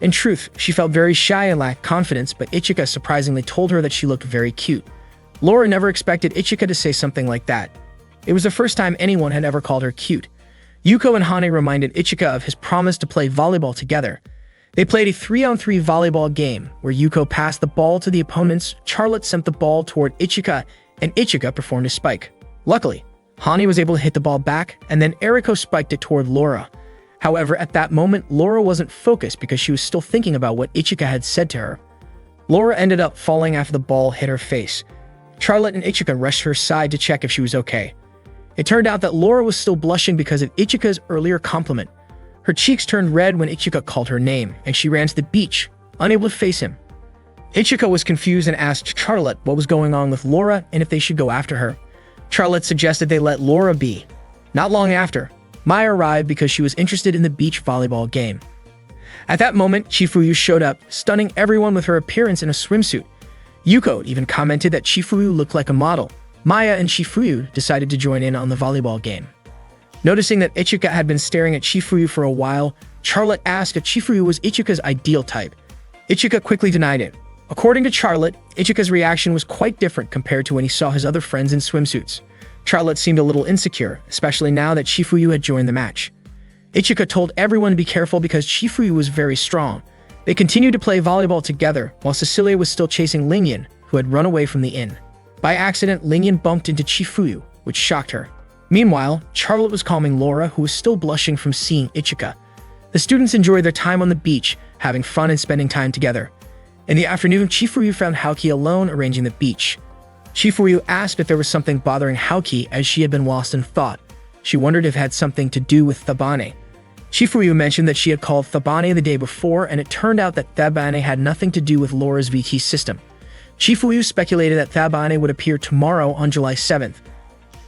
In truth, she felt very shy and lacked confidence, but Ichika surprisingly told her that she looked very cute. Laura never expected Ichika to say something like that. It was the first time anyone had ever called her cute. Yuko and Hane reminded Ichika of his promise to play volleyball together. They played a 3-on-3 volleyball game, where Yuko passed the ball to the opponents, Charlotte sent the ball toward Ichika, and Ichika performed a spike. Luckily, Hane was able to hit the ball back, and then Eriko spiked it toward Laura. However, at that moment, Laura wasn't focused because she was still thinking about what Ichika had said to her. Laura ended up falling after the ball hit her face. Charlotte and Ichika rushed her side to check if she was okay. It turned out that Laura was still blushing because of Ichika's earlier compliment. Her cheeks turned red when Ichika called her name, and she ran to the beach, unable to face him. Ichika was confused and asked Charlotte what was going on with Laura and if they should go after her. Charlotte suggested they let Laura be. Not long after, Maya arrived because she was interested in the beach volleyball game. At that moment, Chifuyu showed up, stunning everyone with her appearance in a swimsuit. Yuko even commented that Chifuyu looked like a model. Maya and Chifuyu decided to join in on the volleyball game. Noticing that Ichika had been staring at Chifuyu for a while, Charlotte asked if Chifuyu was Ichika's ideal type. Ichika quickly denied it. According to Charlotte, Ichika's reaction was quite different compared to when he saw his other friends in swimsuits. Charlotte seemed a little insecure, especially now that Chifuyu had joined the match. Ichika told everyone to be careful because Chifuyu was very strong. They continued to play volleyball together, while Cecilia was still chasing Lingyan, who had run away from the inn. By accident, Lingyan bumped into Chifuyu, which shocked her. Meanwhile, Charlotte was calming Laura, who was still blushing from seeing Ichika. The students enjoyed their time on the beach, having fun and spending time together. In the afternoon, Chifuyu found Haoki alone arranging the beach. Chifuyu asked if there was something bothering Haoki as she had been lost in thought. She wondered if it had something to do with Thabane. Chifuyu mentioned that she had called Thabane the day before, and it turned out that Thabane had nothing to do with Laura's VT system. Chifuyu speculated that Thabane would appear tomorrow on July 7th.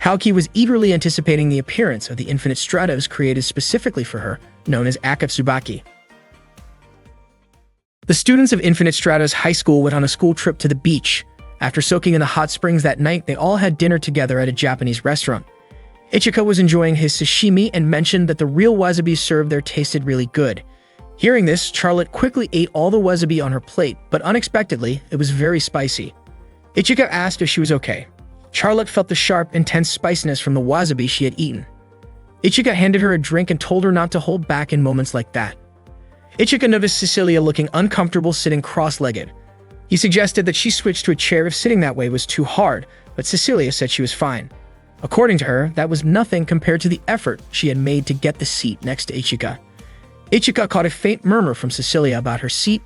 Haoki was eagerly anticipating the appearance of the Infinite Stratos created specifically for her, known as Akatsubaki. The students of Infinite Stratos High School went on a school trip to the beach. After soaking in the hot springs that night, they all had dinner together at a Japanese restaurant. Ichika was enjoying his sashimi and mentioned that the real wasabi served there tasted really good. Hearing this, Charlotte quickly ate all the wasabi on her plate, but unexpectedly, it was very spicy. Ichika asked if she was okay. Charlotte felt the sharp, intense spiciness from the wasabi she had eaten. Ichika handed her a drink and told her not to hold back in moments like that. Ichika noticed Cecilia looking uncomfortable sitting cross-legged. He suggested that she switch to a chair if sitting that way was too hard, but Cecilia said she was fine. According to her, that was nothing compared to the effort she had made to get the seat next to Ichika. Ichika caught a faint murmur from Cecilia about her seat,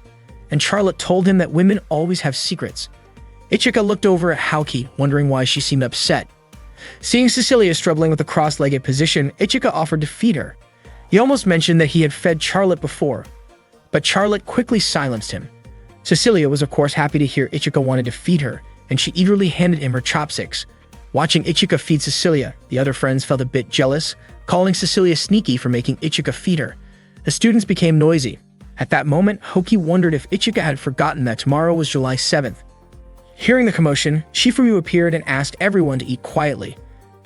and Charlotte told him that women always have secrets. Ichika looked over at Haoki, wondering why she seemed upset. Seeing Cecilia struggling with the cross-legged position, Ichika offered to feed her. He almost mentioned that he had fed Charlotte before, but Charlotte quickly silenced him. Cecilia was of course happy to hear Ichika wanted to feed her, and she eagerly handed him her chopsticks. Watching Ichika feed Cecilia, the other friends felt a bit jealous, calling Cecilia sneaky for making Ichika feed her. The students became noisy. At that moment, Haoki wondered if Ichika had forgotten that tomorrow was July 7th. Hearing the commotion, Chifuyu appeared and asked everyone to eat quietly.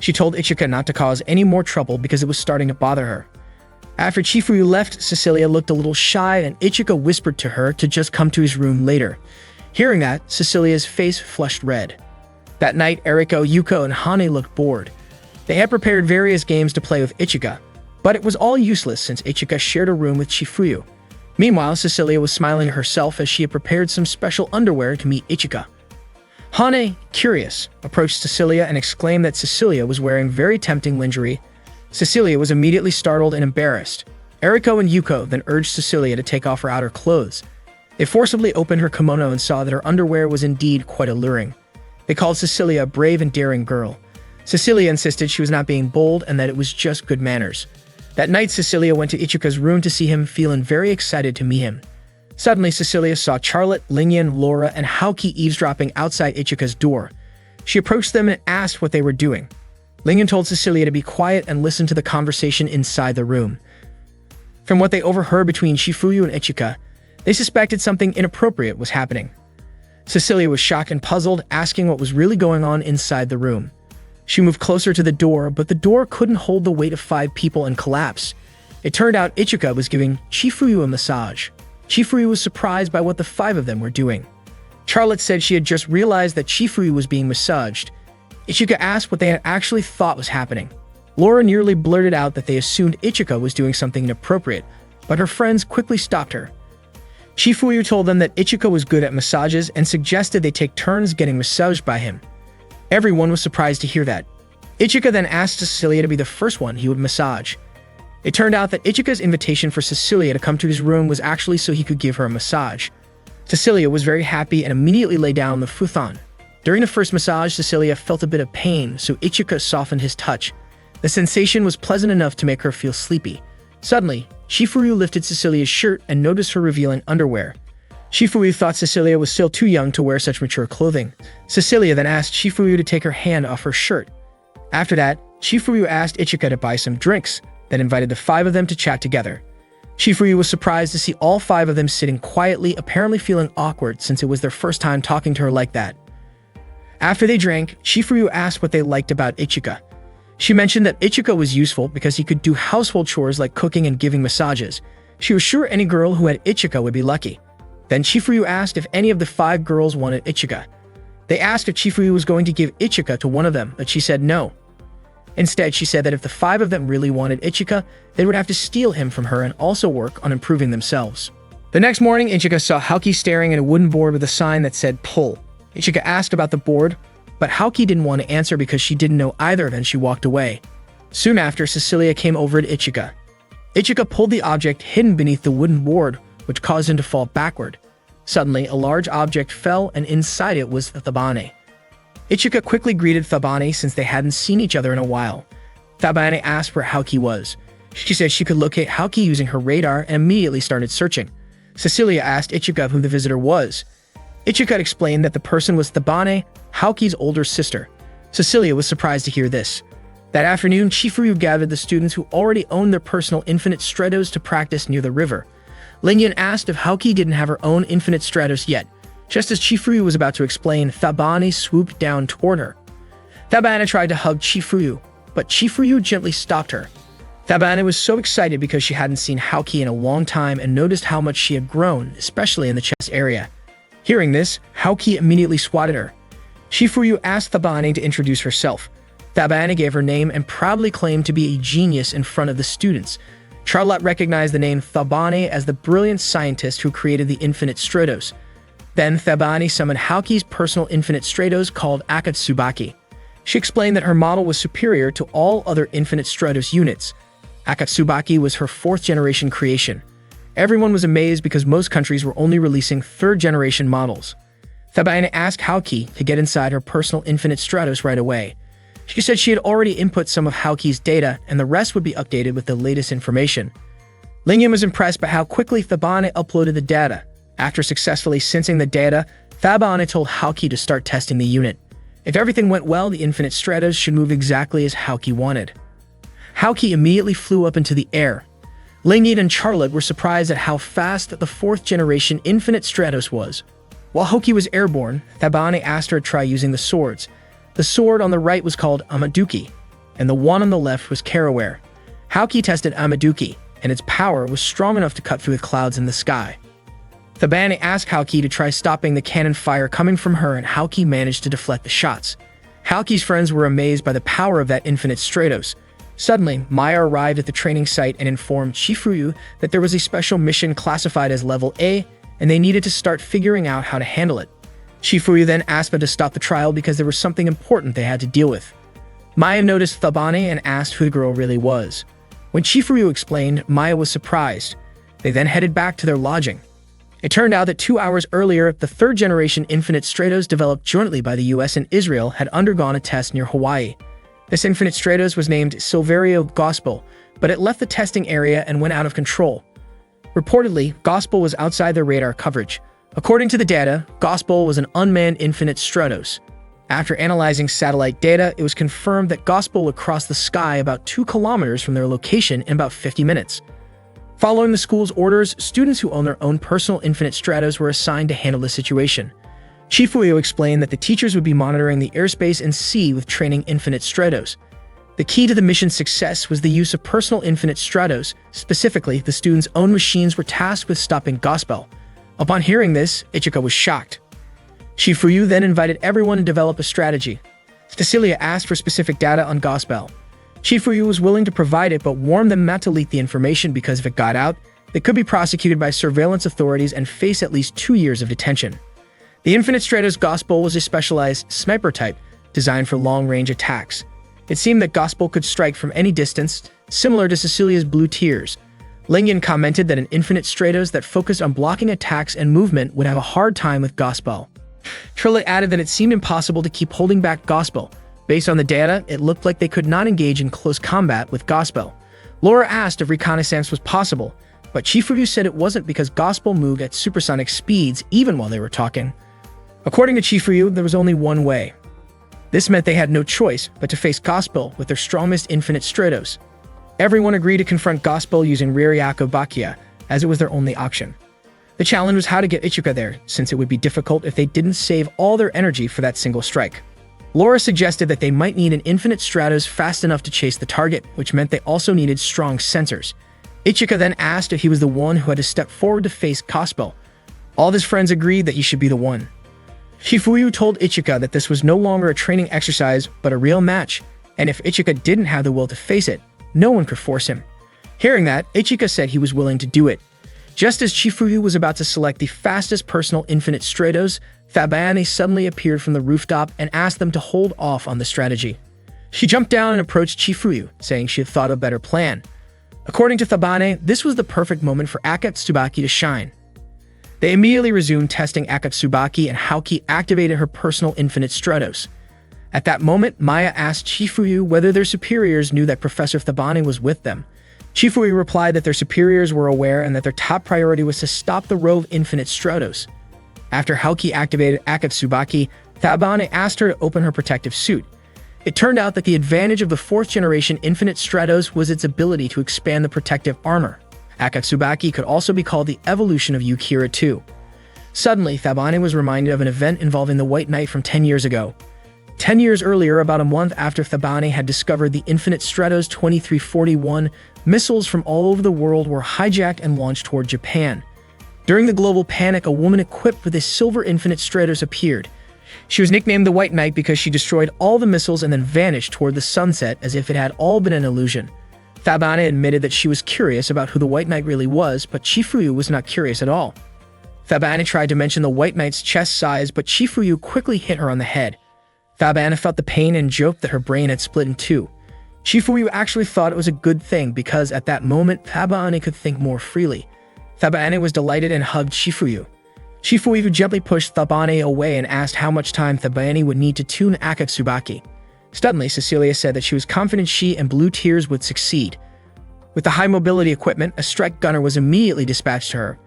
She told Ichika not to cause any more trouble because it was starting to bother her. After Chifuyu left, Cecilia looked a little shy and Ichika whispered to her to just come to his room later. Hearing that, Cecilia's face flushed red. That night, Eriko, Yuko, and Hane looked bored. They had prepared various games to play with Ichika, but it was all useless since Ichika shared a room with Chifuyu. Meanwhile, Cecilia was smiling to herself as she had prepared some special underwear to meet Ichika. Hane, curious, approached Cecilia and exclaimed that Cecilia was wearing very tempting lingerie. Cecilia was immediately startled and embarrassed. Eriko and Yuko then urged Cecilia to take off her outer clothes. They forcibly opened her kimono and saw that her underwear was indeed quite alluring. They called Cecilia a brave and daring girl. Cecilia insisted she was not being bold and that it was just good manners. That night, Cecilia went to Ichika's room to see him, feeling very excited to meet him. Suddenly, Cecilia saw Charlotte, Lingyan, Laura, and Haoki eavesdropping outside Ichika's door. She approached them and asked what they were doing. Lingyan told Cecilia to be quiet and listen to the conversation inside the room. From what they overheard between Chifuyu and Ichika, they suspected something inappropriate was happening. Cecilia was shocked and puzzled, asking what was really going on inside the room. She moved closer to the door, but the door couldn't hold the weight of 5 people and collapsed. It turned out Ichika was giving Chifuyu a massage. Chifuyu was surprised by what the 5 of them were doing. Charlotte said she had just realized that Chifuyu was being massaged. Ichika asked what they had actually thought was happening. Laura nearly blurted out that they assumed Ichika was doing something inappropriate, but her friends quickly stopped her. Chifuyu told them that Ichika was good at massages and suggested they take turns getting massaged by him. Everyone was surprised to hear that. Ichika then asked Cecilia to be the first one he would massage. It turned out that Ichika's invitation for Cecilia to come to his room was actually so he could give her a massage. Cecilia was very happy and immediately lay down on the futon. During the first massage, Cecilia felt a bit of pain, so Ichika softened his touch. The sensation was pleasant enough to make her feel sleepy. Suddenly, Chifuyu lifted Cecilia's shirt and noticed her revealing underwear. Chifuyu thought Cecilia was still too young to wear such mature clothing. Cecilia then asked Chifuyu to take her hand off her shirt. After that, Chifuyu asked Ichika to buy some drinks, then invited the 5 of them to chat together. Chifuyu was surprised to see all 5 of them sitting quietly, apparently feeling awkward since it was their first time talking to her like that. After they drank, Chifuyu asked what they liked about Ichika. She mentioned that Ichika was useful because he could do household chores like cooking and giving massages. She was sure any girl who had Ichika would be lucky. Then Chifuyu asked if any of the 5 girls wanted Ichika. They asked if Chifuyu was going to give Ichika to one of them, but she said no. Instead, she said that if the 5 of them really wanted Ichika, they would have to steal him from her and also work on improving themselves. The next morning, Ichika saw Haoki staring at a wooden board with a sign that said pull. Ichika asked about the board, but Haoki didn't want to answer because she didn't know either, and she walked away. Soon after, Cecilia came over to Ichika. Ichika pulled the object hidden beneath the wooden board, which caused him to fall backward. Suddenly, a large object fell, and inside it was Thabane. Ichika quickly greeted Thabane since they hadn't seen each other in a while. Thabane asked where Haoki was. She said she could locate Haoki using her radar and immediately started searching. Cecilia asked Ichika who the visitor was. Ichika explained that the person was Thabane, Haoki's older sister. Cecilia was surprised to hear this. That afternoon, Chifuyu gathered the students who already owned their personal Infinite Stratos to practice near the river. Lingyan asked if Haoki didn't have her own Infinite Stratos yet. Just as Chifuyu was about to explain, Thabane swooped down toward her. Thabane tried to hug Chifuyu, but Chifuyu gently stopped her. Thabane was so excited because she hadn't seen Haoki in a long time and noticed how much she had grown, especially in the chest area. Hearing this, Haoki immediately swatted her. Chifuyu asked Thabane to introduce herself. Thabane gave her name and proudly claimed to be a genius in front of the students. Charlotte recognized the name Thabane as the brilliant scientist who created the Infinite Stratos. Then Thabane summoned Haoki's personal Infinite Stratos called Akatsubaki. She explained that her model was superior to all other Infinite Stratos units. Akatsubaki was her 4th-generation creation. Everyone was amazed because most countries were only releasing 3rd-generation models. Thabane asked Haoki to get inside her personal Infinite Stratos right away. She said she had already input some of Haoki's data and the rest would be updated with the latest information. Lingyan was impressed by how quickly Thabane uploaded the data. After successfully sensing the data, Thabane told Haoki to start testing the unit. If everything went well, the Infinite Stratos should move exactly as Haoki wanted. Haoki immediately flew up into the air. Lingyan and Charlotte were surprised at how fast the 4th-generation Infinite Stratos was. While Haoki was airborne, Thabane asked her to try using the swords. The sword on the right was called Amaduki. and the one on the left was Caraware. Haoki tested Amaduki, and its power was strong enough to cut through the clouds in the sky. Thabane asked Haoki to try stopping the cannon fire coming from her, and Haoki managed to deflect the shots. Haoki's friends were amazed by the power of that infinite Stratos. Suddenly, Maya arrived at the training site and informed Chifuyu that there was a special mission classified as Level A, and they needed to start figuring out how to handle it. Chifuyu then asked them to stop the trial because there was something important they had to deal with. Maya noticed Thabane and asked who the girl really was. When Chifuyu explained, Maya was surprised. They then headed back to their lodging. It turned out that 2 hours earlier, the third-generation Infinite Stratos developed jointly by the US and Israel had undergone a test near Hawaii. This Infinite Stratos was named Silverio Gospel, but it left the testing area and went out of control. Reportedly, Gospel was outside their radar coverage. According to the data, Gospel was an unmanned Infinite Stratos. After analyzing satellite data, it was confirmed that Gospel would cross the sky about 2 kilometers from their location in about 50 minutes. Following the school's orders, students who own their own personal Infinite Stratos were assigned to handle the situation. Chifuyu explained that the teachers would be monitoring the airspace and sea with training Infinite Stratos. The key to the mission's success was the use of personal Infinite Stratos. Specifically, the students' own machines were tasked with stopping Gospel. Upon hearing this, Ichika was shocked. Chifuyu then invited everyone to develop a strategy. Cecilia asked for specific data on Gospel. Chifuyu was willing to provide it, but warned them not to leak the information because if it got out, they could be prosecuted by surveillance authorities and face at least 2 years of detention. The Infinite Stratos Gospel was a specialized sniper type designed for long-range attacks. It seemed that Gospel could strike from any distance, similar to Cecilia's Blue Tears. Lingyan commented that an Infinite Stratos that focused on blocking attacks and movement would have a hard time with Gospel. Trilla added that it seemed impossible to keep holding back Gospel. Based on the data, it looked like they could not engage in close combat with Gospel. Laura asked if reconnaissance was possible, but Chifuyu said it wasn't because Gospel moved at supersonic speeds even while they were talking. According to Chifuyu, there was only one way. This meant they had no choice but to face Gospel with their strongest Infinite Stratos. Everyone agreed to confront Gospel using Ririako Bakia, as it was their only option. The challenge was how to get Ichika there, since it would be difficult if they didn't save all their energy for that single strike. Laura suggested that they might need an Infinite Stratos fast enough to chase the target, which meant they also needed strong sensors. Ichika then asked if he was the one who had to step forward to face Gospel. All of his friends agreed that he should be the one. Chifuyu told Ichika that this was no longer a training exercise, but a real match, and if Ichika didn't have the will to face it, no one could force him. Hearing that, Ichika said he was willing to do it. Just as Chifuyu was about to select the fastest personal Infinite Stratos, Thabane suddenly appeared from the rooftop and asked them to hold off on the strategy. She jumped down and approached Chifuyu, saying she had thought of a better plan. According to Thabane, this was the perfect moment for Akatsubaki to shine. They immediately resumed testing Akatsubaki, and Haoki activated her personal Infinite Stratos. At that moment, Maya asked Chifuyu whether their superiors knew that Professor Thabane was with them. Chifuyu replied that their superiors were aware and that their top priority was to stop the row of Infinite Stratos. After Haoki activated Akatsubaki, Thabane asked her to open her protective suit. It turned out that the advantage of the 4th generation Infinite Stratos was its ability to expand the protective armor. Akatsubaki could also be called the evolution of Yukira 2. Suddenly, Thabane was reminded of an event involving the White Knight from 10 years ago. 10 years earlier, about a month after Thabane had discovered the Infinite Stratos 2341, missiles from all over the world were hijacked and launched toward Japan. During the global panic, a woman equipped with a silver Infinite Stratos appeared. She was nicknamed the White Knight because she destroyed all the missiles and then vanished toward the sunset as if it had all been an illusion. Thabane admitted that she was curious about who the White Knight really was, but Chifuyu was not curious at all. Thabane tried to mention the White Knight's chest size, but Chifuyu quickly hit her on the head. Thabane felt the pain and joked that her brain had split in two. Chifuyu actually thought it was a good thing because at that moment, Thabane could think more freely. Thabane was delighted and hugged Chifuyu. Chifuyu gently pushed Thabane away and asked how much time Thabane would need to tune Akatsubaki. Suddenly, Cecilia said that she was confident she and Blue Tears would succeed. With the high-mobility equipment, a strike gunner was immediately dispatched to her.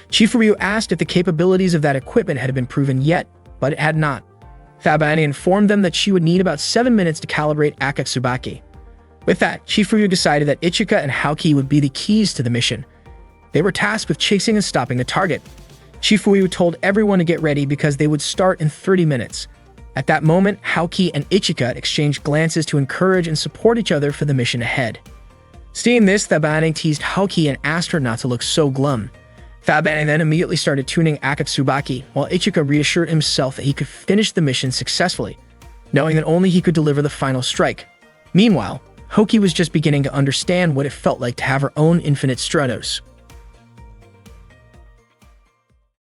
Chifuyu asked if the capabilities of that equipment had been proven yet, but it had not. Thabane informed them that she would need about 7 minutes to calibrate Akatsubaki. With that, Chifuyu decided that Ichika and Haoki would be the keys to the mission. They were tasked with chasing and stopping the target. Chifuyu told everyone to get ready because they would start in 30 minutes. At that moment, Haoki and Ichika exchanged glances to encourage and support each other for the mission ahead. Seeing this, Thabane teased Haoki and asked her not to look so glum. Thabane then immediately started tuning Akatsuki, while Ichika reassured himself that he could finish the mission successfully, knowing that only he could deliver the final strike. Meanwhile, Hoki was just beginning to understand what it felt like to have her own infinite Stratos.